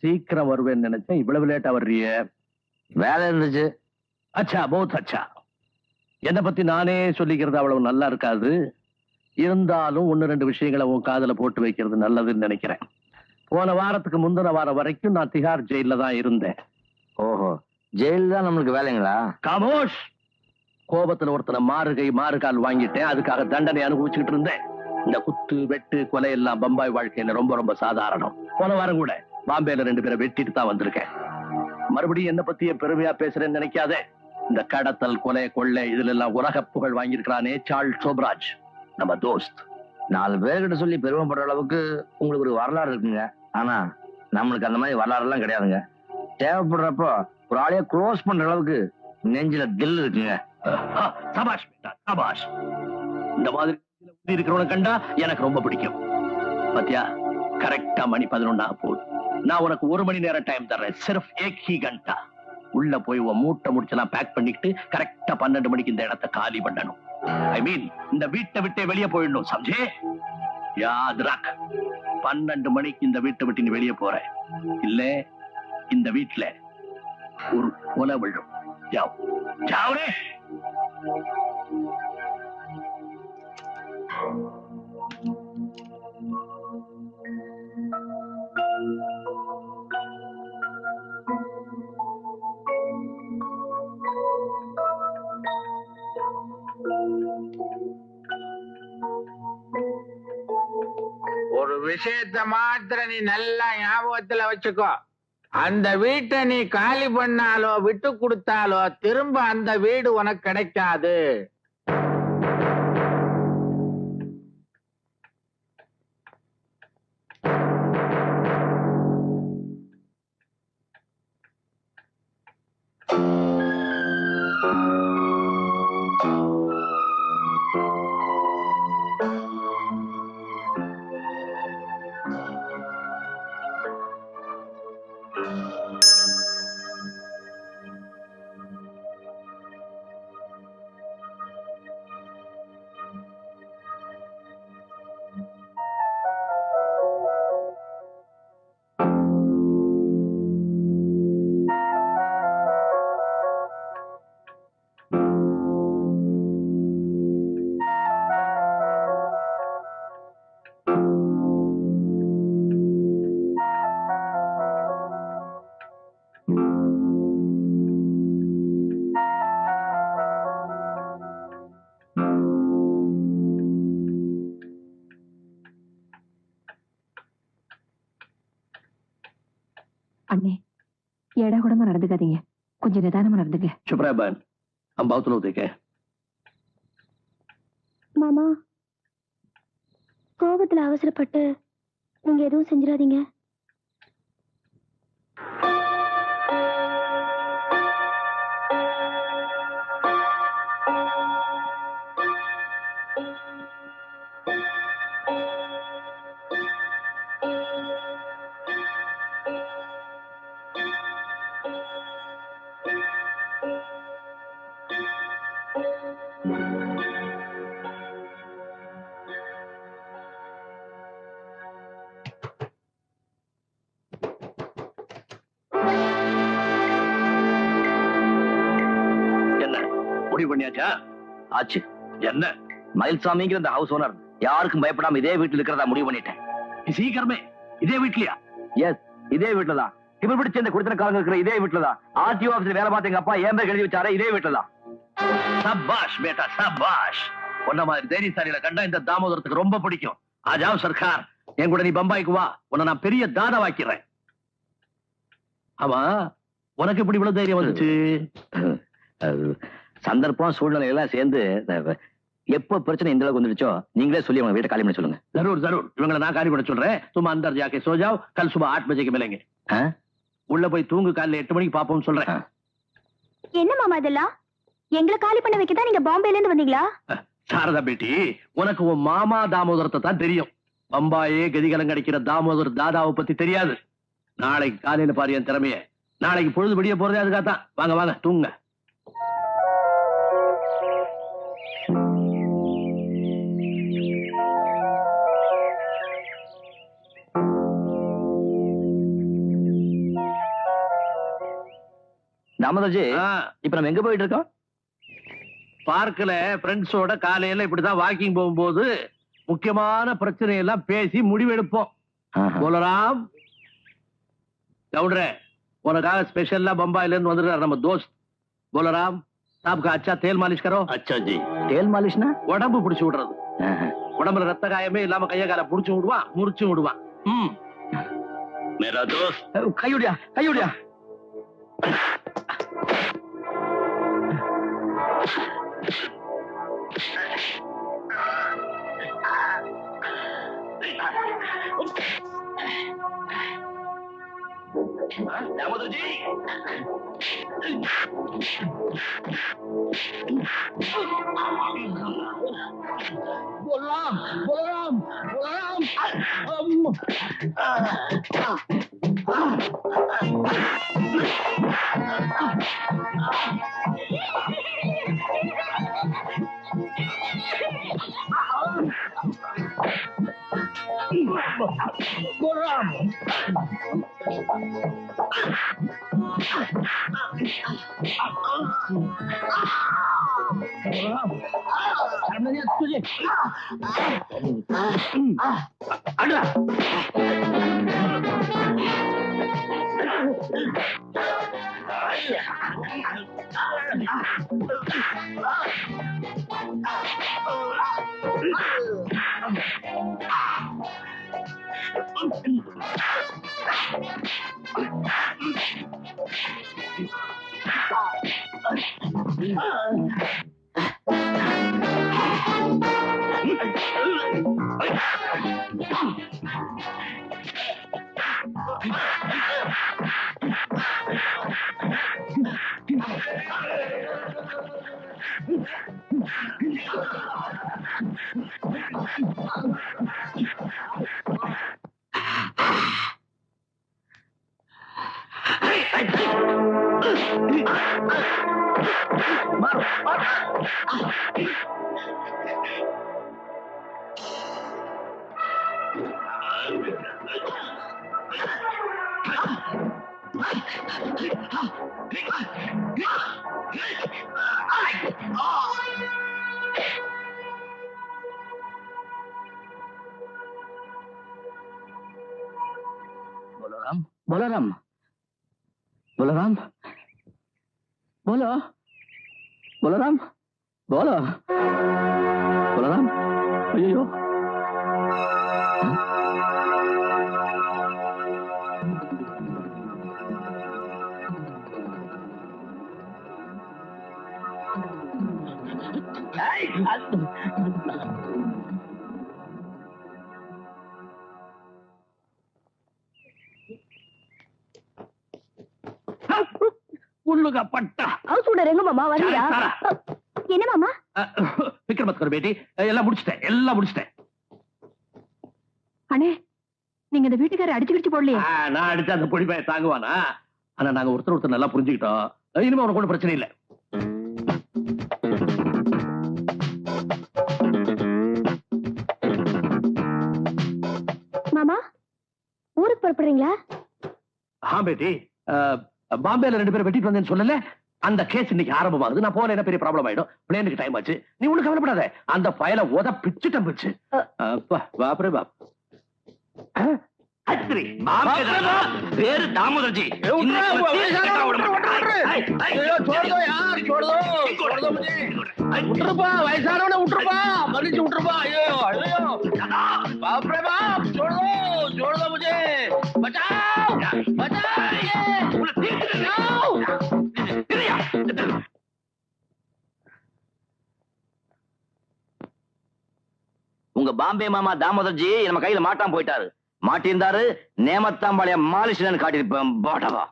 சீக்கிரம் வருவேன்னு நினைச்சேன், இவ்வளவு லேட்டா வர்றிய? வேலை இருந்துச்சு. அச்சா, बहुत अच्छा. என்னை பத்தி நானே சொல்லிக்கிறது அவ்வளவு நல்லா இருக்காது. இருந்தாலும் ஒன்னு ரெண்டு விஷயங்களை உன் காதுல போட்டு வைக்கிறது நல்லதுன்னு நினைக்கிறேன். போன வாரத்துக்கு முந்தின வாரம் வரைக்கும் நான் திகார் ஜெயில தான் இருந்தேன். ஓஹோ, ஜெயில தான் நம்மளுக்கு வேலைங்களா? காமோஷ். கோபத்துல ஒருத்தனை மாறுகால் வாங்கிட்டேன், அதுக்காக தண்டனை அனுபவிச்சுக்கிட்டு இருந்தேன். இந்த குத்து வெட்டு கொலை எல்லாம் பம்பாய் வாழ்க்கையில ரொம்ப ரொம்ப சாதாரணம். போன வாரம் கூட பாம்பேல 2 பேரை வெட்டிட்டு தான் வந்திருக்கேன். மறுபடியும் என்ன பத்தியே பெருமையா பேசுறேன்னு நினைக்காதே. இந்த கடத்தல் கொலை கொள்ளை இதுல எல்லாம் உலக புகழ் வாங்கியிருக்கிறானே சார்ல்ஸ் சோப்ராஜ், நம்ம தோஸ்த். 4 பேர்கிட்ட சொல்லி பெருமைப்படுற அளவுக்கு உங்களுக்கு ஒரு வரலாறு இருக்குங்க. ஆனா நம்மளுக்கு அந்த மாதிரி வரலாறு எல்லாம் கிடையாதுங்க. தேவைப்படுறப்போ ஒரு ஆளைய க்ளோஸ் பண்ற அளவுக்கு நெஞ்சில தில் இருக்குங்க. சபாஷ் பேட்டா, சபாஷ். இந்த மாதிரி இருக்கிறவனை கண்டா எனக்கு ரொம்ப பிடிக்கும். பாத்தியா, கரெக்டா மணி 11 ஆக போகுது. நான் உனக்கு 1 மணி நேரம் டைம் தர்றேன். சிர்ஃப் ஏக் ஹி கண்டா. உள்ள போய் உன் மூட்டை முடிச்செல்லாம் பேக் பண்ணிக்கிட்டு கரெக்டா 12 மணிக்கு இந்த இடத்தை காலி பண்ணணும். ஐ மீன், இந்த வீட்டை விட்டே வெளியே போயிடணும். சம்ஜே? யாத் ரக். 12 மணிக்கு இந்த வீட்டை விட்டு நீ வெளியே போற, இல்ல இந்த வீட்டுல ஒரு கொலை விழும். ஜாவ் ஜாவ்ரே. ஒரு விஷயத்த மாத்திரம் நீ நல்லா ஞாபகத்துல வச்சுக்கோ. அந்த வீட்டை நீ காலி பண்ணாலோ விட்டு கொடுத்தாலோ திரும்ப அந்த வீடு உனக்கு கிடைக்காது. நடுங்காதீங்க, கொஞ்சம் நிதானமா நடந்துங்க. चुप रह बहन, हम बहुत लोग देखे हैं. மாமா, கோபத்துல அவசரப்பட்டு நீங்க எதுவும் செஞ்சிடாதீங்க. முடிவு பண்ணியாச்சா? ஆச்சு. என்ன? மயில்சாமிங்கிற இந்த ஹவுஸ் ஓனர் யாருக்கும் பயப்படாம இதே வீட்டுல இருக்கிறதா முடிவு பண்ணிட்டேன். சீக்கிரமே இதே வீட்லயா? எஸ், இதே வீட்டுலதான். இவர் பிடிச்ச இந்த குடித்தனக்காரங்க இருக்கிற இதே வீட்டுலதான். ஆர்டிஓ ஆபீஸ்ல வேலை பார்த்த எங்க அப்பா ஏன் பேர் எழுதி வச்சாரே இதே வீட்டுலதான். சபாஷ் பேட்டா சபாஷ். உன்ன மாதிரி தைரியசாலியில கண்டா இந்த தாமோதரத்துக்கு ரொம்ப பிடிக்கும். ஆஜாவ் சர்க்கார், என் கூட நீ பம்பாய்க்கு வா, உன்னை நான் பெரிய தாதா வாக்கிறேன். ஆமா, உனக்கு இப்படி இவ்வளவு தைரியம் வந்துச்சு? சந்தர்ப்பம் சூழ்நிலை எல்லாம் சேர்ந்து எப்ப பிரச்சனை இந்த அளவுக்கு வந்துருச்சோ நீங்களே சொல்லி அவங்க வீட்டை காலி பண்ண சொல்லுங்க. ஜரூர் ஜரூர், இவங்களை நான் காலி பண்ண சொல்றேன். சும்மா அந்தர் ஜாக்கே சோ ஜாவ், கல் சுபா 8 பஜேக்கு மிலேங்கே. உள்ள போய் தூங்கு, காலையில 8 மணிக்கு பாப்போம் சொல்றேன். என்ன மாமா இதெல்லாம்? எங்களை காலி பண்ண வைக்கதான் நீங்க பாம்பேல இருந்து வந்தீங்களா? சாரதா பேட்டி, உனக்கு உன் மாமா தாமோதரத்தை தான் தெரியும். பம்பாயே கதிகலம் கிடைக்கிற தாமோதர் தாதாவை பத்தி தெரியாது. நாளைக்கு காலையில பாரு என் திறமைய. நாளைக்கு பொழுது விடிய போறதே அதுக்காகத்தான். வாங்க வாங்க தூங்க. தாமோதர்ஜி, இப்ப நம்ம எங்க போயிட்டு இருக்கோம்? பார்க்கல ஃப்ரெண்ட்ஸோட காலையில இப்படிதான் வாக்கிங் போகும்போது முக்கியமான பிரச்சனை எல்லாம் பேசி முடிவெடுப்போம். போலராம் கவுண்டரே, உனக்காக ஸ்பெஷலா பம்பாயில இருந்து வந்துருக்காரு நம்ம தோஸ்த். போலராம் சாப்கா அச்சா தேல் மாலிஷ் கரோ. அச்சா ஜி. தேல் மாலிஷ்னா உடம்பு பிடிச்சு விடுறது. உடம்புல ரத்த காயமே இல்லாம கைய கால புடிச்சு விடுவான், முறிச்சு விடுவான். மேரா தோஸ்த். கையுடியா கையுடியா. दामोदर जी, बोलराम बोलराम बोलराम, बोलराम तुझे बोलराम बोलराम बोलराम बोलो बोलराम बोलो बोलराम अयो உள்ளுக பட்டா ஹவுஸ் ஓனர் எங்க மாமா வரலையா? என்ன மாமா? விக்ரமத்கர் பேட்டி எல்லாம் முடிச்சிட்டேன். அண்ணே, நீங்க இந்த வீட்டுக்காரர் அடிச்சு போடலையே? நான் அடிச்சு அந்த பொடி பையன் தாங்குவானா? ஆனா நாங்க ஒருத்தர் நல்லா புரிஞ்சுக்கிட்டோம். இனிமே உனக்கு ஒன்றும் பிரச்சனை இல்லை. மாமா ஊருக்கு புறப்படுறீங்களா? பேட்டி, பாம்பேல 2 பேரும் வெட்டிட்டு வந்தேன்னு சொல்லல, அந்த கேஸ் இன்னைக்கு ஆரம்பமாகுது. நான் போன என்ன பெரிய ப்ராப்ளம் ஆயிடும். பிளேனுக்கு டைம் ஆச்சு. நீ ஒண்ணு கவலைப்படாத. அந்த பயல உத பிச்சுட்டம் பிச்சு. பாப்ரே பாப். அத்ரி பேரு தாமோதர்ஜி. விட்டுருப்பா, வயசானவன விட்டுருப்பா, மன்னிச்சு விட்டுருப்பா. ஐயோ ஐயோ பாப்ரே பாப், छोड़ दो मुझे, बचाओ உங்க பாம்பே மாமா தாமோதர்ஜி நம்ம கையில மாட்டாம போயிட்டாரு. மாட்டிருந்தாரு நேமத்தாம்பாளைய மாலிஷன் காட்டியிருப்பேன். பாட்டவா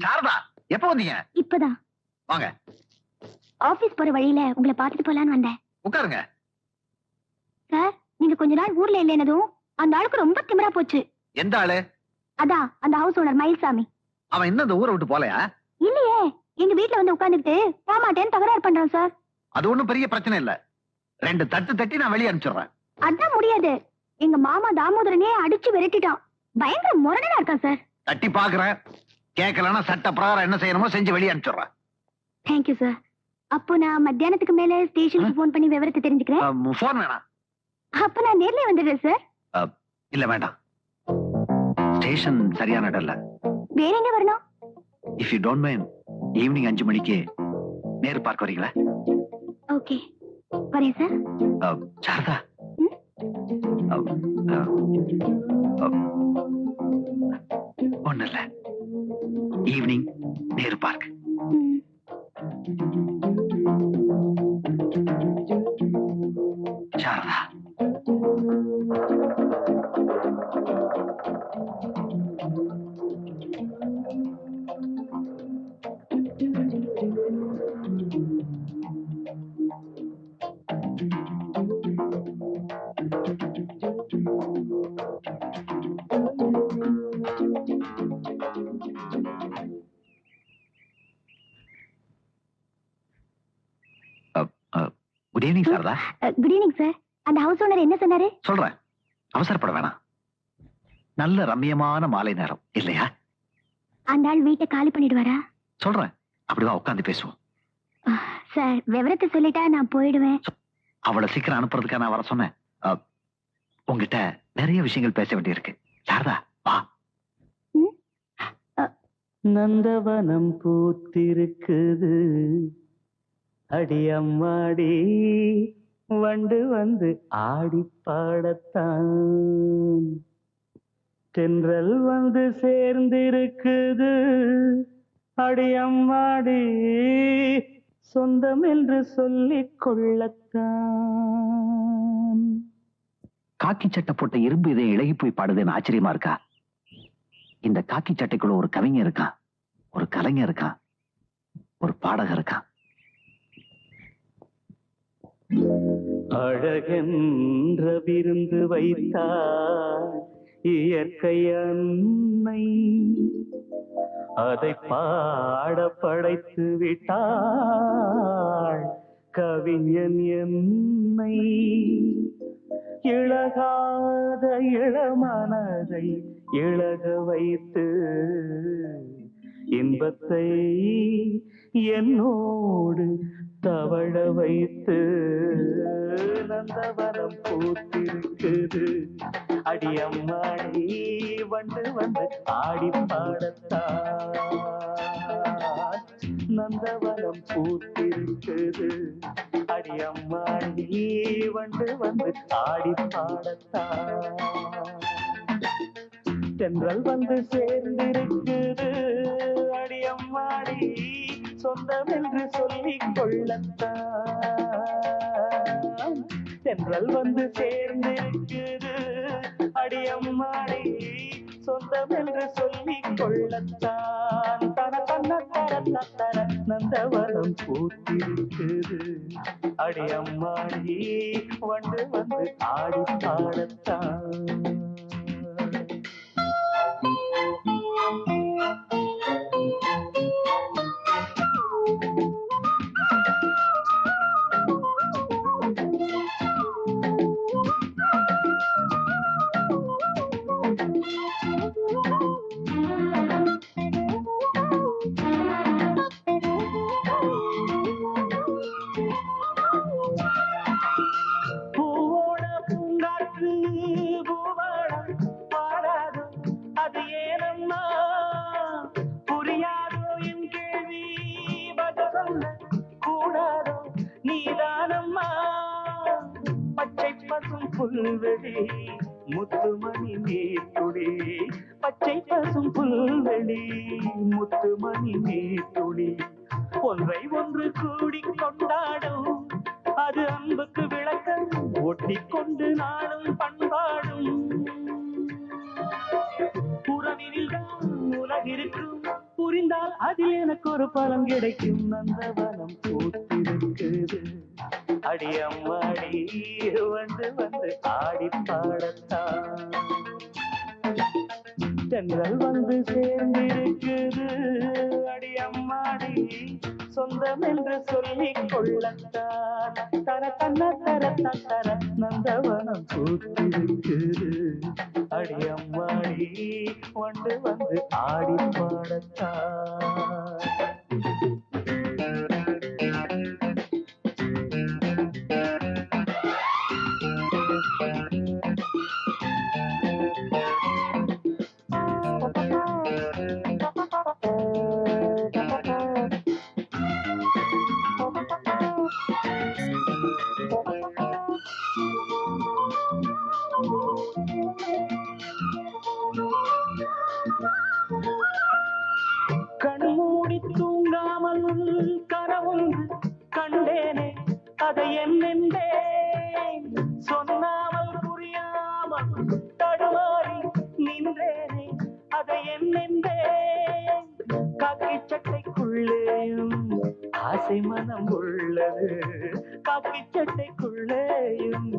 சாரதா, எப்ப வந்தீங்க? இப்பதான். வாங்க. ஆபீஸ் போற வழியில உங்களை பாத்துட்டு போலான்னு வந்தேன். உட்காருங்க. சார், நீங்க கொஞ்ச நாள் ஊர்ல இல்லைனதும் அந்த ஆளுக்கு ரொம்ப திமிரா போச்சு. எந்த ஆளு? அதான் அந்த ஹவுஸ் ஓனர் மயில்சாமி. அவன் இன்னும் இந்த ஊரை விட்டு போலையா? இல்லையே, எங்க வீட்டுல வந்து உட்கார்ந்துட்டு போமாட்டேன்னு தகராறு பண்றான் சார். அது ஒண்ணும் பெரிய பிரச்சனை இல்ல. 2 தட்டு தட்டி நான் வெளியே அனுப்பிச்சிடுறேன். அதான் முடியாது. எங்க மாமா தாமோதரனே அடிச்சு விரட்டிட்டான். பயங்கர முரடனா இருக்கான் சார். தட்டி பாக்குறேன். கேட்கலன்னா சட்ட பிரகாரம் என்ன செய்யணுமோ செஞ்சு வெளியே அனுப்பிச்சிடுறேன். Thank you sir. அப்போ நான் மத்தியானத்துக்கு மேல ஸ்டேஷனுக்கு போன் பண்ணி விவரத்தை தெரிஞ்சுக்கிறேன். போன் வேணாம். அப்ப நான் நேர்லயே வந்துடுறேன் சார். இல்ல வேண்டாம். ஸ்டேஷன் சரியான இடம் இல்ல. வேற எங்க வரணும்? If you don't mind, evening 5 மணிக்கு நேரு பார்க் வரீங்களா? ஓகே, வரேன் சார். சாரதா, ஒண்ணு இல்ல. Evening Nehru park. Sarada, good evening Sarada. Good evening sir. அந்த ஹவுஸ் ஓனர் என்ன சொன்னாரு? சொல்றேன், அவசரப்பட வேணாம். நல்ல ரம்மியமான மாலை நேரம் இல்லையா? அந்த ஆள் வீட்டை காலி பண்ணிடுவாரா? சொல்றேன், அப்படிதான் உட்காந்து பேசுவோம். சார், விவரத்தை சொல்லிட்டா நான் போயிடுவேன். அவளை சீக்கிரம் அனுப்புறதுக்காக நான் வர சொன்னேன். உங்ககிட்ட நிறைய விஷயங்கள் பேச வேண்டியிருக்கு. சாரதா, வா. நந்தவனம் பூத்திருக்குது, அடியம்மாடி வண்டு வந்து ஆடி பாடத்தான், தென்றல் வந்து சேர்ந்திருக்குது, அடியம்மாடி சொந்தம் என்று சொல்லிக் கொள்ளத்தான். காக்கி சட்டை போட்ட இரும்பு இதை இழகி போய் பாடுதுன்னு ஆச்சரியமா இருக்கா? இந்த காக்கி சட்டைக்குள்ள ஒரு கவிஞர் இருக்கான், ஒரு கலைஞர் இருக்கான், ஒரு பாடகர் இருக்கான். அழகென்ற விருந்து வைத்தார் இயற்கை அன்னை, அதை பாட படைத்து விட்டாள் கவிஞன் என்னை. இழகாத இளமனதை இழக வைத்து இன்பத்தை என்னோடு தவழ வைத்து நந்தவனம் பூத்திருக்குது அடியம்மாடி வந்து வந்து ஆடி பாடத்தான். நந்தவனம் பூத்திருக்குது அடியம்மாடி வந்து வந்து ஆடி பாடத்தான். தென்றல் வந்து சேர்ந்திருக்குது அடியம்மாடி சொந்தம் என்று சொல்லிக் கொள்ளத்தான். தென்றல் வந்து சேர்ந்திருக்குது அடியம்மாடி சொந்தம் என்று சொல்லிக் கொள்ளத்தான். தன தன்ன தர தர நந்தவனம் பூத்திருக்குது அடியம்மாடி வந்து வந்து ஆடி பாடத்தான். புல்வெளி முத்துமணி நீர்த்துளி பச்சை பசும் புல்வெளி முத்துமணி நீர்த்துளி ஒன்றை ஒன்று கூடி கொண்டாடும் அது அன்புக்கு விளக்கம் ஒட்டி கொண்டு நாளும் பண்பாடும். புறவினில் தான் உலகிருக்கும் புரிந்தால் அதில் எனக்கு ஒரு பலம் கிடைக்கும். நந்தவனம் பூத்திருக்குது அடியம்மாடி வந்து வந்து ஆடி பாடத்தான். தென்றல் வந்து சேர்ந்திருக்குது அடியம்மாடி சொந்தம் என்று சொல்லிக் கொள்ளத்தான். தர தன்ன தர தர நந்தவனம் பூத்திருக்குது அடியம்மாடி வந்து வந்து ஆடி பாடத்தான். கண்மூடி தூங்காமல் கனவொன்று கண்டேனே அதை என்னென்றேன் சொன்னாமல் புரியாமல் தடுமாறி நின்றேனே அதை என்னென்றேன். காக்கி சட்டைக்குள்ளேயும் ஆசை மனம் உள்ளது காக்கி சட்டைக்குள்ளேயும்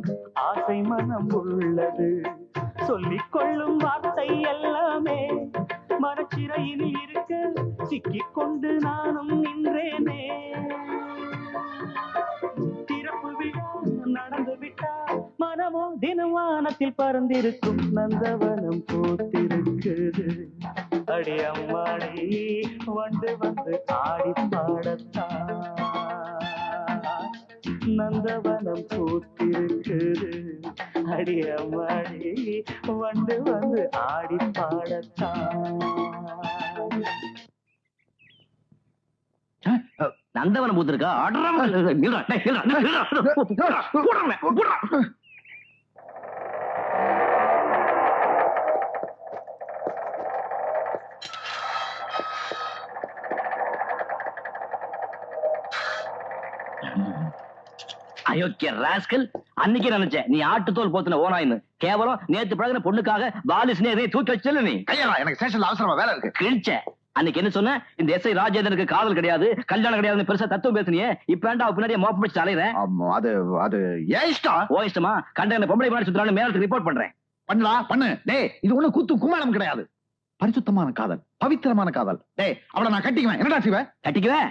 ஆசை மனம் உள்ளது. சொல்லிக் கொள்ளும் வார்த்தை எல்லாமே மனச்சிறையில் இருக்க சிக்கிக் கொண்டு நானும் நின்றேனே. திறப்பு விழா நடந்து விட்டால் மனமோ தினவானத்தில் பறந்திருக்கும். நந்தவனம் பூத்திருக்குது அடியம்மாடி வந்து வந்து ஆடி பாடத்தான். நந்தவனம் பூத்திருக்குது அடியம்மாடி வந்து வந்து ஆடி பாடத்தான். நந்தவனம் பூத்திருக்கா அயோக்கிய ராஸ்கல். அன்னைக்கு நினைச்சேன் நீ ஆட்டுத்தோல் போத்துன ஓனாயின்னு. கேவலம் நேத்து பழகின பொண்ணுக்காக பாலிஸ்னே தூக்கி வச்சல நீ. ஐயா எனக்கு ஸ்டேஷன்ல அவசரமா வேலை இருக்கு. கிழிச்ச அன்னைக்கு என்ன சொன்ன? இந்த எஸ்ஐ ராஜேந்திரனுக்கு காதல் கிடையாது கல்யாணம் கிடையாதுன்னு பெருசா தத்துவம் பேசுனியே. இப்ப ஏன்டா பின்னாடியே மோப்பம் வச்சு அலையிறேன்? அது அது ஏன் இஷ்டம்? ஓ இஷ்டமா? கண்ட பொம்பளை மாதிரி சுத்துறான்னு மேலத்துக்கு ரிப்போர்ட் பண்றேன். பண்ணலாம் பண்ணு. டேய் இது ஒண்ணு கூத்து கும்மாளம் கிடையாது. பரிசுத்தமான காதல், பவித்திரமான காதல். டேய், அவளை நான் கட்டிக்குவேன். என்னடா செய்வேன்? கட்டிக்குவேன்.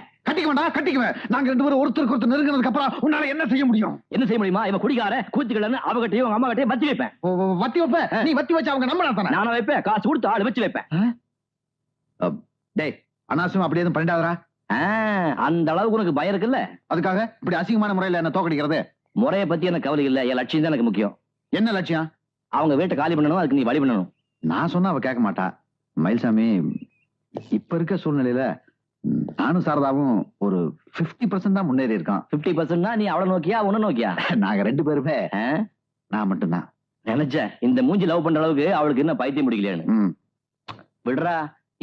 நாங்க 2 பேரும் ஒருத்தருக்கு ஒருத்தர் நெருங்கினதுக்கு அப்புறம் உன்னால என்ன செய்ய முடியும்? என்ன செய்ய முடியுமா? இவன் குடிக்கார கூத்துக்கலன்னு அவகிட்டயும் உங்க அம்மா கிட்டயும் வச்சு வைப்பேன். வத்தி வைப்ப? நீ வத்தி வச்சு அவங்க நம்பலாம் தானே? நானும் வைப்பேன். காசு கொடுத்து ஆள் வச்சு வைப்பேன். டேய், அனாவசியம் அப்படி எதுவும் பண்ணிடாதடா. அந்த அளவுக்கு உனக்கு பயம் இருக்குல்ல? அதுக்காக இப்படி அசிங்கமான முறையில என்ன தோக்கடிக்கிறது? முறையை பத்தி எனக்கு கவலை இல்ல. என் லட்சியம் தான் எனக்கு முக்கியம். என்ன லட்சியம்? அவங்க வீட்டை காலி பண்ணணும். அதுக்கு நீ வழி பண்ணணும். நான் சொன்னா அவ கேட்க மாட்டா. மயில்சாமி, இப்ப இருக்க சூழ்நிலையில நானும் சாரதாவும் ஒரு 50% தான் முன்னேறி இருக்கான். 50%னா நீ அவளை நோக்கியா உன்ன நோக்கியா? நாங்க 2 பேருமே. நான் மட்டும்தான் நினைச்சேன். இந்த மூஞ்சி லவ் பண்ற அளவுக்கு அவளுக்கு என்ன பைத்தியம் முடிக்கலையான்னு. விடுறா,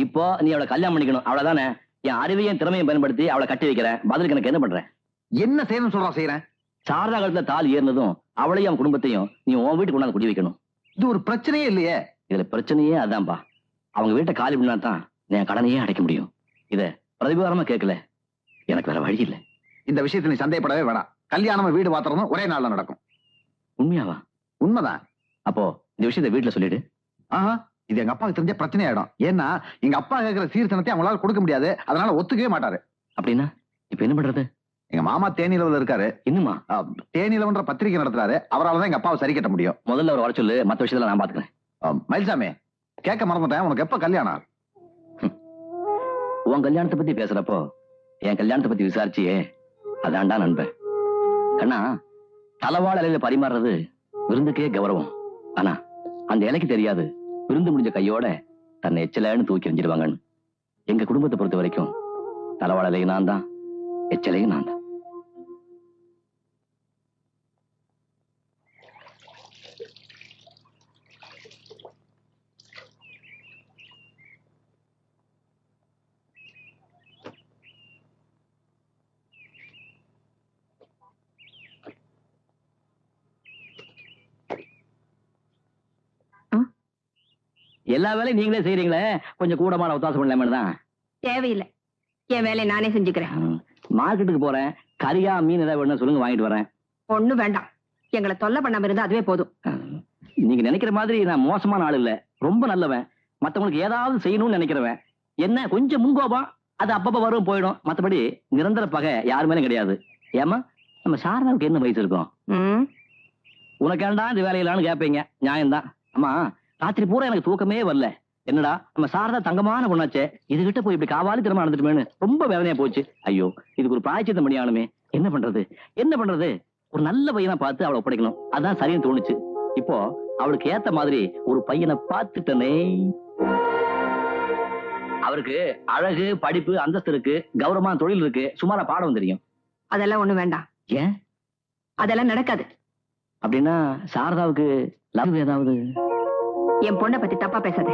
இப்போ நீ அவளை கல்யாணம் பண்ணிக்கணும். அவ்வளவுதானே? என் அறிவையும் திறமையும் பயன்படுத்தி அவளை கட்டி வைக்கிறேன். பதிலுக்கு எனக்கு என்ன பண்றேன்? என்ன செய்யணும்னு சொல்றா செய்யறேன். சாரதா காலத்துல தாலி ஏறினதும் அவளையும் அவன் குடும்பத்தையும் நீ உன் வீட்டுக்கு கொண்டாந்து குடி வைக்கணும். இது ஒரு பிரச்சனையே இல்லையே. இதுல பிரச்சனையே அதான்பா. அவங்க வீட்டை காலி பண்ணா தான் என் கடனையே அடைக்க முடியும். இத பிரதிபாரமா கேட்கல, எனக்கு வேற வழி இல்லை. இந்த விஷயத்துல நீ சந்தேகப்படவே வேணாம். கல்யாணம் வீடு பாத்திரமும் ஒரே நாள்ல நடக்கும். உண்மையாவா? உண்மைதான். அப்போ இந்த விஷயத்த வீட்டுல சொல்லிடு. இது எங்க அப்பாவுக்கு தெரிஞ்ச பிரச்சனை ஆயிடும். ஏன்னா எங்க அப்பா கேட்கிற சீர்தனத்தை அவங்களால கொடுக்க முடியாது. அதனால ஒத்துக்கவே மாட்டாரு. அப்படின்னா இப்ப என்ன பண்றது? எங்க மாமா தேனிலவுல இருக்காரு. இன்னுமா? தேனிலவன்ற பத்திரிகை நடத்துறாரு. அவரால் தான் எங்க அப்பாவை சரி கட்ட முடியும். முதல்ல அவர் வர சொல்லு. மத்த விஷயத்துல நான் பாத்துக்கிறேன். மயில்சாமி, கேட்க மறந்துட்டேன். உனக்கு எப்ப கல்யாணம்? உன் கல்யாணத்தை பத்தி பேசுறப்போ என் கல்யாணத்தை பத்தி விசாரிச்சியே, அதான்டா நண்பன். கண்ணா, தலவாழ இலையில பரிமாறுறது விருந்துக்கே கௌரவம். ஆனா அந்த இலைக்கு தெரியாது விருந்து முடிஞ்ச கையோட தன்னை எச்சலைன்னு தூக்கி எறிஞ்சிடுவாங்கன்னு. எங்க குடும்பத்தை பொறுத்த வரைக்கும் தலவாழ இலையும் நான் தான், எச்சலையும் நான் தான். எல்லா வேலையும் நீங்களே செய்யறீங்களே, கொஞ்சம் கூடமான அவகாசம் பண்ணலாமே தான். தேவையில்லை, என் வேலையை நானே செஞ்சுக்கிறேன். மார்க்கெட்டுக்கு போறேன். கறியா மீன் ஏதாவது வேணும் சொல்லுங்க, வாங்கிட்டு வரேன். ஒண்ணும் வேண்டாம், எங்களை தொல்லை பண்ணாம இருந்தா அதுவே போதும். நீங்க நினைக்கிற மாதிரி நான் மோசமான ஆள் இல்ல, ரொம்ப நல்லவன். மத்தவங்களுக்கு ஏதாவது செய்யணும்னு நினைக்கிறவன். என்ன கொஞ்சம் முன்கோபம், அது அப்பப்ப வரும் போயிடும். மத்தபடி நிரந்தர பகை யாரு மேலும் கிடையாது. ஏமா, நம்ம சாரதாவுக்கு என்ன வயசு இருக்கும்? உனக்கு ஏண்டா இந்த வேலையிலான்னு கேட்பீங்க, நியாயம்தான். அம்மா, ராத்திரி பூரா எனக்கு தூக்கமே வரல. என்னடா நம்ம சாரதா தங்கமான பொண்ணாச்சே, இதுகிட்ட போய் இப்படி காவாலி திறமை நடந்துட்டுமேனு ரொம்ப வேதனையா போச்சு. ஐயோ, இதுக்கு ஒரு பிராயச்சித்தம் பண்ணியானுமே. என்ன பண்றது? ஒரு நல்ல பையனை பார்த்து அவளை ஒப்படைக்கணும், அதான் சரின்னு தோணுச்சு. இப்போ அவளுக்கு ஏத்த மாதிரி ஒரு பையனை பார்த்துட்டனே. அவருக்கு அழகு, படிப்பு, அந்தஸ்து இருக்கு, கௌரவமான தொழில் இருக்கு, சுமாரா பாடம் தெரியும். அதெல்லாம் ஒண்ணு வேண்டாம். ஏன்? அதெல்லாம் நடக்காது. அப்படின்னா சாரதாவுக்கு லவ் ஏதாவது? என் பொண்ணை பத்தி தப்பா பேசாத,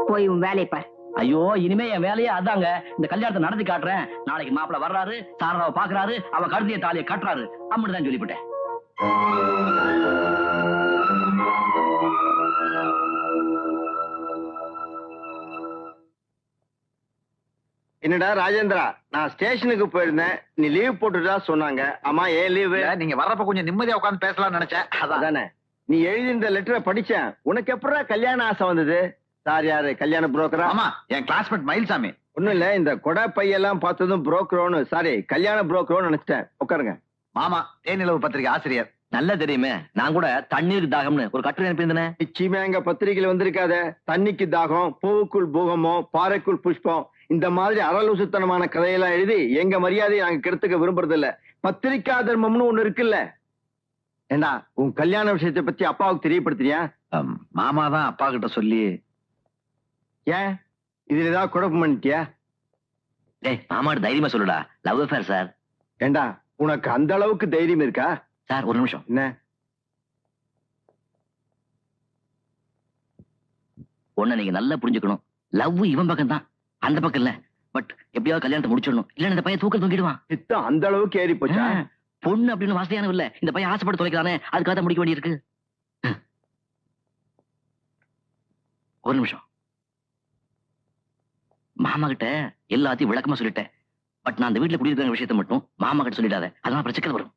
போய் உன் வேலையை பார். ஐயோ, இனிமே என் வேலையே அதாங்க. இந்த கல்யாணத்தை நடத்தி காட்டுறேன். நாளைக்கு மாப்பிள்ள வர்றாரு, சாரதாவை பாக்குறாரு, அவ கழுதிய தாலியை கட்டுறாரு, அப்படிதான் சொல்லிவிட்டேன். என்னடா ராஜேந்திரா, நான் ஸ்டேஷனுக்கு போயிருந்தேன், நீ லீவ் போட்டுட்டா சொன்னாங்க. ஆமா, ஏன் லீவு? நீங்க வர்றப்ப கொஞ்சம் நிம்மதியா உட்கார்ந்து பேசலாம்னு நினைச்சேன். அதானே, நீ எழுதி இந்த லெட்டரை படிச்சேன். உனக்கு எப்படா கல்யாண ஆசை வந்தது? சார் யாரு, கல்யாண புரோக்கரா? ஆமா, என் கிளாஸ்மேட் மயில்சாமி. ஒண்ணும் இல்ல, இந்த கொடை பையெல்லாம் பார்த்ததும் புரோக்கரோன்னு, சாரி கல்யாண புரோக்கரோன்னு நினைச்சிட்டேன். உட்காருங்க. மாமா தேனிலவு பத்திரிகை ஆசிரியர். நல்ல தெரியுமே, நான் கூட தண்ணீருக்கு தாகம்னு ஒரு கட்டுரை அனுப்பியிருந்தேன். நிச்சயமா எங்க பத்திரிகையில வந்திருக்காத. தண்ணிக்கு தாகம், பூவுக்குள் பூகமம், பாறைக்குள் புஷ்பம், இந்த மாதிரி அரலூசுத்தனமான கதையெல்லாம் எழுதி எங்க மரியாதையை நாங்க கெடுத்துக்க விரும்புறது இல்ல. பத்திரிகா தர்மம்னு ஒண்ணு இருக்குல்ல. ஏண்டா, உன் கல்யாண விஷயத்தை பத்தி அப்பாவுக்கு தெரியப்படுத்துறியா? மாமா தான் அப்பா கிட்ட சொல்லி. ஏன், இதுல ஏதாவது குழப்பம் பண்ணிட்டியா? டேய், மாமாட்ட தைரியமா சொல்லுடா, லவ் அஃபேர் சார். ஏண்டா, உனக்கு அந்த அளவுக்கு தைரியம் இருக்கா? சார் ஒரு நிமிஷம். என்ன? ஒண்ணு நீங்க நல்லா புரிஞ்சுக்கணும், லவ் இவன் பக்கம் தான், அந்த பக்கம் இல்ல. பட் எப்படியாவது கல்யாணத்தை முடிச்சிடணும், இல்ல இந்த பையன் தூக்கல் தூக்கிடுவான். சித்தம் அந்த அளவுக்கு ஏறி போச்சா? பொண்ணு அப்படின்னு வாசனையான இல்ல, இந்த பையன் ஆசைப்பட்டு தொலைக்கிறானே, அதுக்காக தான் முடிக்க வேண்டியிருக்கு. ஒரு நிமிஷம். மாமா கிட்ட எல்லாத்தையும் விளக்கமா சொல்லிட்டேன். பட் நான் அந்த வீட்டுல குடியிருக்கிற விஷயத்தை மட்டும் மாமா கிட்ட சொல்லிடாத, அதனால பிரச்சனை வரும்.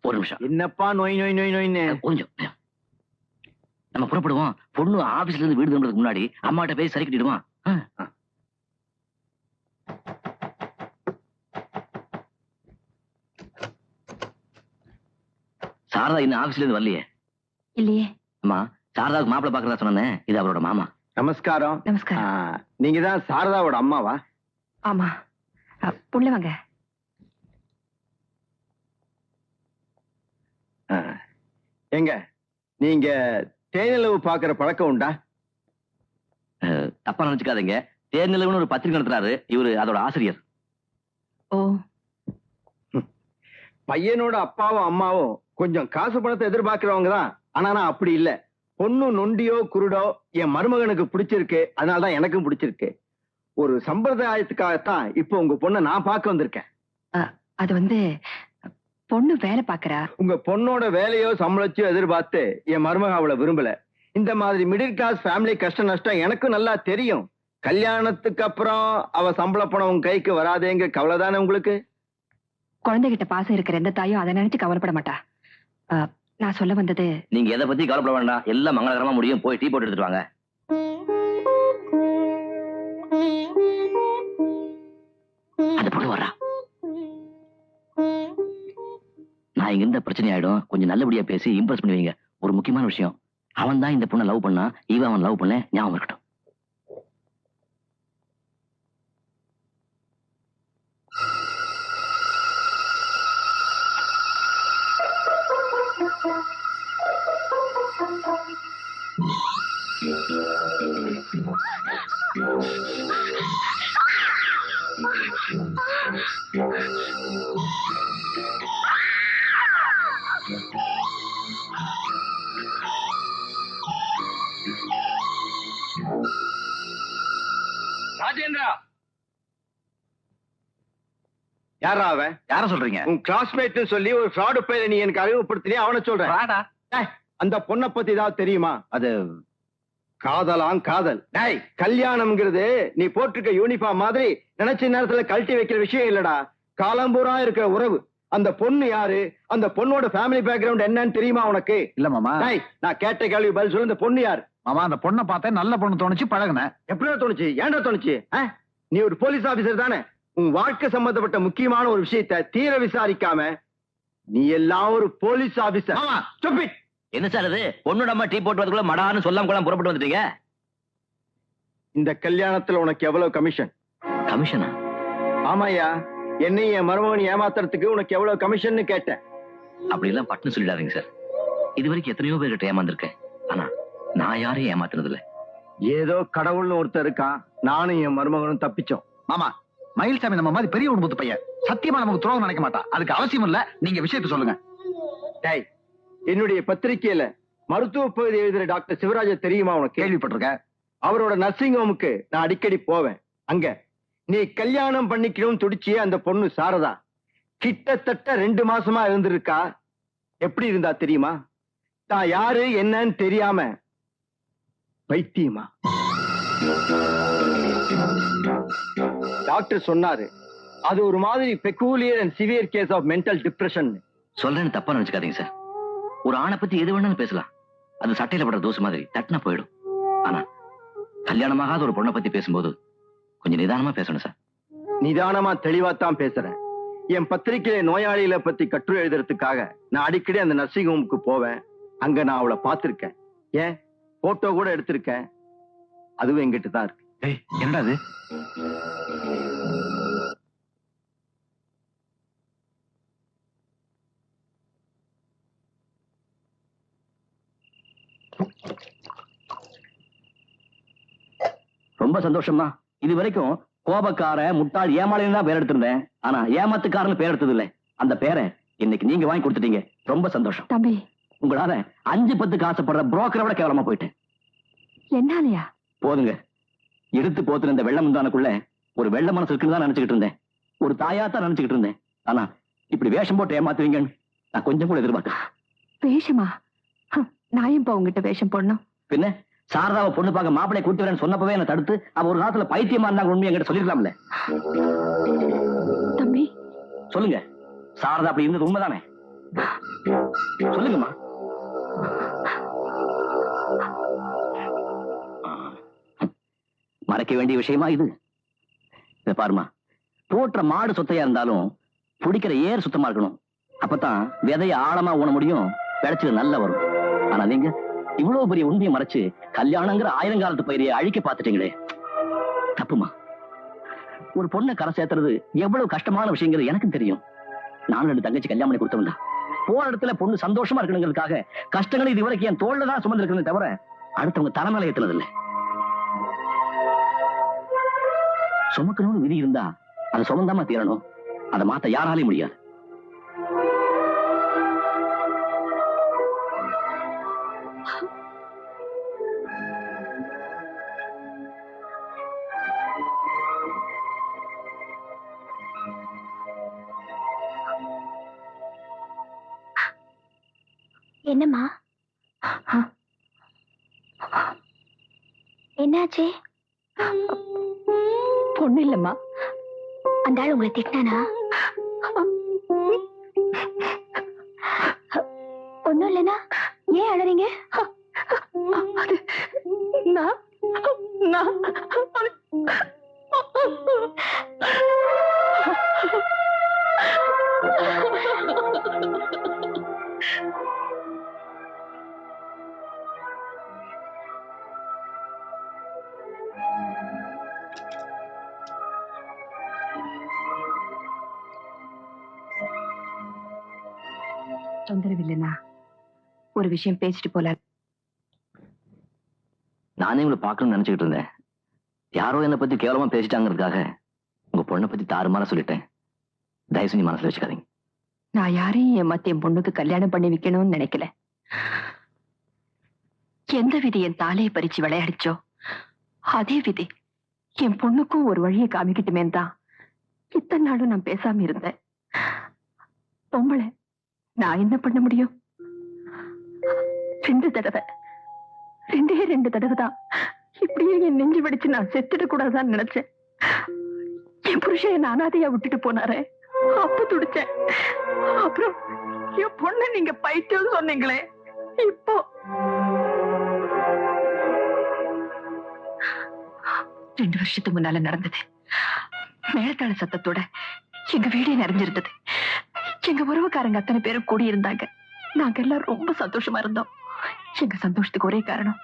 ஒரு நிமிஷம். என்னப்பா நோய் நோய் நோய் நோய்னு? கொஞ்சம் நம்ம புறப்படுவோம். பொண்ணு ஆபீஸ்ல இருந்து வீடு திரும்புறதுக்கு முன்னாடி அம்மாட்ட போய் சரி கட்டிடுவான். சாரதா இன்னும் ஆபீஸ்ல இருந்து வரலையே? இல்லையே. அம்மா, சாரதாவுக்கு மாப்பிள்ளை பாக்குறதா சொன்னேன். இது அவரோட மாமா. நமஸ்காரம். நமஸ்காரம். நீங்க தான் சாரதாவோட அம்மாவா? ஆமா. புள்ள வாங்க. எங்க நீங்க தேனிலவு பாக்குற பழக்கம் உண்டா? தப்பா நினைச்சுக்காதீங்க. தேர்நிலவுன்னு ஒரு பத்திரிகை நடத்துறாரு. இவரு அதோட ஆசிரியர். ஓ. பையனோட அப்பாவும் அம்மாவும் கொஞ்சம் காசு பணத்தை எதிர்பார்க்கிறவங்க தான். ஆனா நான் அப்படி இல்ல. பொண்ணு நொண்டியோ குருடோ என் மருமகனுக்கு பிடிச்சிருக்கு, அதனாலதான் எனக்கும் பிடிச்சிருக்கு. ஒரு சம்பிரதாயத்துக்காகத்தான் இப்போ உங்க பொண்ணை நான் பார்க்க வந்திருக்கேன். அது வந்து பொண்ணு வேலை பாக்குறா. உங்க பொண்ணோட வேலையோ சம்பளத்தையோ எதிர்பார்த்து என் மருமக அவளை விரும்பல. இந்த மாதிரி மிடில் கிளாஸ் ஃபேமிலி கஷ்ட நஷ்டம் எனக்கும் நல்லா தெரியும். கல்யாணத்துக்கு அப்புறம் அவ சம்பள பணம் உங்க கைக்கு வராதேங்க கவலை தானே உங்களுக்கு? குழந்தைகிட்ட பாசம் இருக்கிற எந்த தாயும் அதை நினைச்சு கவலைப்பட மாட்டா. நான் சொல்ல வந்தது, நீங்க எதை பத்தி கவலைப்பட வேண்டாம். எல்லாம் மங்களகரமா முடியும். போய் டீ போட்டு எடுத்துட்டு வாங்க. அந்த பொண்ணு வர்றா. நான் இங்க இருந்த பிரச்சனை ஆயிடும். கொஞ்சம் நல்லபடியா பேசி இம்ப்ரெஸ் பண்ணுவீங்க. ஒரு முக்கியமான விஷயம், அவன் தான் இந்த பொண்ணை லவ் பண்ணா, இவன் அவன் லவ் பண்ண ஞாபகம் இருக்கட்டும். ராஜேந்திரா, யாரா அவன்? யார சொல்றீங்க? உன் கிளாஸ்மேட் சொல்லி ஒரு ஃப்ராடு பையனை நீ எனக்கு அறிமுகப்படுத்தினே, அவனை சொல்றேன். அந்த பொண்ணை பத்தி ஏதாவது தெரியுமா? அது காதலாம் காதல். டேய், கல்யாணம்ங்கிறது நீ போட்டிருக்க யூனிஃபார்ம் மாதிரி நினைச்ச நேரத்துல கழட்டி வைக்கிற விஷயம் இல்லடா. காலம்பூரா இருக்கிற உறவு. அந்த பொண்ணு யாரு, அந்த பொண்ணோட ஃபேமிலி பேக்ரவுண்ட் என்னன்னு தெரியுமா உனக்கு? இல்ல மாமா. டேய், நான் கேட்ட கேள்வி பதில் சொல்லு. இந்த பொண்ணு யாரு? மாமா, அந்த பொண்ணை பார்த்தேன், நல்ல பொண்ணு தோணுச்சு, பழகுனேன். எப்படியா தோணுச்சு? ஏன்டா தோணுச்சு? நீ ஒரு போலீஸ் ஆபீசர் தானே. உன் வாழ்க்கை சம்பந்தப்பட்ட முக்கியமான ஒரு விஷயத்தை தீர விசாரிக்காம நீ எல்லாம் ஒரு போலீஸ் ஆபீசர். என்ன சார் இது? பொண்ணோட அம்மா டீ போட்டு வரதுக்குள்ள மடான்னு சொல்லாம கூட புறப்பட்டு வந்துட்டீங்க. இந்த கல்யாணத்துல உனக்கு எவ்வளவு கமிஷன்? கமிஷனா? ஆமாயா, என்னையும் என் மருமகன் ஏமாத்துறதுக்கு உனக்கு எவ்வளவு கமிஷன் கேட்டேன். அப்படி எல்லாம் பட்டுன்னு சொல்லிடாதீங்க சார். இது வரைக்கும் எத்தனையோ பேர்கிட்ட ஏமாந்துருக்கேன். ஆனா நான் யாரையும் ஏமாத்துறது இல்ல. ஏதோ கடவுள்னு ஒருத்தர் இருக்கான். நானும் என் மருமகனும் தப்பிச்சோம். மாமா, மயில்சாமி நம்ம மாதிரி பெரிய குடும்பத்து பையன். சத்தியமா நமக்கு துரோகம் நினைக்க மாட்டான். அதுக்கு அவசியம் இல்ல. நீங்க விஷயத்தை சொல்லுங்க. டேய், என்னுடைய பத்திரிகையில மருத்துவ பகுதி எழுதுற டாக்டர் சிவராஜ தெரியுமா உனக்கு? கேள்விப்பட்டிருக்கேன். அவரோட நர்சிங் ஹோமுக்கு நான் அடிக்கடி போவேன். அங்க நீ கல்யாணம் பண்ணிக்கணும் துடிச்சியே அந்த பொண்ணு சாரதா கிட்டத்தட்ட 2 மாசமா இருந்திருக்கா. எப்படி இருந்தா தெரியுமா? தான் யாரு என்னன்னு தெரியாம பைத்தியமா. டாக்டர் சொன்னாரு, அது ஒரு மாதிரி peculiar and severe case of mental depression. சொல்றேன்னு தப்பா நினைச்சுக்காதீங்க சார். ஒரு ஆணை பத்தி எது வேணாலும் பேசலாம். அது சட்டையில படுற தோசை மாதிரி தட்டினா போயிடும். ஆனா கல்யாணமாகாத ஒரு பொண்ணை பத்தி பேசும்போது கொஞ்சம் நிதானமா பேசணும் சார். நிதானமா தெளிவாத்தான் பேசுறேன். என் பத்திரிகையில நோயாளிகளை பத்தி கட்டுரை எழுதுறதுக்காக நான் அடிக்கடி அந்த நர்சிங் ஹோமுக்கு போவேன். அங்க நான் அவளை பார்த்திருக்கேன். ஏன் போட்டோ கூட எடுத்திருக்கேன். அதுவும் எங்கிட்ட தான் இருக்கு. என்னடா அது? ரொம்ப சந்தோஷம்தான். இது வரைக்கும் கோபக்கார முட்டாள் ஏமாளின்னு தான் பேர் எடுத்திருந்தேன். ஆனா ஏமாத்துக்காரன்னு பேர் எடுத்தது இல்லை. அந்த பேரை இன்னைக்கு நீங்க வாங்கி கொடுத்துட்டீங்க. ரொம்ப சந்தோஷம். தம்பி, உங்களால 5-10 ஆசைப்படுற புரோக்கரை விட கேவலமா போயிட்டேன். என்னாலயா? போதுங்க. எடுத்து போத்துன இந்த வெள்ளம் முந்தானுக்குள்ள ஒரு வெள்ள மனசு இருக்குன்னு தான் நினைச்சுக்கிட்டு இருந்தேன். ஒரு தாயாத்தான் நினைச்சுக்கிட்டு இருந்தேன். ஆனா இப்படி வேஷம் போட்டு ஏமாத்துவீங்கன்னு நான் கொஞ்சம் கூட எதிர்பார்க்கல. வேஷமா? நான் இப்ப உங்ககிட்ட வேஷம் போடணும்? பின்ன சாரதாவை பொண்ணு பார்க்க மாப்பிளை கூட்டி வரேன்னு சொன்னப்பவே என்ன தடுத்து அவ ஒரு காலத்துல பைத்தியமா இருந்தாங்க உண்மையை என்கிட்ட சொல்லிருக்கலாம்ல. தம்பி சொல்லுங்க, சாரதா அப்படி இருந்தது உண்மைதானே? சொல்லுங்கம்மா. மறைக்க வேண்டிய விஷயமா இது? இத பாருமா, போற்ற மாடு சொத்தையா இருந்தாலும் பிடிக்கிற ஏர் சுத்தமா இருக்கணும். அப்பதான் விதைய ஆழமா ஊன முடியும், விளைச்சல் நல்லா வரும். ஆனா நீங்க இவ்வளவு பெரிய உண்மையை மறைச்சு கல்யாணங்கிற ஆயிரங்காலத்து பயிரையை அழிக்க பார்த்துட்டீங்களே, தப்புமா. ஒரு பொண்ணை கரை சேர்த்துறது எவ்வளவு கஷ்டமான விஷயங்கிறது எனக்கும் தெரியும். நானும் 2 தங்கச்சி கல்யாணம் பண்ணி கொடுத்தவன் தான். போற இடத்துல பொண்ணு சந்தோஷமா இருக்கணுங்கிறதுக்காக கஷ்டங்களை இதுவரைக்கும் என் தோல்ல தான் சுமந்திருக்கிறதே தவிர அடுத்தவங்க தலைமையில ஏத்துனது இல்லை. சுமக்கணும்னு விதி இருந்தா அதை சுமந்தாம தீரணும். அதை மாத்த யாராலையும் முடியாது. என்னம்மா? என்னாச்சு? பொண்ணு இல்லம்மா. அந்த ஆள் உங்களை திட்டானா? ஒண்ணும் இல்லைன்னா ஏன் அழறீங்க? அது நான் தொந்தரவு இல்லைன்னா ஒரு விஷயம் பேசிட்டு போல. நானே உங்களை பார்க்கணும்னு நினைச்சுக்கிட்டு இருந்தேன். யாரோ என்னை பத்தி கேவலமா பேசிட்டாங்கிறதுக்காக உங்க பொண்ணை பத்தி தாறுமாறா சொல்லிட்டேன். தயவு செஞ்சு மனசுல வச்சுக்காதீங்க. நான் யாரையும் ஏமாத்தி என் பொண்ணுக்கு கல்யாணம் பண்ணி வைக்கணும்னு நினைக்கல. எந்த விதி என் தாலையை பறிச்சு விளையாடிச்சோ அதே விதி என் பொண்ணுக்கும் ஒரு வழியை காமிக்கிட்டுமே தான் இத்தனை நாளும் நான் பேசாம இருந்தேன். பொம்பளை நான் என்ன பண்ண முடியும்? 2 தடவை, 2 தடவை தான் இப்படியே என் நெஞ்சு வெடிச்சு நான் செத்துட கூடாதான்னு நினைச்சேன். என் புருஷன் என் அனாதையா விட்டுட்டு போனாரே, அப்ப துடிச்சேன். அப்புறம் என் பொண்ணு நீங்க பைத்தியம் சொன்னீங்களே, இப்போ 2 வருஷத்துக்கு முன்னால நடந்தது. மேலத்தாள சத்தத்தோட எங்க வீடே நிறைஞ்சிருந்தது. எங்க உறவுக்காரங்க அத்தனை பேரும் கூடி இருந்தாங்க. நாங்க எல்லாம் ரொம்ப சந்தோஷமா இருந்தோம். எங்க சந்தோஷத்துக்கு ஒரே காரணம்,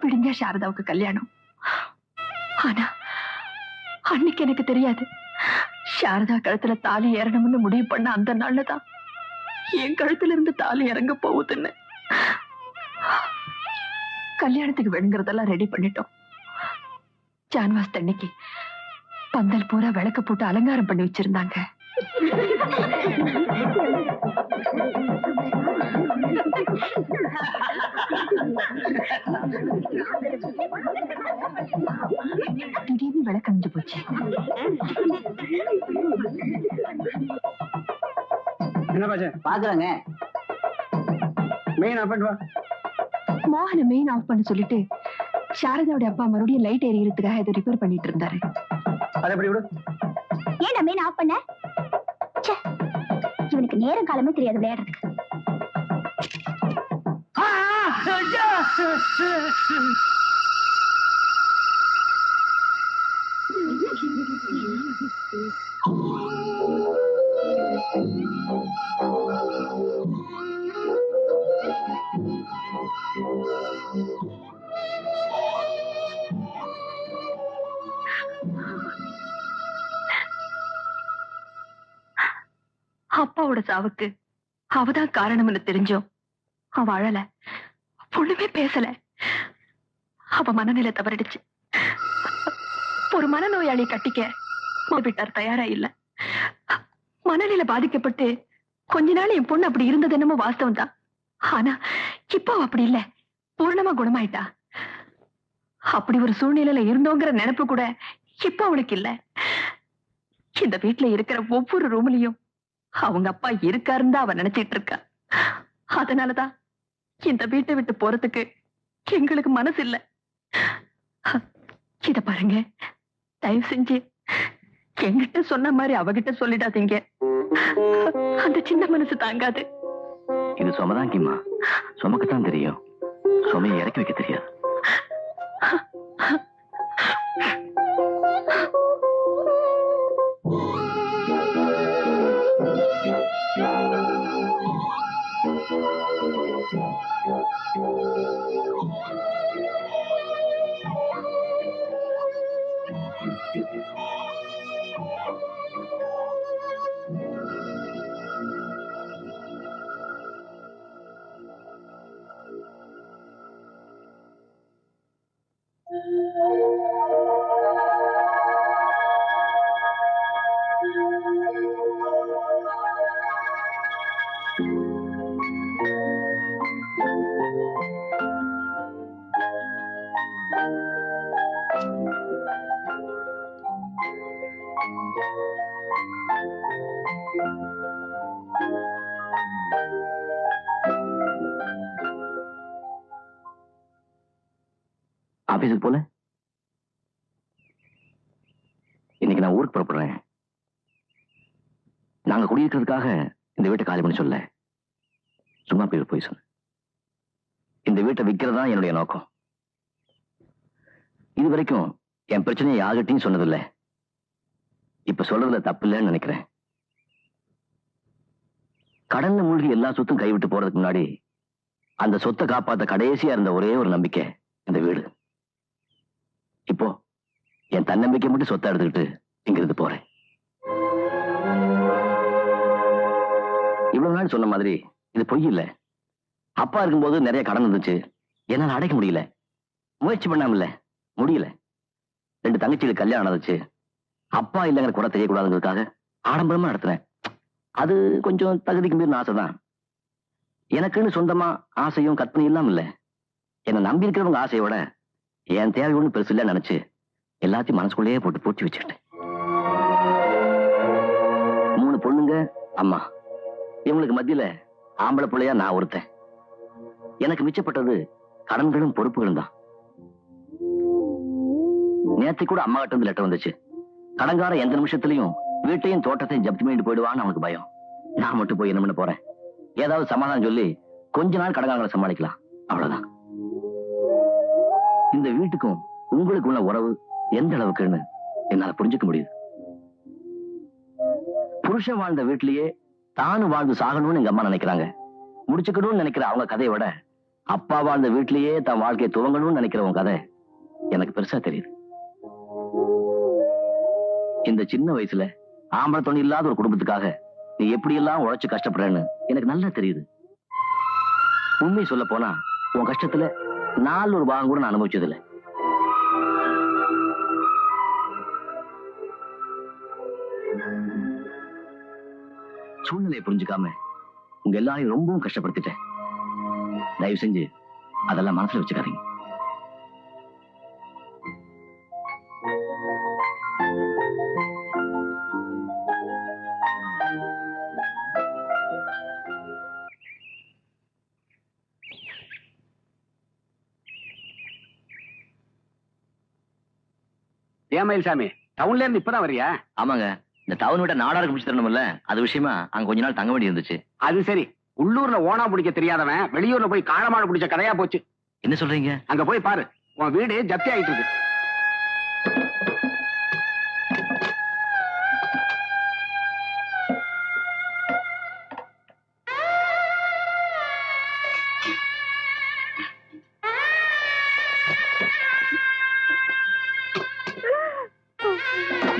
விடிஞ்சா சாரதாவுக்கு கல்யாணம். ஆனா அன்னைக்கு எனக்கு தெரியாது, சாரதா கழுத்துல தாலி ஏறணும்னு முடிவு பண்ண அந்த நாள்லதான் என் கழுத்துல இருந்து தாலி இறங்க போகுதுன்னு. கல்யாணத்துக்கு வேணுங்கிறதெல்லாம் ரெடி பண்ணிட்டோம். ஜான்வாஸ் தண்ணிக்கு பந்தல் பூரா விளக்கு போட்டு அலங்காரம் பண்ணி வச்சிருந்தாங்க. திடீர்னு விளக்கு அணிஞ்சு போச்சு. பாக்குறாங்க. மோகனை மெயின் ஆஃப் பண்ண சொல்லிட்டு சாரதாவோட அப்பா மறுபடியும் லைட் எரியறதுக்காக இதை ரிப்பேர் பண்ணிட்டு இருந்தாரு. ஏன் மெயின் ஆஃப் பண்ண? இவனுக்கு நேரம் காலமே தெரியாது விளையாடுறதுக்கு. அப்பாவோட சாவுக்கு அவதான் காரணம்னு தெரிஞ்சோம் அவ அழல, ஒண்ணுமே பேசல. அவ மனநிலை தவறிடுச்சு. ஒரு மனநோயாளி கட்டிக்க வீட்டார் தயாரா இல்ல. மனநிலை பாதிக்கப்பட்டு கொஞ்ச நாள் என் பொண்ணு அப்படி இருந்தது என்னமோ வாஸ்தவம் தான். ஆனா இப்போ அப்படி இல்ல, பூர்ணமா குணமாயிட்டா. அப்படி ஒரு சூழ்நிலையில இருந்தோங்கிற நினைப்பு கூட இப்ப அவளுக்கு இல்ல. இந்த வீட்டுல இருக்கிற ஒவ்வொரு ரூம்லயும் அவங்க அப்பா இருக்காருன்னு தான் அவ நினைச்சிட்டு இருக்கா. அதனாலதான் இந்த வீட்டை விட்டு போறதுக்கு எங்களுக்கு மனசு இல்ல. இத பாருங்க, தயவு செஞ்சு என்கிட்ட சொன்ன மாதிரி அவகிட்ட சொல்லிடாதீங்க. அந்த சின்ன மனசு தாங்காது. இது சுமதாங்கிம்மா, சுமக்கத்தான் தெரியும், சுமையை இறக்கி வைக்க தெரியாது. ஆபீஸுக்கு போல இன்னைக்கு நான் ஊருக்கு புறப்படுறேன். நாங்க குடியிருக்கிறதுக்காக இந்த வீட்டை காலி பண்ணி சொல்ல, சும்மா போய் சொன்ன. இந்த வீட்டை விற்கிறதா என்னுடைய நோக்கம். இது வரைக்கும் என் பிரச்சனையை யார்கிட்டையும் சொன்னதில்லை. இப்ப சொல்றதுல தப்பு இல்லைன்னு நினைக்கிறேன். கடல்ல மூழ்கி எல்லா சொத்தும் கைவிட்டு போறதுக்கு முன்னாடி அந்த சொத்தை காப்பாத்த கடைசியா இருந்த ஒரே ஒரு நம்பிக்கை இந்த வீடு. இப்போ என் தன்னம்பிக்கை மட்டும் சொத்தை எடுத்துக்கிட்டு இங்கிருந்து போறேன். இவ்வளவு நாள் சொன்ன மாதிரி இது பொய் இல்ல. அப்பா இருக்கும்போது நிறைய கடன் இருந்துச்சு, என்னால அடைக்க முடியல. முயற்சி பண்ணாமல முடியல. 2 தங்கச்சிகளுக்கு கல்யாணம் நடந்துச்சு. அப்பா இல்லைங்கிற கூட தெரியக்கூடாதுங்கிறதுக்காக ஆடம்பரமா நடத்துறேன். அது கொஞ்சம் தகுதிக்கு மீறின ஆசைதான். எனக்குன்னு சொந்தமா ஆசையும் கற்பனையும் இல்லாம இல்ல. என்னை நம்பி இருக்கிறவங்க ஆசையோட என் தேவை ஒண்ணு பெருசு இல்ல நினைச்சு எல்லாத்தையும் மனசுக்குள்ளேயே போட்டு பூட்டி வச்சுக்கிட்டேன். 3 பொண்ணுங்க, அம்மா. இவங்களுக்கு மத்தியில ஆம்பளை பிள்ளையா நான் ஒருத்தன். எனக்கு மிச்சப்பட்டது கடன்களும் பொறுப்புகளும் தான். நேற்று கூட அம்மா கிட்ட இருந்து லெட்டர் வந்துச்சு. கடன்கார எந்த நிமிஷத்துலயும் வீட்டையும் தோட்டத்தையும் ஜப்தி பண்ணிட்டு போயிடுவான்னு அவனுக்கு பயம். நான் மட்டும் போய் என்ன பண்ண போறேன்? ஏதாவது சமாதானம் சொல்லி கொஞ்ச நாள் கடன்காரங்களை சமாளிக்கலாம், அவ்வளவுதான். இந்த வீட்டுக்கும் உங்களுக்கு உள்ள உறவு எந்த அளவுக்குன்னு என்னால புரிஞ்சுக்க முடியுது. புருஷன் வாழ்ந்த வீட்டிலேயே தானும் வாழ்ந்து சாகணும்னு எங்க அம்மா நினைக்கிறாங்க. முடிச்சுக்கணும்னு நினைக்கிற அவங்க கதையை விட அப்பா வாழ்ந்த வீட்டிலேயே தன் வாழ்க்கையை துவங்கணும்னு நினைக்கிறவங்க கதை எனக்கு பெருசா தெரியுது. இந்த சின்ன வயசுல ஆம்பளை துணை இல்லாத ஒரு குடும்பத்துக்காக நீ எப்படி எல்லாம் உழைச்சு கஷ்டப்படுறேன்னு எனக்கு நல்லா தெரியுது. உண்மை சொல்ல போனா உன் கஷ்டத்துல 4 ஒரு பாகம் கூட நான் அனுபவிச்சதில்லை. சூழ்நிலையை புரிஞ்சுக்காம உங்க எல்லாரையும் ரொம்பவும் கஷ்டப்படுத்திட்டேன். தயவு செஞ்சு அதெல்லாம் மனசுல வச்சுக்காதீங்க. ஏன் மயில்சாமி, டவுன்ல இருந்து இப்பதான் வரியா? ஆமாங்க, இந்த டவுன் விட நாடாருக்கு பிடிச்சு தரணும்ல, அது விஷயமா அங்க கொஞ்ச நாள் தங்க வேண்டி இருந்துச்சு. அது சரி, உள்ளூர்ல ஓனா பிடிக்க தெரியாதவன் வெளியூர்ல போய் காளமாடு பிடிச்ச கதையா போச்சு. என்ன சொல்றீங்க? அங்க போய் பாரு, உன் வீடு ஜப்தி ஆயிட்டு இருக்கு.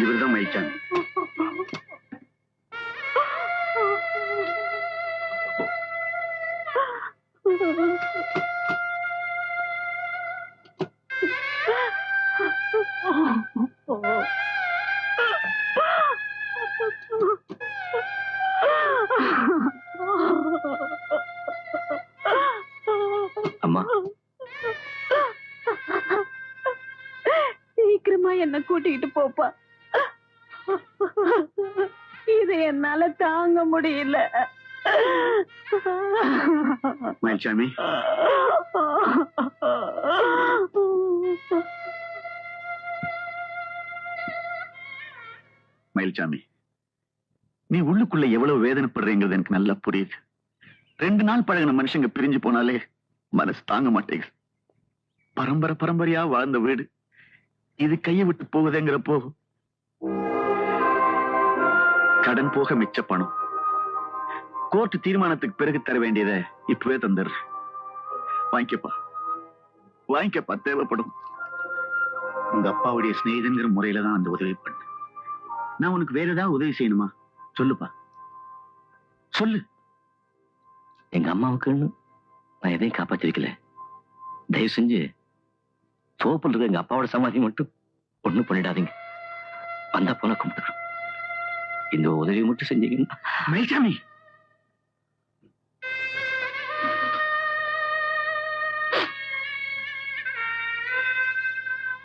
இவர்தான் மயில்சாமி. அம்மா, சீக்கிரமா என்ன கூட்டிக்கிட்டு போப்பா. இதை என்னால தாங்க முடியல. மயில்சாமி, மயில்சாமி, நீ உள்ளுக்குள்ள எவ்வளவு வேதனைப்படுறீங்கிறது எனக்கு நல்லா புரியுது. 2 நாள் பழகின மனுஷங்க பிரிஞ்சு போனாலே மனசு தாங்க மாட்டேங்குது. பரம்பரை பரம்பரையா வாழ்ந்த வீடு இது கையை விட்டு போகுதுங்கிறப்போ கடன் போக மிச்ச பணம் கோர்ட் தீர்மானத்துக்கு பிறகு தர வேண்டியதை இப்பவே தந்துடுறேன். வாங்கிக்கப்பா, வாங்கிக்கப்பா, தேவைப்படும். உங்க அப்பாவுடைய சிநேகிதங்கிற முறையில தான் அந்த உதவி பண்ணேன். நான் உனக்கு வேற ஏதாவது உதவி செய்யணுமா? சொல்லுப்பா, சொல்லு. எங்க அம்மாவுக்குன்னு நான் எதையும் காப்பாத்திருக்கல. தயவு செஞ்சு சோப்பில் இருக்க எங்க அப்பாவோட சமாதி மட்டும் ஒண்ணும் பண்ணிடாதீங்க. வந்தா போல கும்பிட்டுக்கிறோம். இந்த உதவி மட்டும் செஞ்சீங்கன்னா. மயில்சாமி,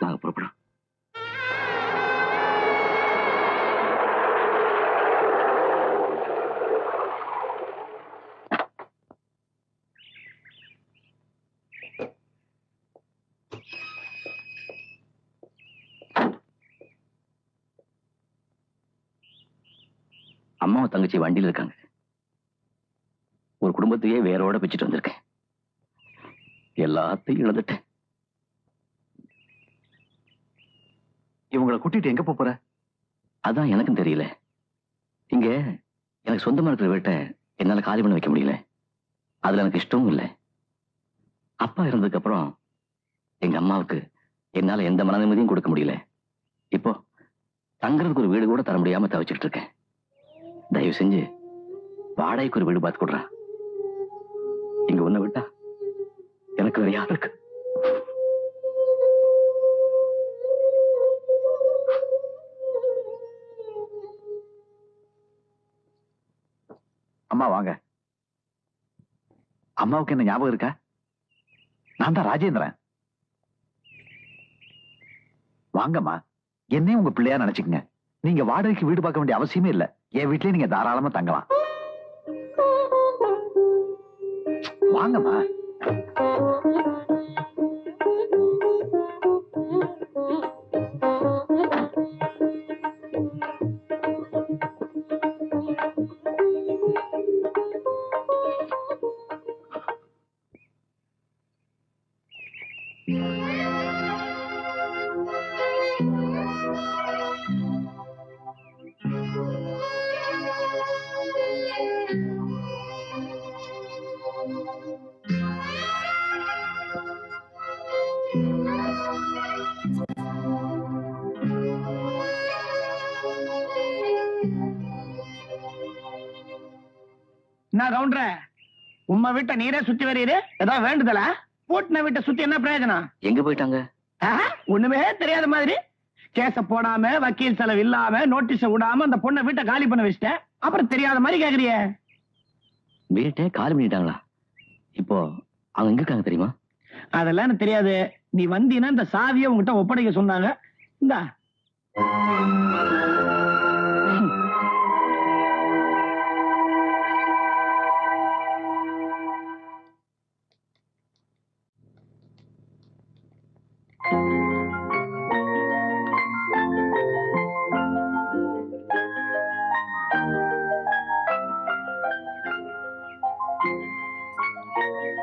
நாங்க புறப்படும். அம்மாவும் தங்கச்சி வண்டியில் இருக்காங்க. ஒரு குடும்பத்தையே வேரோட வச்சுட்டு வந்திருக்கேன். எல்லாத்தையும் இழந்துட்டேன். இவங்களை கூட்டிட்டு எங்க போற? அதான் எனக்கும் தெரியல. இங்க எனக்கு சொந்தமா இருக்கிற வீட்டை என்னால காலி பண்ண வைக்க முடியல. அதுல எனக்கு இஷ்டமும் இல்லை. அப்பா இருந்ததுக்கு அப்புறம் எங்க அம்மாவுக்கு என்னால எந்த மன நிம்மதியும் கொடுக்க முடியல. இப்போ தங்குறதுக்கு ஒரு வீடு கூட தர முடியாம தவிச்சுட்டு இருக்கேன். தயவு செஞ்சு வாடகைக்கு ஒரு வீடு பார்த்து கொடுறா. இங்க உன்னை விட்டா எனக்கு வேற யாரும் இருக்கு? அம்மா வாங்க. அம்மாவுக்கு என்ன ஞாபகம் இருக்கா? நான் தான் ராஜேந்திரன். வாங்கம்மா, என்னையும் உங்க பிள்ளையா நினைச்சுக்கங்க. நீங்க வாடகைக்கு வீடு பார்க்க வேண்டிய அவசியமே இல்ல. என் வீட்லயே நீங்க தாராளமா தங்கலாம். வாங்கம்மா. நான் கவுண்டர உம்மா வீட்டை நீரே சுத்தி வரீரு. ஏதாவது வேண்டுதல? பூட்டின வீட்டை சுத்தி என்ன பிரயோஜனம்? எங்க போயிட்டாங்க? ஒண்ணுமே தெரியாத மாதிரி கேஸ போடாம, வக்கீல் செலவு இல்லாம, நோட்டீஸ விடாம அந்த பொண்ணை வீட்டை காலி பண்ண வச்சிட்டேன். அப்புறம் தெரியாத மாதிரி கேக்குறிய? வீட்டை காலி பண்ணிட்டாங்களா? இப்போ அவங்க எங்க இருக்காங்க தெரியுமா? அதெல்லாம் எனக்கு தெரியாது. நீ வந்தீன்னா இந்த சாவியை உங்ககிட்ட ஒப்படைக்க சொன்னாங்க. இந்தா.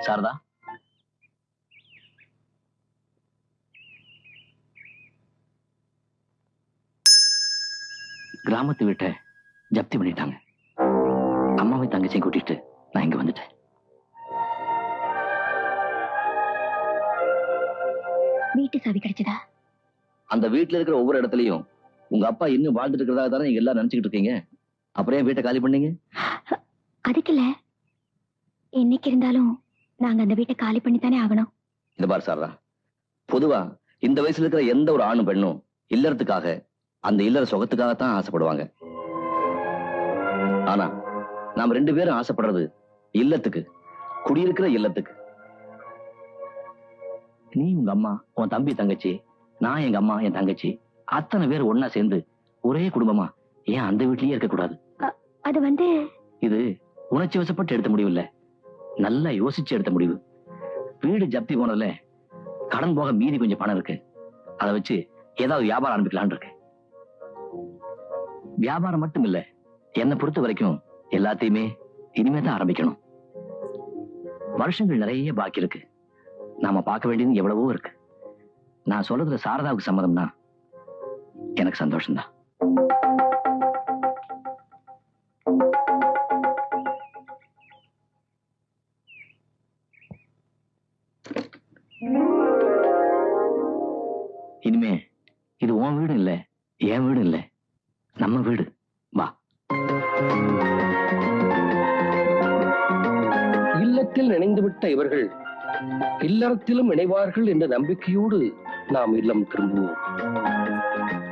சாரதா, கிராமத்து வீட்டை ஜப்தி பண்ணிட்டாங்க. அம்மாவை தங்கச்சியை கூட்டிட்டு நான் இங்க வந்துட்டேன். வீட்டு சாவி கிடைச்சதா? அந்த வீட்டுல இருக்கிற ஒவ்வொரு இடத்துலயும் உங்க அப்பா இன்னும் வாழ்ந்துட்டு இருக்கிறதா தானே நீங்க எல்லாரும் நினைச்சுக்கிட்டு இருக்கீங்க. அப்புறம் ஏன் வீட்டை காலி பண்ணீங்க? அதுக்கு இல்ல, என்னைக்கு இருந்தாலும் நாங்க அந்த வீட்டை காலி பண்ணித்தானே ஆகணும். இந்த பார் சாரதா, பொதுவா இந்த வயசுல இருக்கிற எந்த ஒரு ஆணும் பெண்ணும் இல்லறதுக்காக, அந்த இல்லற சுகத்துக்காகத்தான் ஆசைப்படுவாங்க. ஆனா நாம ரெண்டு பேரும் ஆசைப்படுறது இல்லத்துக்கு, குடியிருக்கிற இல்லத்துக்கு. நீ உங்க அம்மா, உன் தம்பி தங்கச்சி, நான் எங்க அம்மா என் தங்கச்சி, அத்தனை பேர் ஒன்னா சேர்ந்து ஒரே குடும்பமா ஏன் அந்த வீட்லயே இருக்க கூடாது? அது வந்து இது உணர்ச்சி வசப்பட்டு எடுத்த முடிவு இல்ல, நல்லா யோசிச்சு எடுத்த முடிவு. வீடு ஜப்தி போனதுல கடன் போக மீதி கொஞ்சம் பணம் இருக்கு. அதை வச்சு ஏதாவது வியாபாரம் ஆரம்பிக்கலான் இருக்கு. வியாபாரம் மட்டும் இல்ல, என்னை பொறுத்த வரைக்கும் எல்லாத்தையுமே இனிமே தான் ஆரம்பிக்கணும். வருஷங்கள் நிறைய பாக்கி இருக்கு. நாம பார்க்க வேண்டியது எவ்வளவோ இருக்கு. நான் சொல்றதுல சாரதாவுக்கு சம்மதம்னா எனக்கு சந்தோஷம்தான். இனிமே என் வீடு இல்ல, நம்ம வீடு. வா. இல்லத்தில் இணைந்துவிட்ட இவர்கள் இல்லறத்திலும் இணைவார்கள் என்ற நம்பிக்கையோடு நாம் இல்லம் திரும்புவோம்.